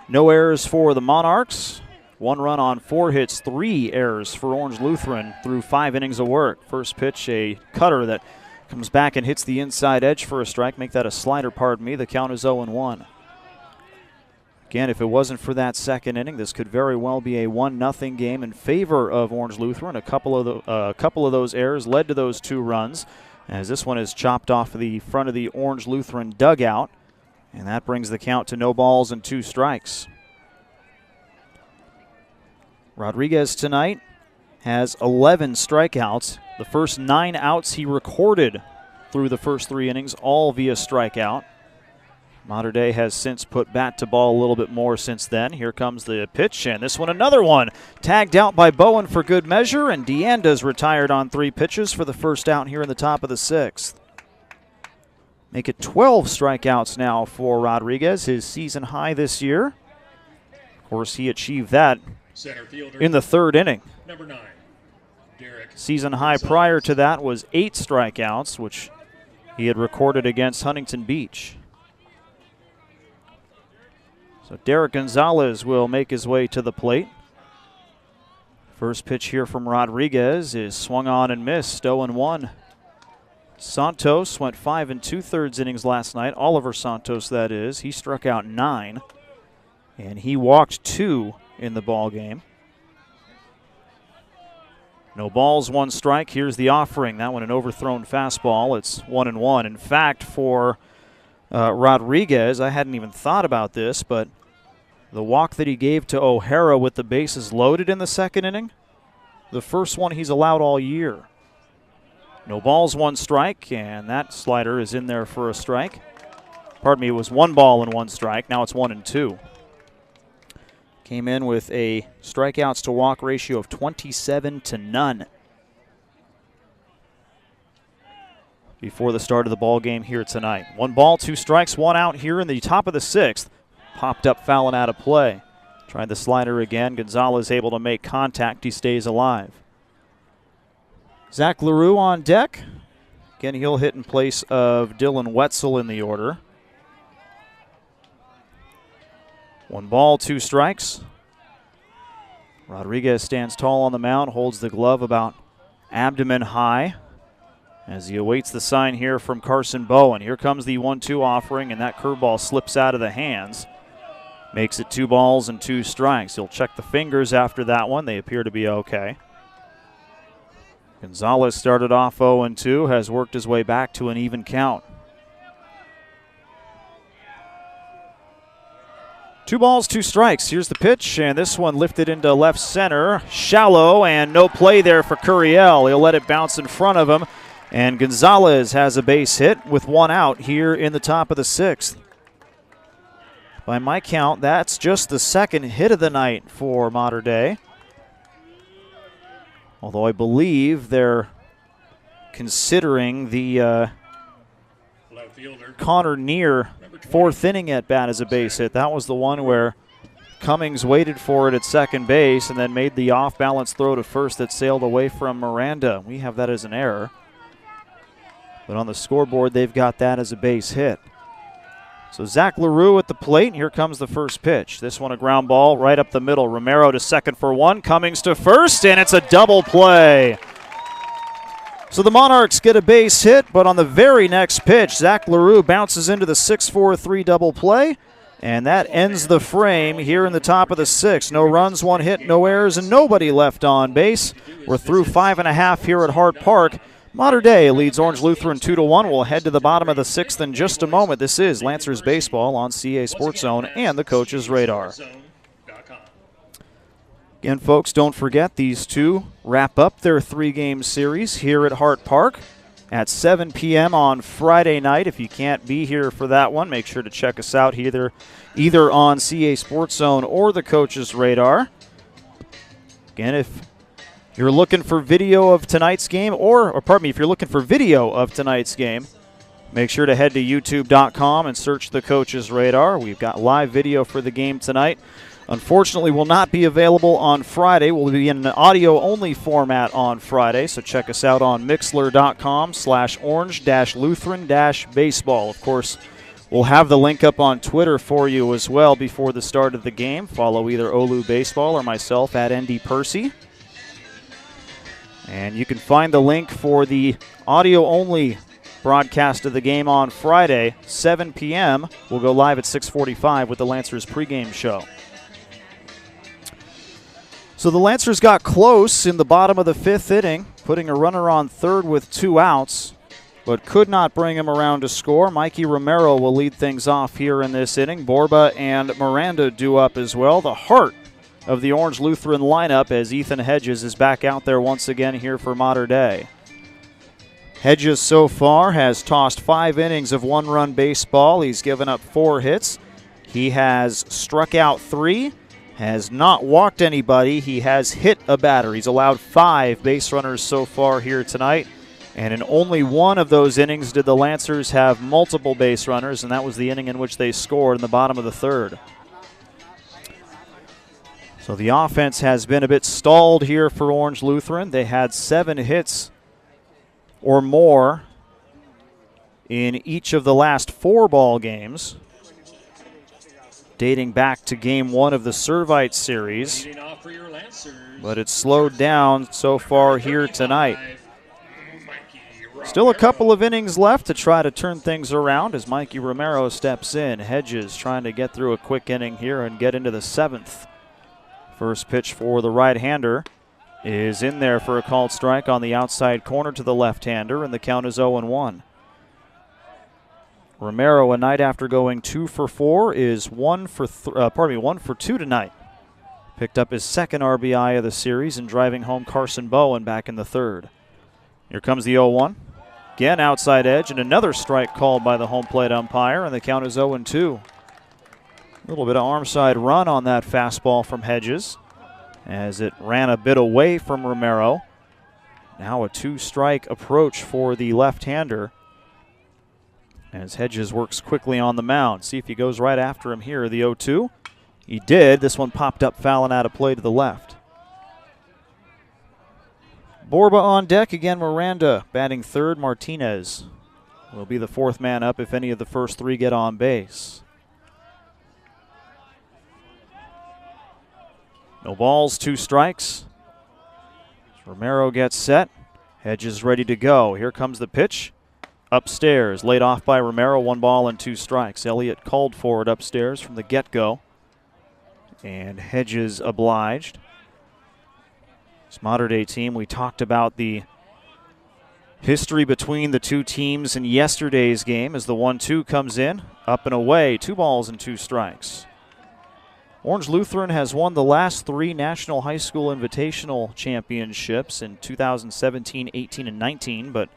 No errors for the Monarchs. 1 run on 4 hits, 3 errors for Orange Lutheran through 5 innings of work. First pitch, a cutter that comes back and hits the inside edge for a strike. Make that a slider, pardon me. The count is 0-1. Again, if it wasn't for that second inning, this could very well be a 1-0 game in favor of Orange Lutheran. A couple of those errors led to those 2 runs, as this one is chopped off the front of the Orange Lutheran dugout, and that brings the count to no balls and 2 strikes. Rodriguez tonight has 11 strikeouts. The first 9 outs he recorded through the first 3 innings, all via strikeout. Mater Dei has since put bat to ball a little bit more since then. Here comes the pitch, and this one another one. Tagged out by Bowen for good measure, and Deanda's retired on 3 pitches for the first out here in the top of the 6th. Make it 12 strikeouts now for Rodriguez, his season high this year. Of course, he achieved that in the 3rd inning. Number 9, Derek. Season high prior to that was 8 strikeouts, which he had recorded against Huntington Beach. So Derek Gonzalez will make his way to the plate. First pitch here from Rodriguez is swung on and missed, 0-1. Santos went 5 2/3 innings last night. Oliver Santos, that is. He struck out 9, and he walked 2 in the ball game. No balls, 1 strike. Here's the offering. That one an overthrown fastball. It's 1-1. In fact, for Rodriguez, I hadn't even thought about this, but the walk that he gave to O'Hara with the bases loaded in the second inning, the first one he's allowed all year. No balls, 1 strike, and that slider is in there for a strike. Pardon me, it was 1 ball and 1 strike. Now it's 1-2. Came in with a strikeouts to walk ratio of 27-0. Before the start of the ball game here tonight. 1 ball, 2 strikes, 1 out here in the top of the 6th. Popped up foul and out of play. Tried the slider again. Gonzalez able to make contact. He stays alive. Zach LaRue on deck. Again, he'll hit in place of Dylan Wetzel in the order. 1 ball, 2 strikes. Rodriguez stands tall on the mound, holds the glove about abdomen high as he awaits the sign here from Carson Bowen. Here comes the 1-2 offering, and that curveball slips out of the hands. Makes it 2 balls and 2 strikes. He'll check the fingers after that one. They appear to be okay. Gonzalez started off 0-2, has worked his way back to an even count. 2 balls, 2 strikes. Here's the pitch, and this one lifted into left center. Shallow, and no play there for Curiel. He'll let it bounce in front of him, and Gonzalez has a base hit with 1 out here in the top of the 6th. By my count, that's just the 2nd hit of the night for Mater Dei. Although I believe they're considering the Connor Neer 4th inning at bat as a base hit. That was the one where Cummings waited for it at second base and then made the off-balance throw to first that sailed away from Miranda. We have that as an error. But on the scoreboard, they've got that as a base hit. So Zach LaRue at the plate, and here comes the first pitch. This one a ground ball right up the middle. Romero to second for 1, Cummings to first, and it's a double play. So the Monarchs get a base hit, but on the very next pitch, Zach LaRue bounces into the 6-4-3 double play, and that ends the frame here in the top of the 6th. No runs, 1 hit, no errors, and nobody left on base. We're through 5.5 here at Hart Park. Mater Dei leads Orange Lutheran 2-1. We'll head to the bottom of the 6th in just a moment. This is Lancers Baseball on CA Sports Zone and the Coach's Radar. Again, folks, don't forget these two wrap up their 3-game series here at Hart Park at 7 p.m. on Friday night. If you can't be here for that one, make sure to check us out either on CA Sports Zone or the Coach's Radar. Again, if you're looking for video of tonight's game, or pardon me, if you're looking for video of tonight's game, make sure to head to youtube.com and search the Coach's Radar. We've got live video for the game tonight unfortunately will not be available on Friday. We'll be in an audio-only format on Friday, so check us out on mixler.com/orange-lutheran-baseball. Of course, we'll have the link up on Twitter for you as well before the start of the game. Follow either OLU Baseball or myself at ND Percy. And you can find the link for the audio-only broadcast of the game on Friday, 7 p.m. We'll go live at 6:45 with the Lancers pregame show. So the Lancers got close in the bottom of the 5th inning, putting a runner on third with 2 outs, but could not bring him around to score. Mikey Romero will lead things off here in this inning. Borba and Miranda due up as well. The heart of the Orange Lutheran lineup as Ethan Hedges is back out there once again here for Mater Dei. Hedges so far has tossed 5 innings of 1-run baseball. He's given up 4 hits. He has struck out 3, has not walked anybody. He has hit a batter. He's allowed 5 base runners so far here tonight. And in only one of those innings did the Lancers have multiple base runners, and that was the inning in which they scored in the bottom of the 3rd. So the offense has been a bit stalled here for Orange Lutheran. They had 7 hits or more in each of the last 4 ball games, dating back to Game 1 of the Servite Series. But it's slowed down so far here tonight. Still a couple of innings left to try to turn things around as Mikey Romero steps in. Hedges trying to get through a quick inning here and get into the 7th. First pitch for the right-hander is in there for a called strike on the outside corner to the left-hander, and the count is 0-1. Romero, a night after going 2 for 4, is 1 for 2 tonight. Picked up his 2nd RBI of the series and driving home Carson Bowen back in the 3rd. Here comes the 0-1. Again, outside edge, and another strike called by the home plate umpire, and the count is 0-2. A little bit of arm side run on that fastball from Hedges as it ran a bit away from Romero. Now a 2-strike approach for the left-hander as Hedges works quickly on the mound. See if he goes right after him here, the 0-2. He did. This one popped up foul and out of play to the left. Borba on deck. Again, Miranda batting 3rd. Martinez will be the 4th man up if any of the first 3 get on base. No balls, 2 strikes. Romero gets set. Hedges ready to go. Here comes the pitch. Upstairs, laid off by Romero, 1 ball and 2 strikes. Elliott called for it upstairs from the get-go. And Hedges obliged. This Mater Dei team, we talked about the history between the 2 teams in yesterday's game as the 1-2 comes in. Up and away, 2 balls and 2 strikes. Orange Lutheran has won the last 3 National High School Invitational Championships in 2017, 18, and 19, but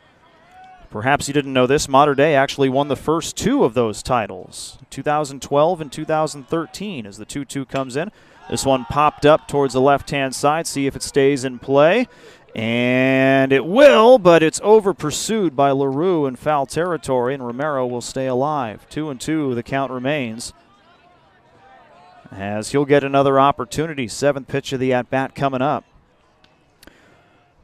perhaps you didn't know this, Mater Dei actually won the first 2 of those titles, 2012 and 2013, as the 2-2 comes in. This one popped up towards the left-hand side, see if it stays in play, and it will, but it's over-pursued by LaRue in foul territory, and Romero will stay alive. 2-2, the count remains, as he'll get another opportunity. 7th pitch of the at-bat coming up.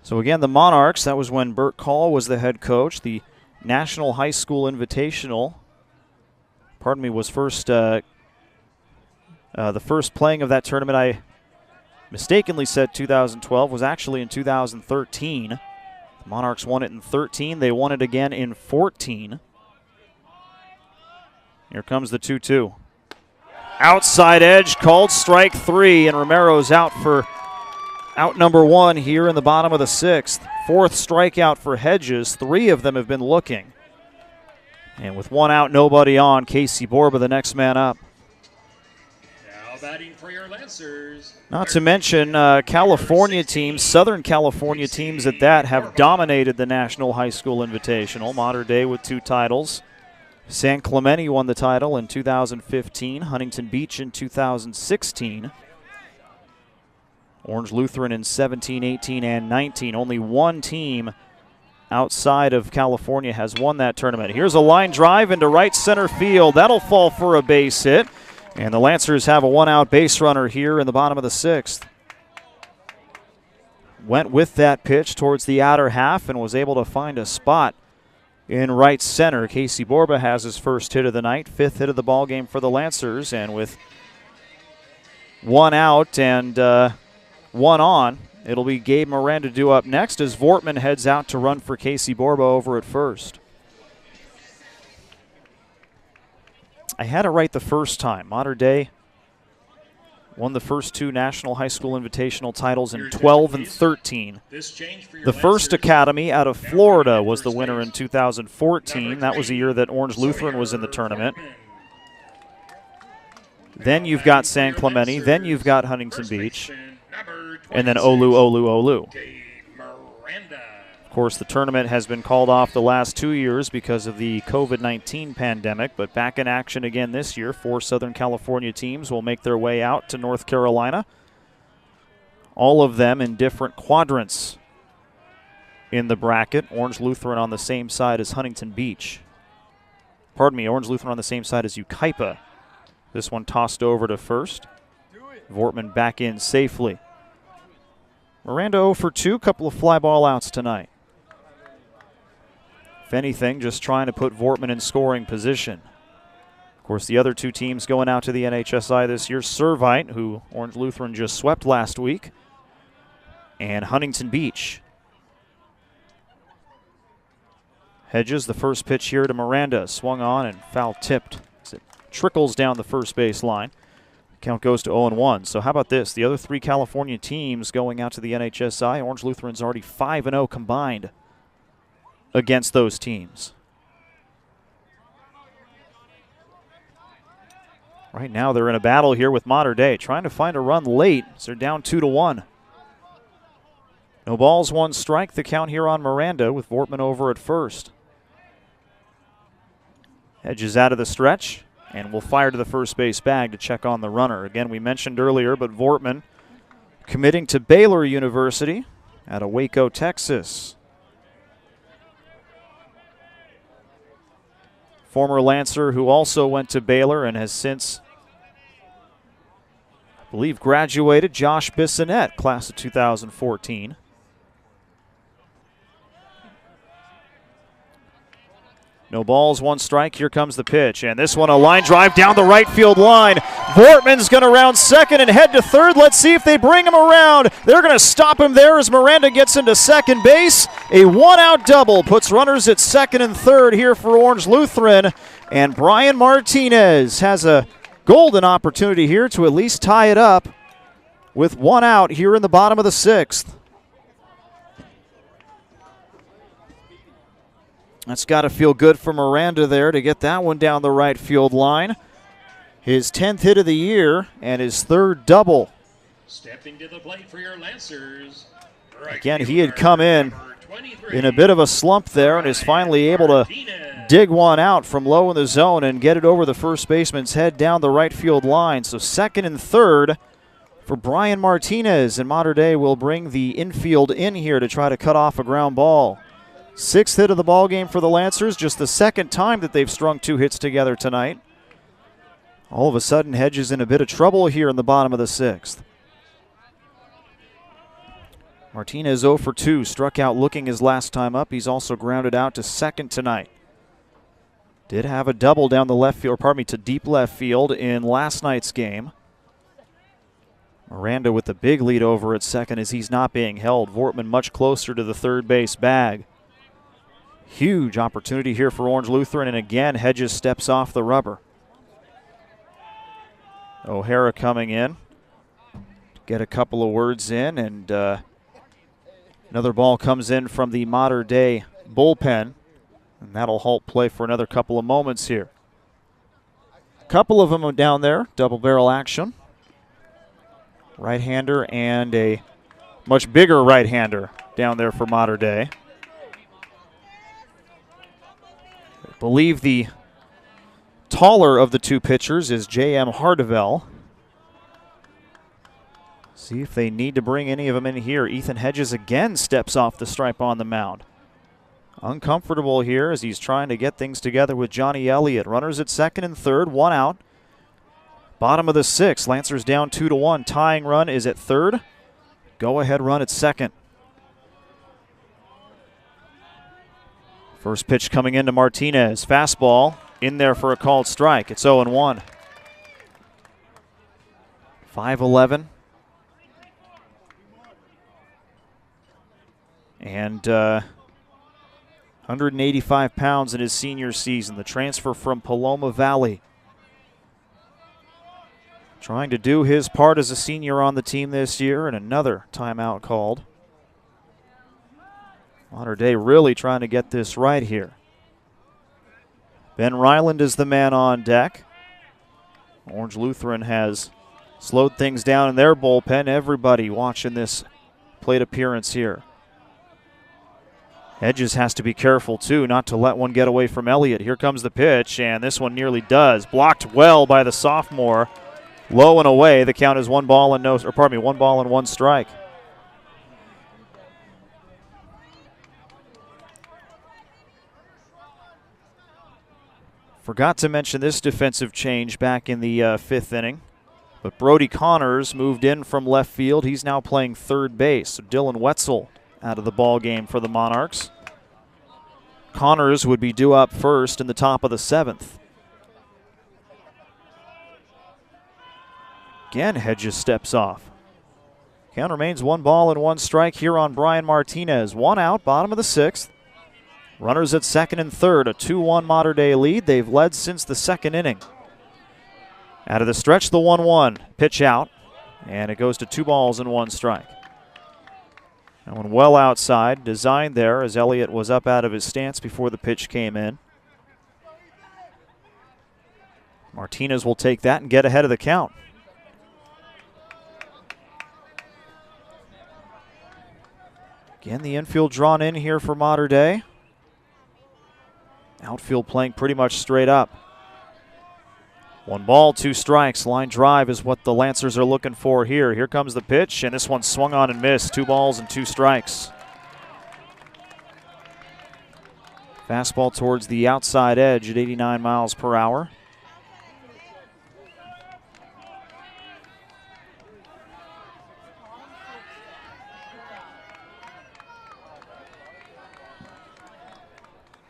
So again, the Monarchs, that was when Bert Call was the head coach. The National High School Invitational, was first, the first playing of that tournament, I mistakenly said 2012, was actually in 2013. The Monarchs won it in 13. They won it again in 14. Here comes the 2-2. Outside edge, called strike 3, and Romero's out for out number 1 here in the bottom of the 6th. 4th strikeout for Hedges. 3 of them have been looking. And with 1 out, nobody on, Casey Borba, the next man up. Now batting for your Lancers. Not to mention California teams, Southern California teams at that, have dominated the National High School Invitational. Mater Dei with 2 titles. San Clemente won the title in 2015, Huntington Beach in 2016. Orange Lutheran in 17, 18, and 19. Only 1 team outside of California has won that tournament. Here's a line drive into right center field. That'll fall for a base hit. And the Lancers have a one-out base runner here in the bottom of the 6th. Went with that pitch towards the outer half and was able to find a spot in right center. Casey Borba has his first hit of the night, 5th hit of the ball game for the Lancers, and with one out and one on, it'll be Gabe Miranda due up next as Vortman heads out to run for Casey Borba over at first. I had it right the first time. Mater Dei won the first 2 National High School Invitational titles in 12 and 13. The first academy out of Florida was the winner in 2014. That was the year that Orange Lutheran was in the tournament. Then you've got San Clemente. Then you've got Huntington Beach. And then OLU. Of course, the tournament has been called off the last 2 years because of the COVID-19 pandemic, but back in action again this year. 4 Southern California teams will make their way out to North Carolina, all of them in different quadrants in the bracket. Orange Lutheran on the same side as Huntington Beach. Pardon me, Orange Lutheran on the same side as Yucaipa. This one tossed over to first. Vortman back in safely. Miranda 0 for 2, couple of fly ball outs tonight. If anything, just trying to put Vortman in scoring position. Of course, the other 2 teams going out to the NHSI this year, Servite, who Orange Lutheran just swept last week, and Huntington Beach. Hedges, the first pitch here to Miranda, swung on and foul tipped as it trickles down the first base line. Count goes to 0-1. So how about this? The other 3 California teams going out to the NHSI, Orange Lutheran's already 5-0 combined against those teams. Right now they're in a battle here with Mater Dei, trying to find a run late as they're down 2-1. No balls, 1 strike, the count here on Miranda with Vortman over at first. Hedges out of the stretch and will fire to the first base bag to check on the runner. Again, we mentioned earlier, but Vortman committing to Baylor University out of Waco, Texas. Former Lancer who also went to Baylor and has since, I believe, graduated, Josh Bissonette, class of 2014. No balls, 1 strike. Here comes the pitch. And this one, a line drive down the right field line. Vortman's going to round second and head to third. Let's see if they bring him around. They're going to stop him there as Miranda gets into second base. A 1-out double puts runners at second and third here for Orange Lutheran. And Brian Martinez has a golden opportunity here to at least tie it up with 1 out here in the bottom of the 6th. That's got to feel good for Miranda there to get that one down the right field line. His 10th hit of the year and his 3rd double. Stepping to the plate for your Lancers. Again, he had come in a bit of a slump there and is finally able to dig one out from low in the zone and get it over the first baseman's head down the right field line. So 2nd and 3rd for Brian Martinez, and Mater Dei will bring the infield in here to try to cut off a ground ball. 6th hit of the ball game for the Lancers, just the 2nd time that they've strung 2 hits together tonight. All of a sudden, Hedges in a bit of trouble here in the bottom of the 6th. Martinez 0 for 2, struck out looking his last time up. He's also grounded out to second tonight. Did have a double down the left field, to deep left field in last night's game. Miranda with the big lead over at second as he's not being held. Vortman much closer to the third base bag. Huge opportunity here for Orange Lutheran, and again, Hedges steps off the rubber. O'Hara coming in to get a couple of words in, and another ball comes in from the Mater Dei bullpen, and that'll halt play for another couple of moments here. A couple of them down there, double barrel action. Right-hander and a much bigger right-hander down there for Mater Dei. I believe the taller of the 2 pitchers is J.M. Hardevell. See if they need to bring any of them in here. Ethan Hedges again steps off the stripe on the mound. Uncomfortable here as he's trying to get things together with Johnny Elliott. Runners at second and third, 1 out. Bottom of the 6th, Lancers down 2-1. Tying run is at third. Go-ahead run at second. First pitch coming into Martinez. Fastball in there for a called strike. It's 0-1. 5'11". And 185 pounds in his senior season. The transfer from Paloma Valley. Trying to do his part as a senior on the team this year, and another timeout called. Mater Dei really trying to get this right here. Ben Ryland is the man on deck. Orange Lutheran has slowed things down in their bullpen. Everybody watching this plate appearance here. Hedges has to be careful, too, not to let one get away from Elliott. Here comes the pitch, and this one nearly does. Blocked well by the sophomore. Low and away. The count is 1 ball and 1 strike. Forgot to mention this defensive change back in the 5th inning. But Brody Connors moved in from left field. He's now playing third base. So Dylan Wetzel out of the ball game for the Monarchs. Connors would be due up first in the top of the 7th. Again, Hedges steps off. Count remains 1 ball and 1 strike here on Brian Martinez. 1 out, bottom of the 6th. Runners at second and third, a 2-1 Mater Dei lead. They've led since the 2nd inning. Out of the stretch, the 1-1. Pitch out, and it goes to 2 balls and 1 strike. That one well outside, designed there as Elliott was up out of his stance before the pitch came in. Martinez will take that and get ahead of the count. Again, the infield drawn in here for Mater Dei. Outfield playing pretty much straight up. 1 ball, 2 strikes. Line drive is what the Lancers are looking for here. Here comes the pitch, and this one swung on and missed. 2 balls and 2 strikes. Fastball towards the outside edge at 89 miles per hour.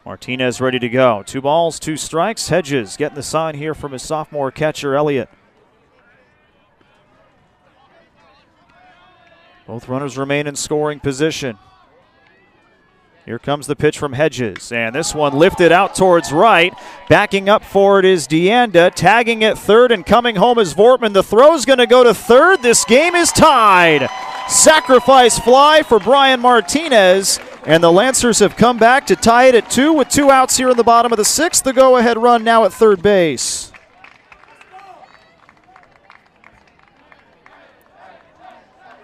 Martinez ready to go. 2 balls, 2 strikes. Hedges getting the sign here from his sophomore catcher, Elliott. Both runners remain in scoring position. Here comes the pitch from Hedges, and this one lifted out towards right. Backing up for it is Deanda, tagging at third, and coming home is Vortman. The throw's going to go to third. This game is tied. Sacrifice fly for Brian Martinez. And the Lancers have come back to tie it at 2 with 2 outs here in the bottom of the 6th. The go-ahead run now at third base.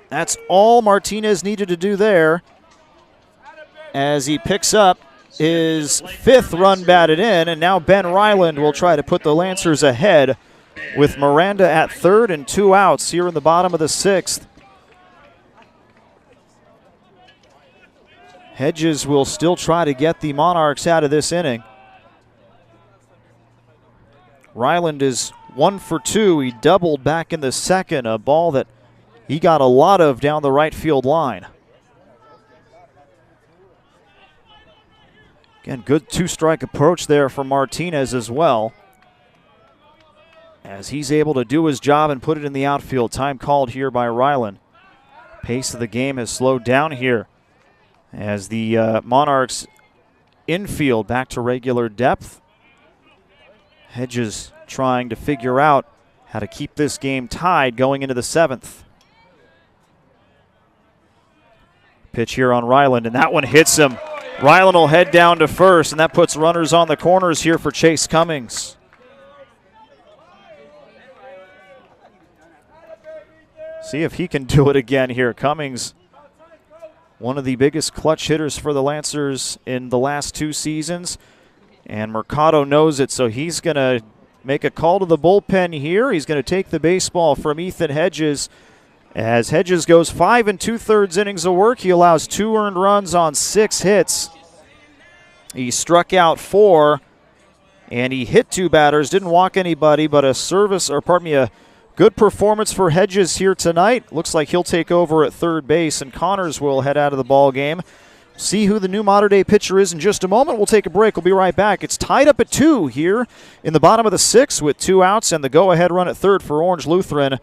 That's all Martinez needed to do there as he picks up his 5th run batted in. And now Ben Ryland will try to put the Lancers ahead with Miranda at third and 2 outs here in the bottom of the 6th. Hedges will still try to get the Monarchs out of this inning. Ryland is 1 for 2. He doubled back in the 2nd, a ball that he got a lot of down the right field line. Again, good 2-strike approach there for Martinez as well, as he's able to do his job and put it in the outfield. Time called here by Ryland. Pace of the game has slowed down here as the Monarchs infield back to regular depth. Hedges trying to figure out how to keep this game tied going into the 7th. Pitch here on Ryland, and that one hits him. Ryland will head down to first, and that puts runners on the corners here for Chase Cummings. See if he can do it again here. Cummings, one of the biggest clutch hitters for the Lancers in the last 2 seasons. And Mercado knows it, so he's going to make a call to the bullpen here. He's going to take the baseball from Ethan Hedges. As Hedges goes 5 2/3 innings of work, he allows 2 earned runs on 6 hits. He struck out 4 and he hit 2 batters, didn't walk anybody, but a good performance for Hedges here tonight. Looks like he'll take over at third base, and Connors will head out of the ball game. See who the new modern-day pitcher is in just a moment. We'll take a break. We'll be right back. It's tied up at 2 here in the bottom of the 6th with 2 outs and the go-ahead run at third for Orange Lutheran.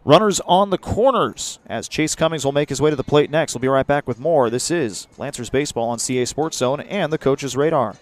Runners on the corners as Chase Cummings will make his way to the plate next. We'll be right back with more. This is Lancers Baseball on CA Sports Zone and the Coach's Radar.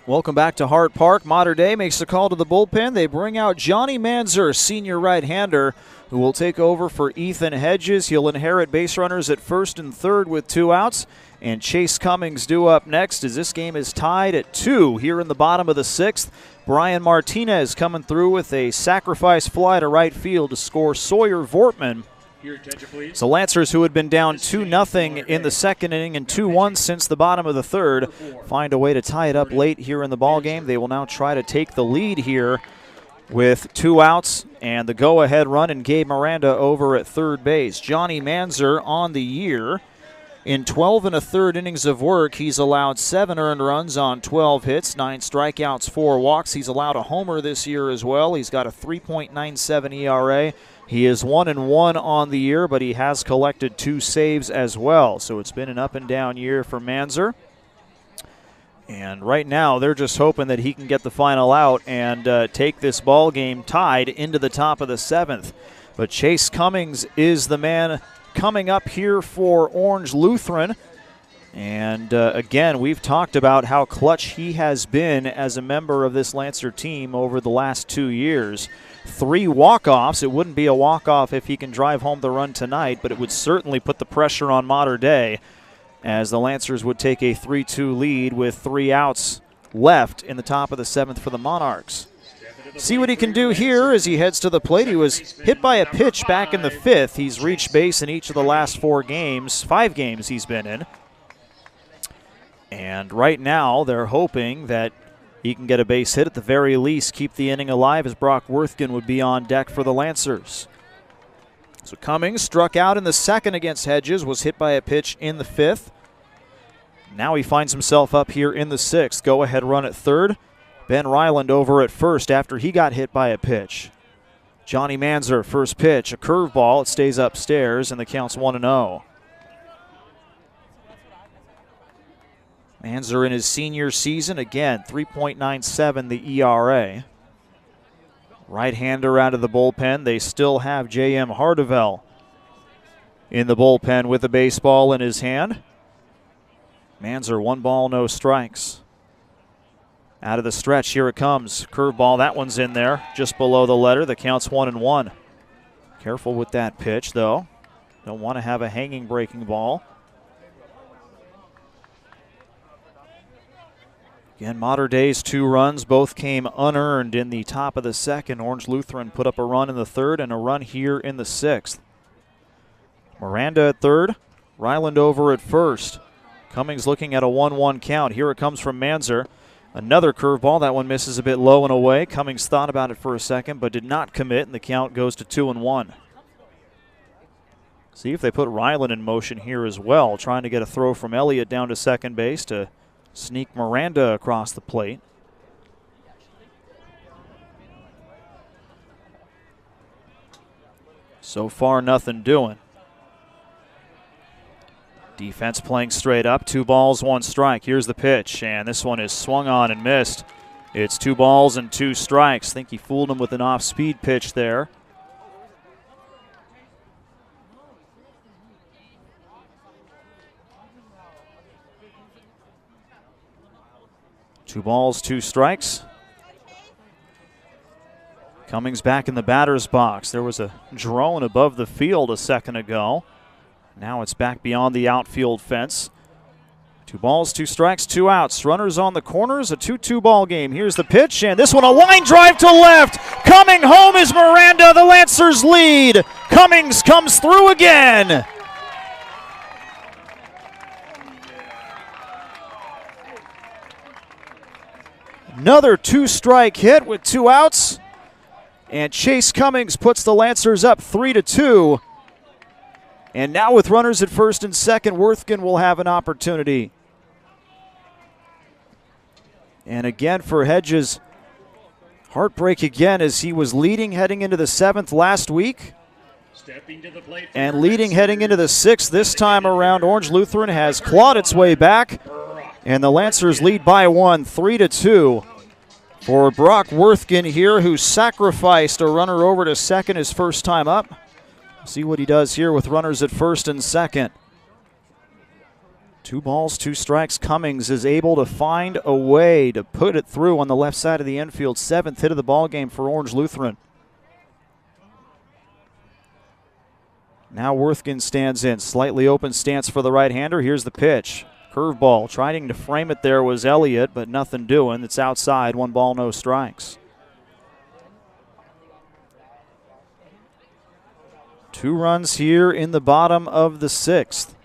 Welcome back to Hart Park. Modern Day makes the call to the bullpen. They bring out Johnny Manzer, senior right-hander, who will take over for Ethan Hedges. He'll inherit base runners at first and third with 2 outs. And Chase Cummings due up next as this game is tied at 2 here in the bottom of the 6th. Brian Martinez coming through with a sacrifice fly to right field to score Sawyer Vortman. So Lancers, who had been down 2-0 in the second inning and 2-1 since the bottom of the third, find a way to tie it up late here in the ballgame. They will now try to take the lead here with 2 outs and the go-ahead run, and Gabe Miranda over at third base. Johnny Manzer on the year. In 12 1/3 innings of work, he's allowed 7 earned runs on 12 hits, 9 strikeouts, 4 walks. He's allowed a homer this year as well. He's got a 3.97 ERA. He is 1-1 on the year, but he has collected 2 saves as well. So it's been an up-and-down year for Manzer. And right now, they're just hoping that he can get the final out and take this ball game tied into the top of the 7th. But Chase Cummings is the man coming up here for Orange Lutheran. And again, we've talked about how clutch he has been as a member of this Lancer team over the last 2 years. 3 walk-offs. It wouldn't be a walk-off if he can drive home the run tonight, but it would certainly put the pressure on Modern Day as the Lancers would take a 3-2 lead with 3 outs left in the top of the 7th for the Monarchs. See what he can do here as he heads to the plate. He was hit by a pitch back in the 5th. He's reached base in each of the last 5 games he's been in. And right now they're hoping that he can get a base hit, at the very least keep the inning alive, as Brock Worthgen would be on deck for the Lancers. So Cummings struck out in the 2nd against Hedges, was hit by a pitch in the 5th. Now he finds himself up here in the 6th. Go-ahead run at third. Ben Ryland over at first after he got hit by a pitch. Johnny Manzer, first pitch, a curveball. It stays upstairs, and the count's 1-0. Manzer in his senior season, again, 3.97 the ERA. Right-hander out of the bullpen. They still have J.M. Hardevell in the bullpen with a baseball in his hand. Manzer, 1 ball, no strikes. Out of the stretch, here it comes. Curveball, that one's in there, just below the letter. The count's 1-1. Careful with that pitch, though. Don't want to have a hanging breaking ball. Again, Modern Day's 2 runs, both came unearned in the top of the 2nd. Orange Lutheran put up a run in the 3rd and a run here in the 6th. Miranda at third, Ryland over at first. Cummings looking at a 1-1 count. Here it comes from Manzer. Another curveball. That one misses a bit low and away. Cummings thought about it for a second but did not commit, and the count goes to 2-1. See if they put Ryland in motion here as well, trying to get a throw from Elliott down to second base to sneak Miranda across the plate. So far, nothing doing. Defense playing straight up. 2 balls, 1 strike. Here's the pitch, and this one is swung on and missed. It's 2 balls and 2 strikes. Think he fooled him with an off-speed pitch there. Two balls, 2 strikes. Cummings back in the batter's box. There was a drone above the field a second ago. Now it's back beyond the outfield fence. 2 balls, 2 strikes, 2 outs. Runners on the corners, a 2-2 ball game. Here's the pitch, and this one a line drive to left. Coming home is Miranda. The Lancers lead. Cummings comes through again. Another 2-strike hit with 2 outs. And Chase Cummings puts the Lancers up 3-2. And now with runners at first and second, Worthgen will have an opportunity. And again for Hedges, heartbreak again as he was leading heading into the 7th last week. And leading heading into the 6th this time around. Orange Lutheran has clawed its way back. And the Lancers lead by 1, 3-2. For Brock Worthgen here, who sacrificed a runner over to second his first time up. See what he does here with runners at first and second. 2 balls, 2 strikes. Cummings is able to find a way to put it through on the left side of the infield. 7th hit of the ball game for Orange Lutheran. Now Worthgen stands in. Slightly open stance for the right-hander. Here's the pitch. Curveball. Trying to frame it there was Elliott, but nothing doing. It's outside. 1 ball, no strikes. 2 runs here in the bottom of the 6th.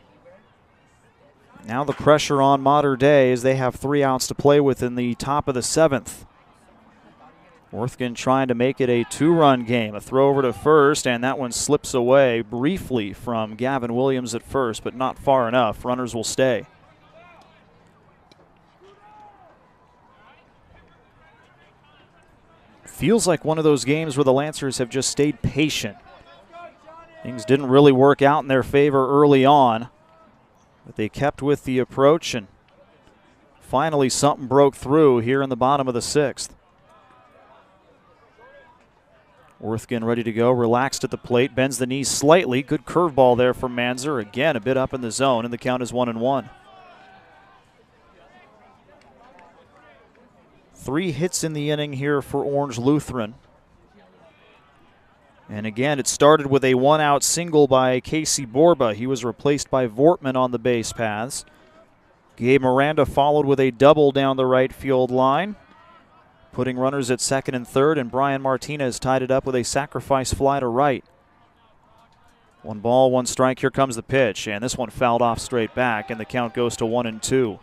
Now the pressure on Mater Dei as they have 3 outs to play with in the top of the 7th. Worthgen trying to make it a 2-run game. A throw over to first, and that one slips away briefly from Gavin Williams at first, but not far enough. Runners will stay. Feels like one of those games where the Lancers have just stayed patient. Things didn't really work out in their favor early on, but they kept with the approach, and finally something broke through here in the bottom of the 6th. Worthgen ready to go, relaxed at the plate, bends the knees slightly. Good curveball there from Manzer. Again, a bit up in the zone, and the count is 1-1. 3 hits in the inning here for Orange Lutheran. And again, it started with a 1-out single by Casey Borba. He was replaced by Vortman on the base paths. Gabe Miranda followed with a double down the right field line, putting runners at second and third, and Brian Martinez tied it up with a sacrifice fly to right. 1 ball, 1 strike. Here comes the pitch, and this one fouled off straight back, and the count goes to 1-2.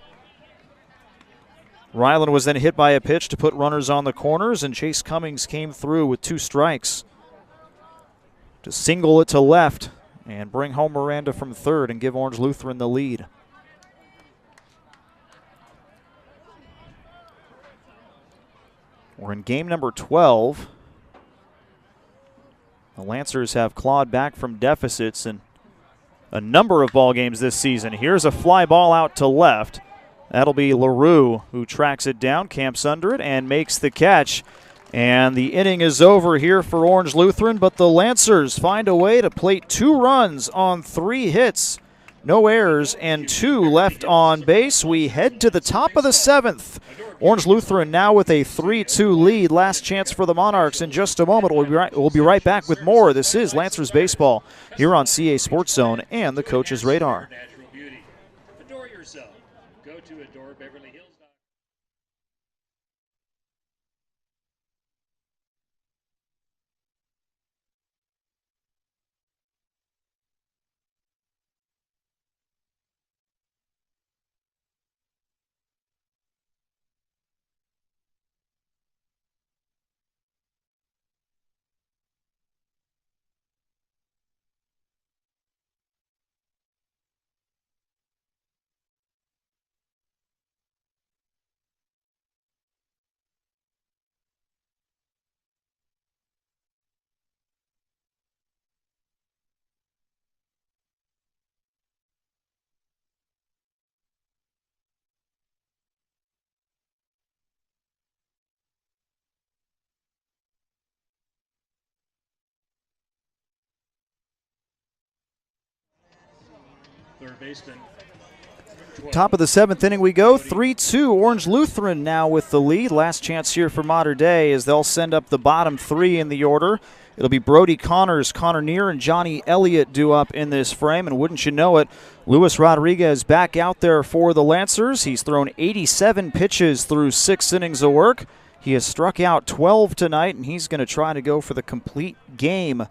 Ryland was then hit by a pitch to put runners on the corners, and Chase Cummings came through with 2 strikes to single it to left and bring home Miranda from third and give Orange Lutheran the lead. We're in game number 12. The Lancers have clawed back from deficits in a number of ball games this season. Here's a fly ball out to left. That'll be LaRue who tracks it down, camps under it, and makes the catch. And the inning is over here for Orange Lutheran, but the Lancers find a way to plate 2 runs on 3 hits. No errors and 2 left on base. We head to the top of the 7th. Orange Lutheran now with a 3-2 lead. Last chance for the Monarchs in just a moment. We'll be right back with more. This is Lancers Baseball here on CA Sports Zone and the Coach's Radar. Adore yourself. Go to Adore Beverly Hills. third baseman. Top of the 7th inning we go. 3-2. Orange Lutheran now with the lead. Last chance here for Mater Dei as they'll send up the bottom 3 in the order. It'll be Brody Connors, Connor Neer, and Johnny Elliott due up in this frame. And wouldn't you know it, Luis Rodriguez back out there for the Lancers. He's thrown 87 pitches through 6 innings of work. He has struck out 12 tonight, and he's going to try to go for the complete game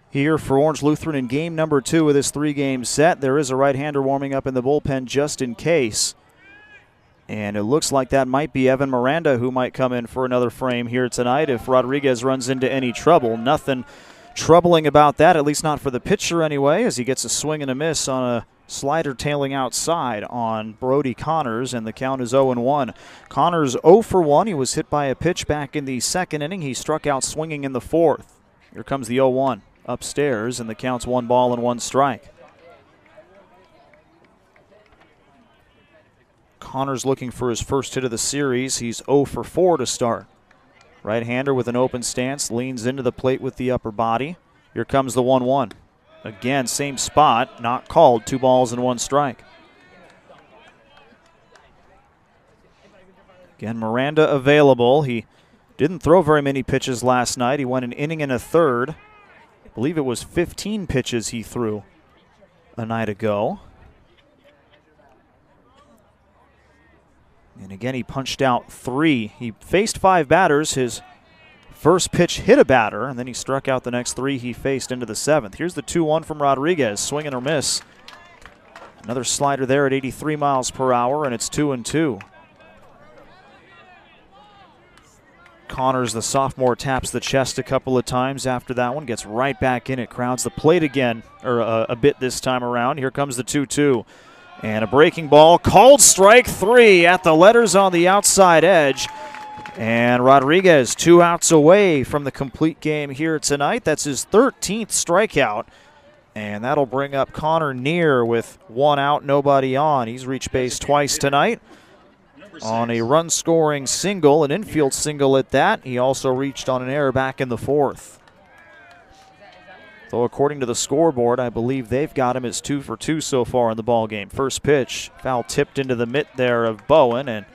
here for Orange Lutheran in game number 2 of this 3-game set. There is a right-hander warming up in the bullpen just in case. And it looks like that might be Evan Miranda who might come in for another frame here tonight if Rodriguez runs into any trouble. Nothing troubling about that, at least not for the pitcher anyway, as he gets a swing and a miss on a slider tailing outside on Brody Connors, and the count is 0-1. Connors 0 for 1. He was hit by a pitch back in the 2nd inning. He struck out swinging in the 4th. Here comes the 0-1. Upstairs, and the count's 1 ball and 1 strike. Connors looking for his first hit of the series. He's 0 for 4 to start. Right-hander with an open stance, leans into the plate with the upper body. Here comes the 1-1. Again, same spot, not called. 2 balls and 1 strike. Again, Miranda available. He didn't throw very many pitches last night. He went an inning and a third. I believe it was 15 pitches he threw a night ago. And again, he punched out 3. He faced 5 batters. His first pitch hit a batter, and then he struck out the next 3 he faced into the 7th. Here's the 2-1 from Rodriguez. Swing and a miss. Another slider there at 83 miles per hour, and it's 2-2. Connors, the sophomore, taps the chest a couple of times after that one. Gets right back in it. Crowds the plate again, or a bit this time around. Here comes the 2-2. And a breaking ball. Called strike 3 at the letters on the outside edge. And Rodriguez 2 outs away from the complete game here tonight. That's his 13th strikeout. And that'll bring up Connor Neer with 1 out, nobody on. He's reached base twice tonight on a run-scoring single, an infield single at that. He also reached on an error back in the 4th. Though according to the scoreboard, I believe they've got him as 2 for 2 so far in the ballgame. First pitch, foul tipped into the mitt there of Bowen, and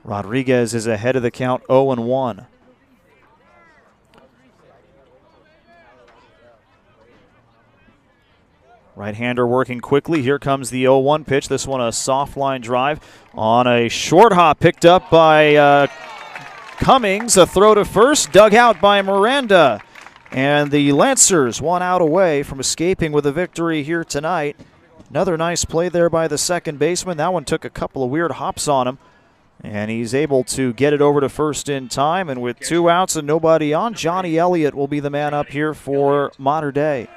Rodriguez is ahead of the count 0-1. Right-hander working quickly. Here comes the 0-1 pitch. This one a soft line drive on a short hop picked up by Cummings. A throw to first, dug out by Miranda. And the Lancers 1 out away from escaping with a victory here tonight. Another nice play there by the second baseman. That one took a couple of weird hops on him. And he's able to get it over to first in time. And with 2 outs and nobody on, Johnny Elliott will be the man up here for Mater Dei.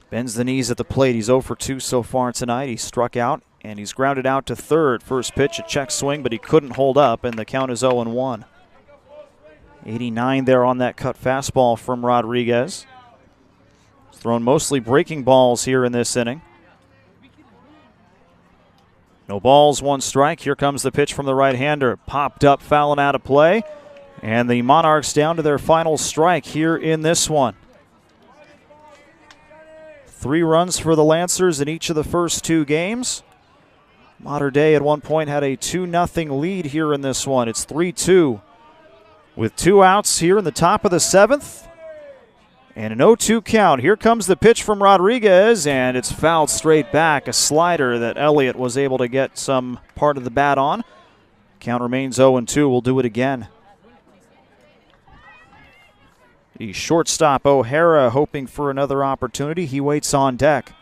Bends the knees at the plate. He's 0 for 2 so far tonight. He struck out, and he's grounded out to third. First pitch, a check swing, but he couldn't hold up, and the count is 0-1. 89 there on that cut fastball from Rodriguez. He's thrown mostly breaking balls here in this inning. No balls, 1 strike. Here comes the pitch from the right-hander. Popped up, fouling out of play. And the Monarchs down to their final strike here in this one. 3 runs for the Lancers in each of the first 2 games. Mater Dei at one point had a 2-0 lead here in this one. It's 3-2 with 2 outs here in the top of the 7th. And an 0-2 count. Here comes the pitch from Rodriguez, and it's fouled straight back. A slider that Elliott was able to get some part of the bat on. Count remains 0-2. We'll do it again. The shortstop, O'Hara, hoping for another opportunity. He waits on deck.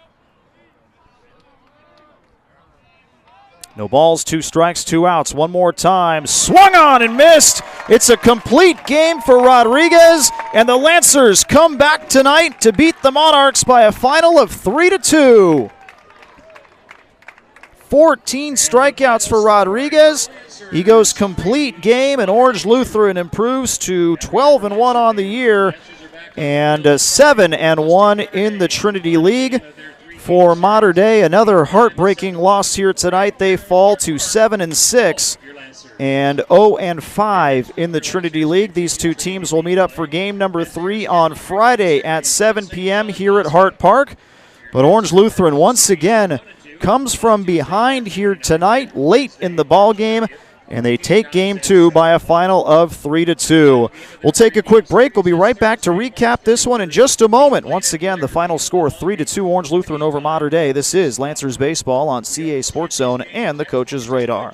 No balls, 2 strikes, 2 outs. One more time. Swung on and missed. It's a complete game for Rodriguez, and the Lancers come back tonight to beat the Monarchs by a final of 3-2. 14 strikeouts for Rodriguez. He goes complete game, and Orange Lutheran improves to 12-1 on the year and 7-1 in the Trinity League. For Mater Dei, another heartbreaking loss here tonight. They fall to 7-6 and 0-5 in the Trinity League. These two teams will meet up for game number 3 on Friday at 7 p.m. here at Hart Park. But Orange Lutheran once again comes from behind here tonight, late in the ball game, and they take game 2 by a final of 3-2. We'll take a quick break. We'll be right back to recap this one in just a moment. Once again, the final score 3-2, Orange Lutheran over Mater Dei. This is Lancers Baseball on CA Sports Zone and the Coach's Radar.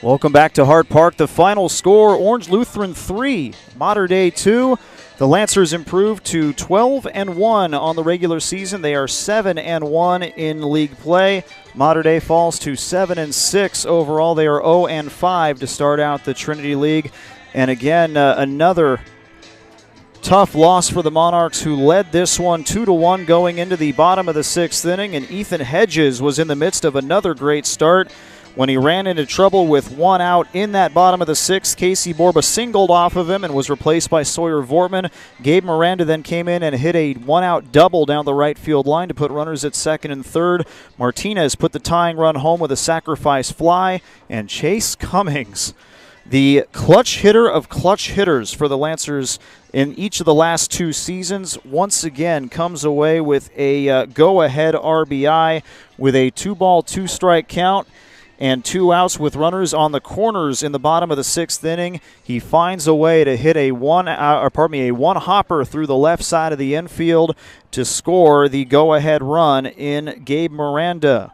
Welcome back to Hart Park. The final score, Orange Lutheran 3, Mater Dei 2. The Lancers improved to 12-1 on the regular season. They are 7-1 in league play. Mater Dei falls to 7-6 overall. They are 0-5 to start out the Trinity League. And again, another tough loss for the Monarchs, who led this one 2-1 going into the bottom of the 6th inning. And Ethan Hedges was in the midst of another great start when he ran into trouble with 1 out in that bottom of the 6th. Casey Borba singled off of him and was replaced by Sawyer Vortman. Gabe Miranda then came in and hit a 1-out double down the right field line to put runners at 2nd and 3rd. Martinez put the tying run home with a sacrifice fly. And Chase Cummings, the clutch hitter of clutch hitters for the Lancers in each of the last 2 seasons, once again comes away with a go-ahead RBI with a 2-ball, 2-strike count and 2 outs with runners on the corners in the bottom of the 6th inning. He finds a way to hit a one-hopper through the left side of the infield to score the go-ahead run in Gabe Miranda.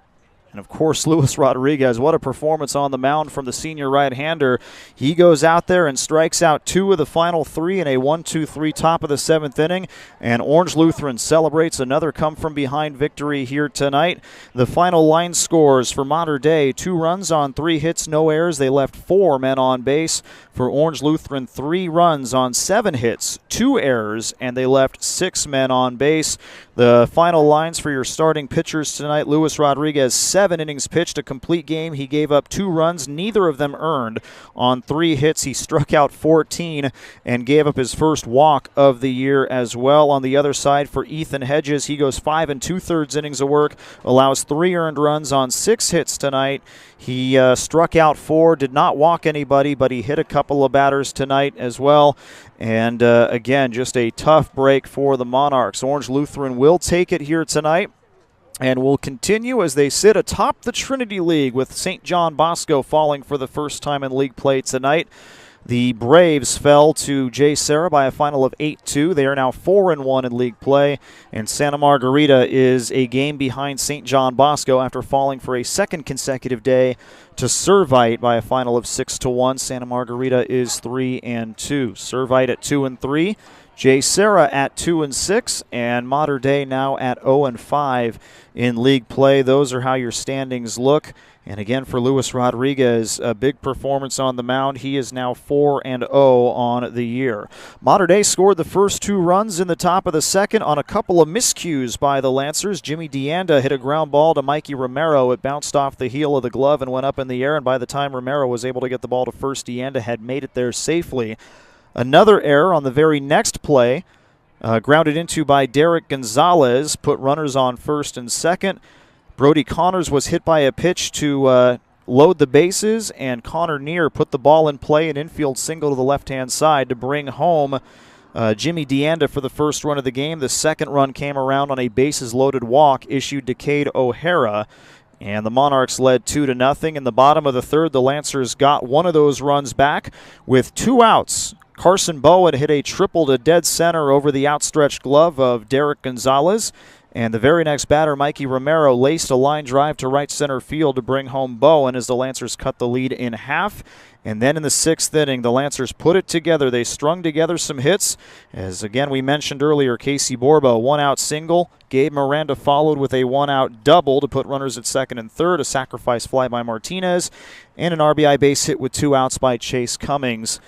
And, of course, Luis Rodriguez, what a performance on the mound from the senior right-hander. He goes out there and strikes out 2 of the final 3 in a 1-2-3 top of the 7th inning. And Orange Lutheran celebrates another come-from-behind victory here tonight. The final line scores for Mater Dei: 2 runs on 3 hits, no errors. They left 4 men on base. For Orange Lutheran, 3 runs on 7 hits, 2 errors, and they left 6 men on base. The final lines for your starting pitchers tonight: Luis Rodriguez, 7 innings pitched, a complete game. He gave up 2 runs, neither of them earned. On 3 hits, he struck out 14 and gave up his first walk of the year as well. On the other side, for Ethan Hedges, he goes 5 2/3 innings of work, allows 3 earned runs on 6 hits tonight. He struck out 4, did not walk anybody, but he hit a couple of batters tonight as well. And again, just a tough break for the Monarchs. Orange Lutheran will take it here tonight and will continue as they sit atop the Trinity League, with St. John Bosco falling for the first time in league play tonight. The Braves fell to J. Serra by a final of 8-2. They are now 4-1 in league play, and Santa Margarita is a game behind St. John Bosco after falling for a second consecutive day to Servite by a final of 6-1. Santa Margarita is 3-2. Servite at 2-3. J. Serra at 2-6, and Mater Dei now at 0-5 in league play. Those are how your standings look. And again, for Luis Rodriguez, a big performance on the mound. He is now 4-0 on the year. Mater Dei scored the first 2 runs in the top of the 2nd on a couple of miscues by the Lancers. Jimmy Deanda hit a ground ball to Mikey Romero. It bounced off the heel of the glove and went up in the air, and by the time Romero was able to get the ball to first, Deanda had made it there safely. Another error on the very next play, grounded into by Derek Gonzalez, put runners on first and second. Brody Connors was hit by a pitch to load the bases, and Connor Neer put the ball in play, an infield single to the left-hand side to bring home Jimmy DeAnda for the first run of the game. The second run came around on a bases-loaded walk issued to Cade O'Hara. And the Monarchs led 2-0. In the bottom of the third, the Lancers got one of those runs back with 2 outs. Carson Bowen hit a triple to dead center over the outstretched glove of Derek Gonzalez. And the very next batter, Mikey Romero, laced a line drive to right center field to bring home Bowen as the Lancers cut the lead in half. And then in the 6th inning, the Lancers put it together. They strung together some hits. As, again, we mentioned earlier, Casey Borba, 1-out single. Gabe Miranda followed with a 1-out double to put runners at second and third. A sacrifice fly by Martinez. And an RBI base hit with 2 outs by Chase Cummings,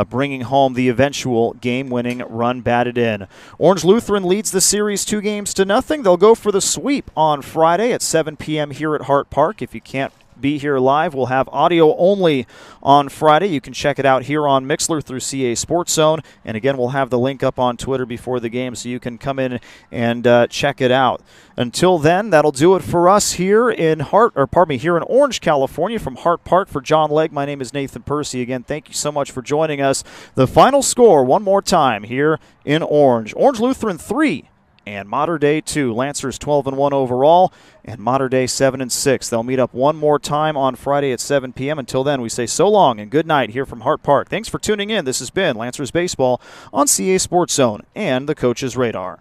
bringing home the eventual game-winning run batted in. Orange Lutheran leads the series 2-0. They'll go for the sweep on Friday at 7 p.m. here at Hart Park. If you can't be here live, we'll have audio only on Friday. You can check it out here on Mixlr through CA Sports Zone. And again, we'll have the link up on Twitter before the game so you can come in and check it out. Until then, that'll do it for us here in here in Orange, California. From Hart Park, for John Legg, my name is Nathan Percy. Again, thank you so much for joining us. The final score, one more time, here in Orange. Orange Lutheran 3 and Mater Dei 2. Lancers 12-1 overall, and Mater Dei 7-6. They'll meet up one more time on Friday at 7 p.m. Until then, we say so long and good night here from Hart Park. Thanks for tuning in. This has been Lancers Baseball on CA Sports Zone and the Coach's Radar.